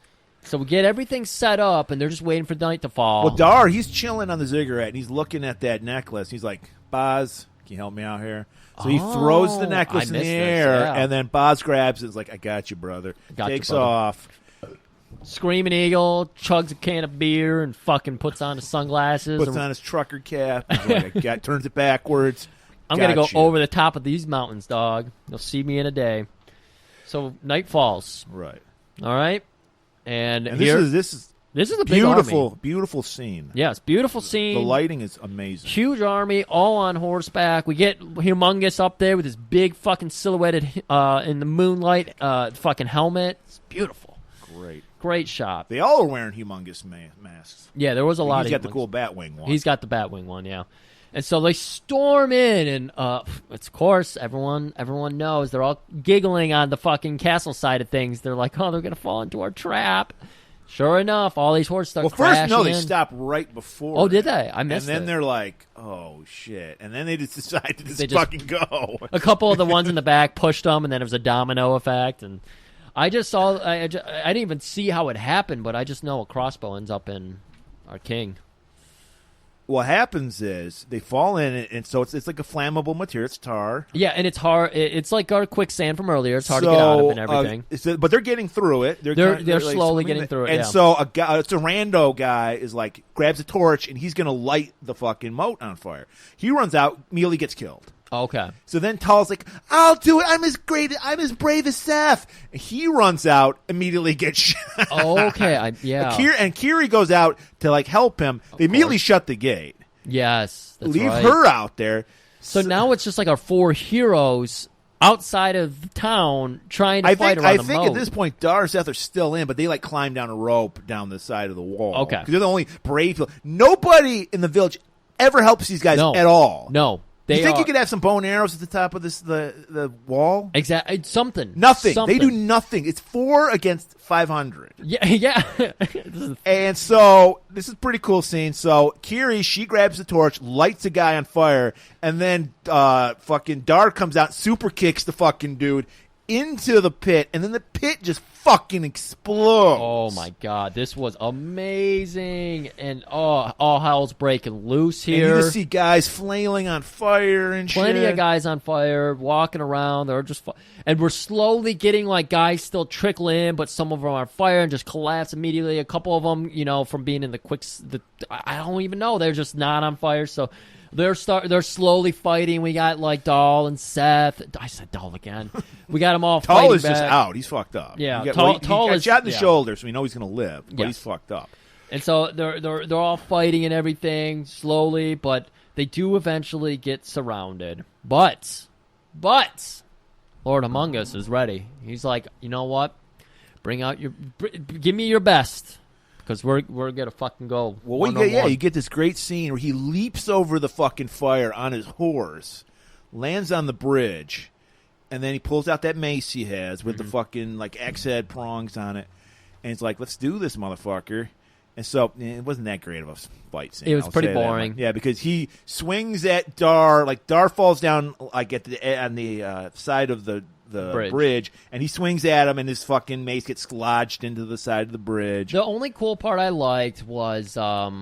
B: So we get everything set up, and they're just waiting for night to fall.
C: Well, Dar, he's chilling on the ziggurat, and he's looking at that necklace. He's like, Boz, can you help me out here? So he throws the necklace in the air, and then Boz grabs it. It's like, I got you, brother. Takes off.
B: Screaming Eagle chugs a can of beer and fucking puts on his sunglasses.
C: Puts on his trucker cap. Like, turns it backwards.
B: I'm going to go over the top of these mountains, dog. You'll see me in a day. So night falls.
C: Right.
B: All right. And
C: here, this is
B: a
C: beautiful,
B: big
C: beautiful scene.
B: Yes, beautiful scene.
C: The lighting is amazing.
B: Huge army, all on horseback. We get Humongous up there with his big fucking silhouetted in the moonlight fucking helmet. It's beautiful. Great shot.
C: They all are wearing Humongous masks.
B: Yeah, there was a lot of.
C: He's got the cool Batwing one.
B: He's got the Batwing one, yeah. And so they storm in, and of course, everyone knows. They're all giggling on the fucking castle side of things. They're like, oh, they're going to fall into our trap. Sure enough, all these horses start crashing.
C: First, no, they stop right before.
B: Oh, did they? I missed it.
C: And then they're like, oh, shit. And then they just decide to just fucking go.
B: A couple of the ones in the back pushed them, and then it was a domino effect. And I just saw, I didn't even see how it happened, but I just know a crossbow ends up in our king.
C: What happens is they fall in, and so it's like a flammable material. It's tar.
B: Yeah, and it's hard. It's like our quicksand from earlier. It's hard to get out of and everything.
C: But they're getting through it.
B: They're slowly getting through it.
C: And so it's a rando guy is like grabs a torch and he's gonna light the fucking moat on fire. He runs out, immediately gets killed.
B: Okay.
C: So then Tal's like, I'll do it. I'm as brave as Seth. And he runs out, immediately gets shot.
B: Okay, yeah.
C: And Kiri goes out to like help him. They immediately shut the gate.
B: Yes, that's
C: Leave
B: right.
C: her out there.
B: So now it's just like our four heroes outside of the town trying to fight around the moat.
C: I think at this point, Dar and Seth are still in, but they like climb down a rope down the side of the wall.
B: Okay.
C: Because they're the only brave people. Nobody in the village ever helps these guys at all.
B: No.
C: You think you could have some bow and arrows at the top of the wall?
B: Exactly. Something.
C: Nothing. They do nothing. It's 4 against 500.
B: Yeah.
C: And so this is a pretty cool scene. So Kiri, she grabs the torch, lights a guy on fire, and then fucking Dar comes out, super kicks the fucking dude into the pit, and then the pit just fucking explodes.
B: Oh my god, this was amazing, and all hell's breaking loose here.
C: And you just see guys flailing on fire and
B: plenty
C: shit.
B: of guys on fire walking around. They're just and we're slowly getting like guys still trickle in, but some of them are on fire and just collapse immediately. A couple of them, from being in I don't even know, they're just not on fire. So they're slowly fighting. We got like Dahl and Seth. I said Dahl again. We got them all fighting.
C: Dahl is
B: back.
C: just out. He's fucked up.
B: Yeah,
C: he
B: Dahl
C: got
B: is
C: shot in the shoulder, so we know he's going to live. But
B: yes.
C: He's fucked up.
B: And so they're all fighting and everything slowly, but they do eventually get surrounded. But Lord Among Us is ready. He's like, you know what? Give me your best. Because we're gonna fucking go.
C: Well, you get this great scene where he leaps over the fucking fire on his horse, lands on the bridge, and then he pulls out that mace he has with the fucking like axe head prongs on it, and he's like, "Let's do this, motherfucker." And so it wasn't that great of a fight scene.
B: It was pretty boring.
C: Yeah, because he swings at Dar, like Dar falls down like on the side of the bridge, and he swings at him, and his fucking mace gets lodged into the side of the bridge.
B: The only cool part I liked was Dar,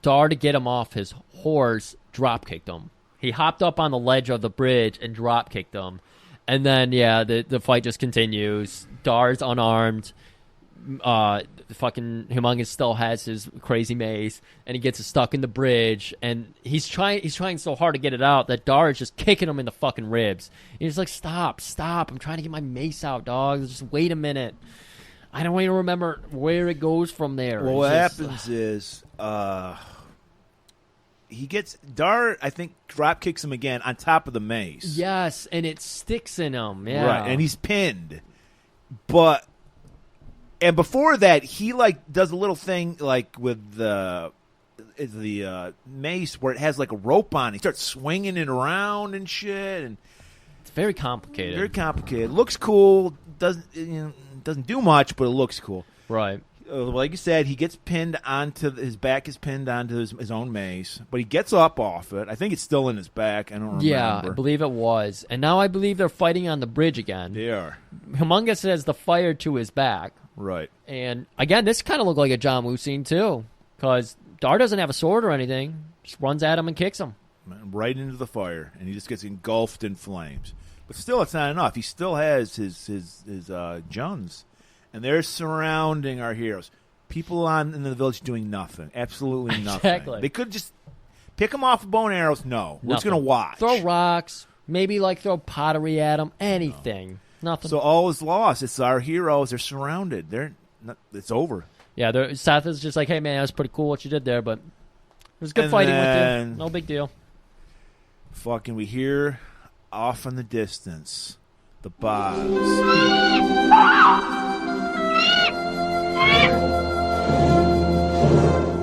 B: to get him off his horse, drop kicked him. He hopped up on the ledge of the bridge and drop kicked him, and then the fight just continues. Dar's unarmed. Fucking Humongous still has his crazy mace, and he gets stuck in the bridge, and he's trying so hard to get it out that Dar is just kicking him in the fucking ribs. And he's like, stop, I'm trying to get my mace out, dog. Just wait a minute. I don't even remember where it goes from there.
C: Well, what happens is he gets Dar, I think, drop kicks him again on top of the mace.
B: Yes, and it sticks in him. Yeah,
C: right, and he's pinned, And before that, he like does a little thing like with the mace where it has like a rope on. He starts swinging it around and shit, and
B: it's very complicated.
C: Very complicated. Looks cool. Doesn't do much, but it looks cool.
B: Right.
C: Like you said, he gets pinned onto his back is pinned onto his own mace, but he gets up off it. I think it's still in his back. I don't remember.
B: Yeah, I believe it was, and now I believe they're fighting on the bridge again.
C: They are.
B: Humongous has the fire to his back.
C: Right.
B: And again, this kind of looked like a John Woo scene too, because Dar doesn't have a sword or anything. Just runs at him and kicks him.
C: Right into the fire, and he just gets engulfed in flames. But still, it's not enough. He still has his Juns, and they're surrounding our heroes. People in the village doing nothing, absolutely nothing.
B: Exactly.
C: They could just pick them off with bow and arrows. No, we're just going to watch.
B: Throw rocks, maybe like throw pottery at them, anything. No. Nothing.
C: So all is lost. It's our heroes. They're surrounded. It's over.
B: Yeah, Seth is just like, hey, man, that was pretty cool what you did there, but it was good fighting with you. No big deal.
C: Fucking, we hear off in the distance the bars. You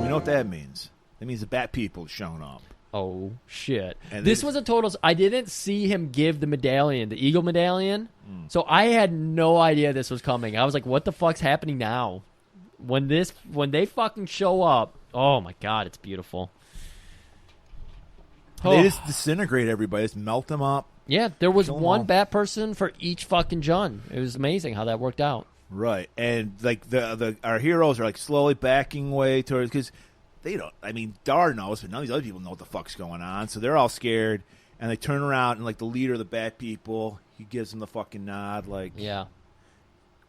C: know what that means? That means the Bat People shown up.
B: Oh, shit.
C: And
B: this was a total... I didn't see him give the medallion, the eagle medallion, so I had no idea this was coming. I was like, what the fuck's happening now? When they fucking show up, oh my God, it's beautiful.
C: They just disintegrate everybody. Just melt them up.
B: Yeah, there was one bat person for each fucking Jun. It was amazing how that worked out.
C: Right, and like our heroes are like slowly backing away towards, because they don't. I mean, Dar knows, but none of these other people know what the fuck's going on. So they're all scared, and they turn around, and like the leader of the Bat People, he gives them the fucking nod, like,
B: yeah,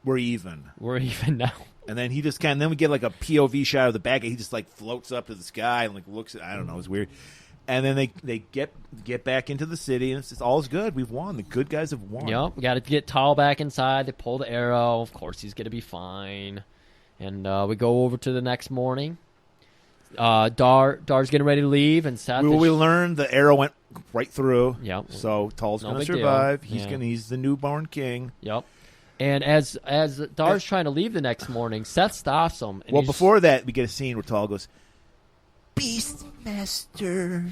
C: we're even.
B: We're even now.
C: And then he just then we get like a POV shot of the back, and he just like floats up to the sky and like looks. I don't know, it's weird. And then they get back into the city, and it's all's good. We've won. The good guys have won.
B: Yep, we got to get Tal back inside. They pull the arrow. Of course, he's going to be fine. And we go over to the next morning. Dar's getting ready to leave, and Seth.
C: We learned the arrow went right through.
B: Yep.
C: So Tal's
B: No
C: going to
B: big
C: survive.
B: deal.
C: He's the newborn king.
B: Yep. And as Dar's trying to leave the next morning, Seth stops him. And
C: Well, before that, we get a scene where Tal goes, Beastmaster.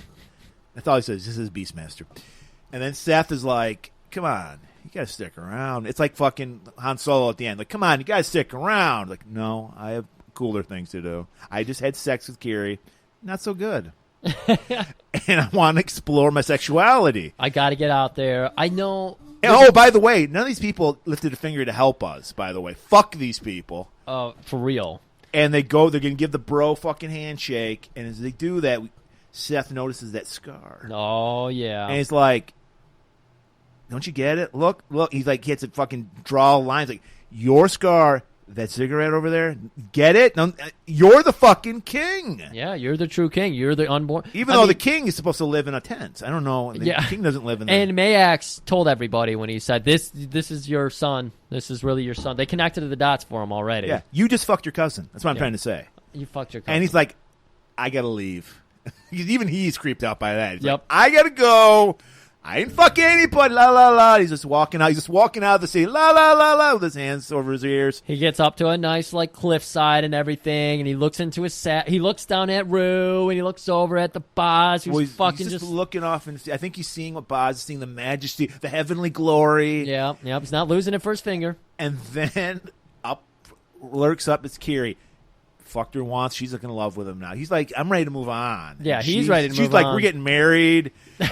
C: That's all he says. This is Beastmaster. And then Seth is like, come on, you got to stick around. It's like fucking Han Solo at the end. Like, come on, you got to stick around. Like, no, I have cooler things to do. I just had sex with Kiri. Not so good. And I want to explore my sexuality.
B: I got to get out there. I know.
C: And, by the way, none of these people lifted a finger to help us, by the way. Fuck these people.
B: For real.
C: And they're going to give the bro fucking handshake. And as they do that, Seth notices that scar.
B: Oh, yeah.
C: And he's like, don't you get it? Look. He's like, he has to fucking draw lines. Like, your scar, that cigarette over there, get it? No, you're the fucking king.
B: Yeah, you're the true king. You're the unborn.
C: Even though the king is supposed to live in a tent. I don't know. The king doesn't live in there.
B: And Mayax told everybody when he said, this is your son. This is really your son. They connected the dots for him already.
C: Yeah, you just fucked your cousin. That's what I'm trying to say.
B: You fucked your cousin.
C: And he's like, I got to leave. Even he's creeped out by that. He's
B: Yep.
C: like, I got to go. I ain't fucking anybody, la, la, la. He's just walking out. He's just walking out of the city, la, la, la, la, with his hands over his ears.
B: He gets up to a nice, like, cliffside and everything, and he looks into his he looks down at Rue, and he looks over at the boss, who's fucking
C: he's just looking off, and I think he's seeing what Boz is seeing, the majesty, the heavenly glory.
B: Yeah, he's not losing it for his finger.
C: And then lurks up is Kiri. Fucked her once. She's looking in love with him now. He's like, I'm ready to move on.
B: Yeah, he's ready to move on.
C: She's like, we're getting married.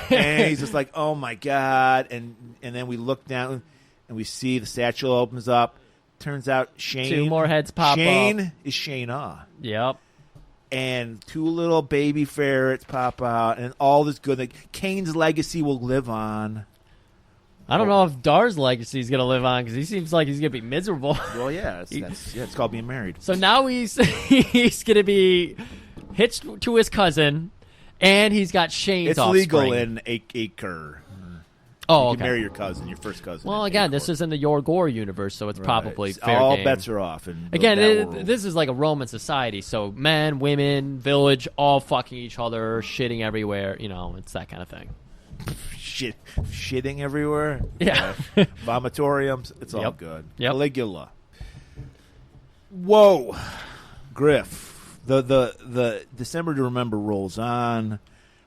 C: And he's just like, oh, my God. And then we look down, and we see the satchel opens up. Turns out Shane.
B: 2 more heads pop up.
C: Shane is Shayna.
B: Yep.
C: And 2 little baby ferrets pop out. And all this good. Like, Kane's legacy will live on.
B: I don't know if Dar's legacy is going to live on, because he seems like he's going to be miserable.
C: Well, yeah. It's called being married.
B: So now he's going to be hitched to his cousin, and he's got Shane's offspring.
C: It's legal in Akur.
B: Oh,
C: you
B: okay.
C: can marry your cousin, your first cousin.
B: Well, again, this is in the Yorgor universe, so it's probably fair
C: all
B: game.
C: bets are off.
B: Again, this is like a Roman society, so men, women, village, all fucking each other, shitting everywhere. You know, it's that kind of thing.
C: Shitting everywhere.
B: Yeah.
C: Vomitoriums. It's all good.
B: Yep.
C: Caligula. Whoa, Griff. The December to Remember rolls on.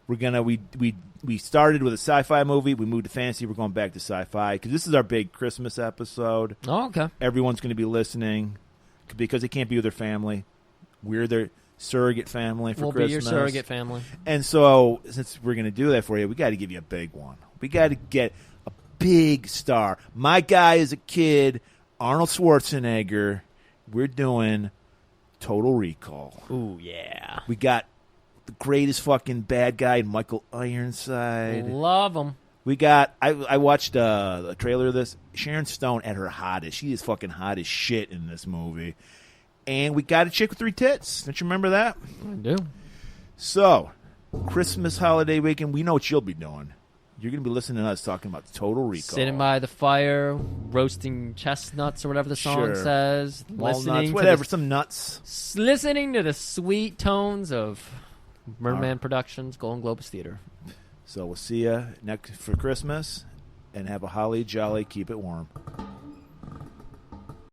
C: We're gonna we started with a sci-fi movie. We moved to fantasy. We're going back to sci-fi because this is our big Christmas episode.
B: Oh, okay.
C: Everyone's going to be listening because they can't be with their family. We're their surrogate family for Christmas.
B: We'll be your surrogate family.
C: And so, since we're going to do that for you, we got to give you a big one. We got to get a big star. My guy is a kid, Arnold Schwarzenegger, we're doing Total Recall.
B: Ooh, yeah.
C: We got the greatest fucking bad guy, Michael Ironside.
B: Love him.
C: We got, I watched a trailer of this. Sharon Stone at her hottest. She is fucking hot as shit in this movie. And we got a chick with 3 tits. Don't you remember that?
B: I do.
C: So, Christmas holiday weekend, we know what you'll be doing. You're going to be listening to us talking about Total Recall.
B: Sitting by the fire, roasting chestnuts or whatever the song says.
C: Walnuts, whatever, some nuts.
B: Listening to the sweet tones of Merman Productions, Golan-globus Theater.
C: So we'll see you next for Christmas, and have a holly jolly, keep it warm.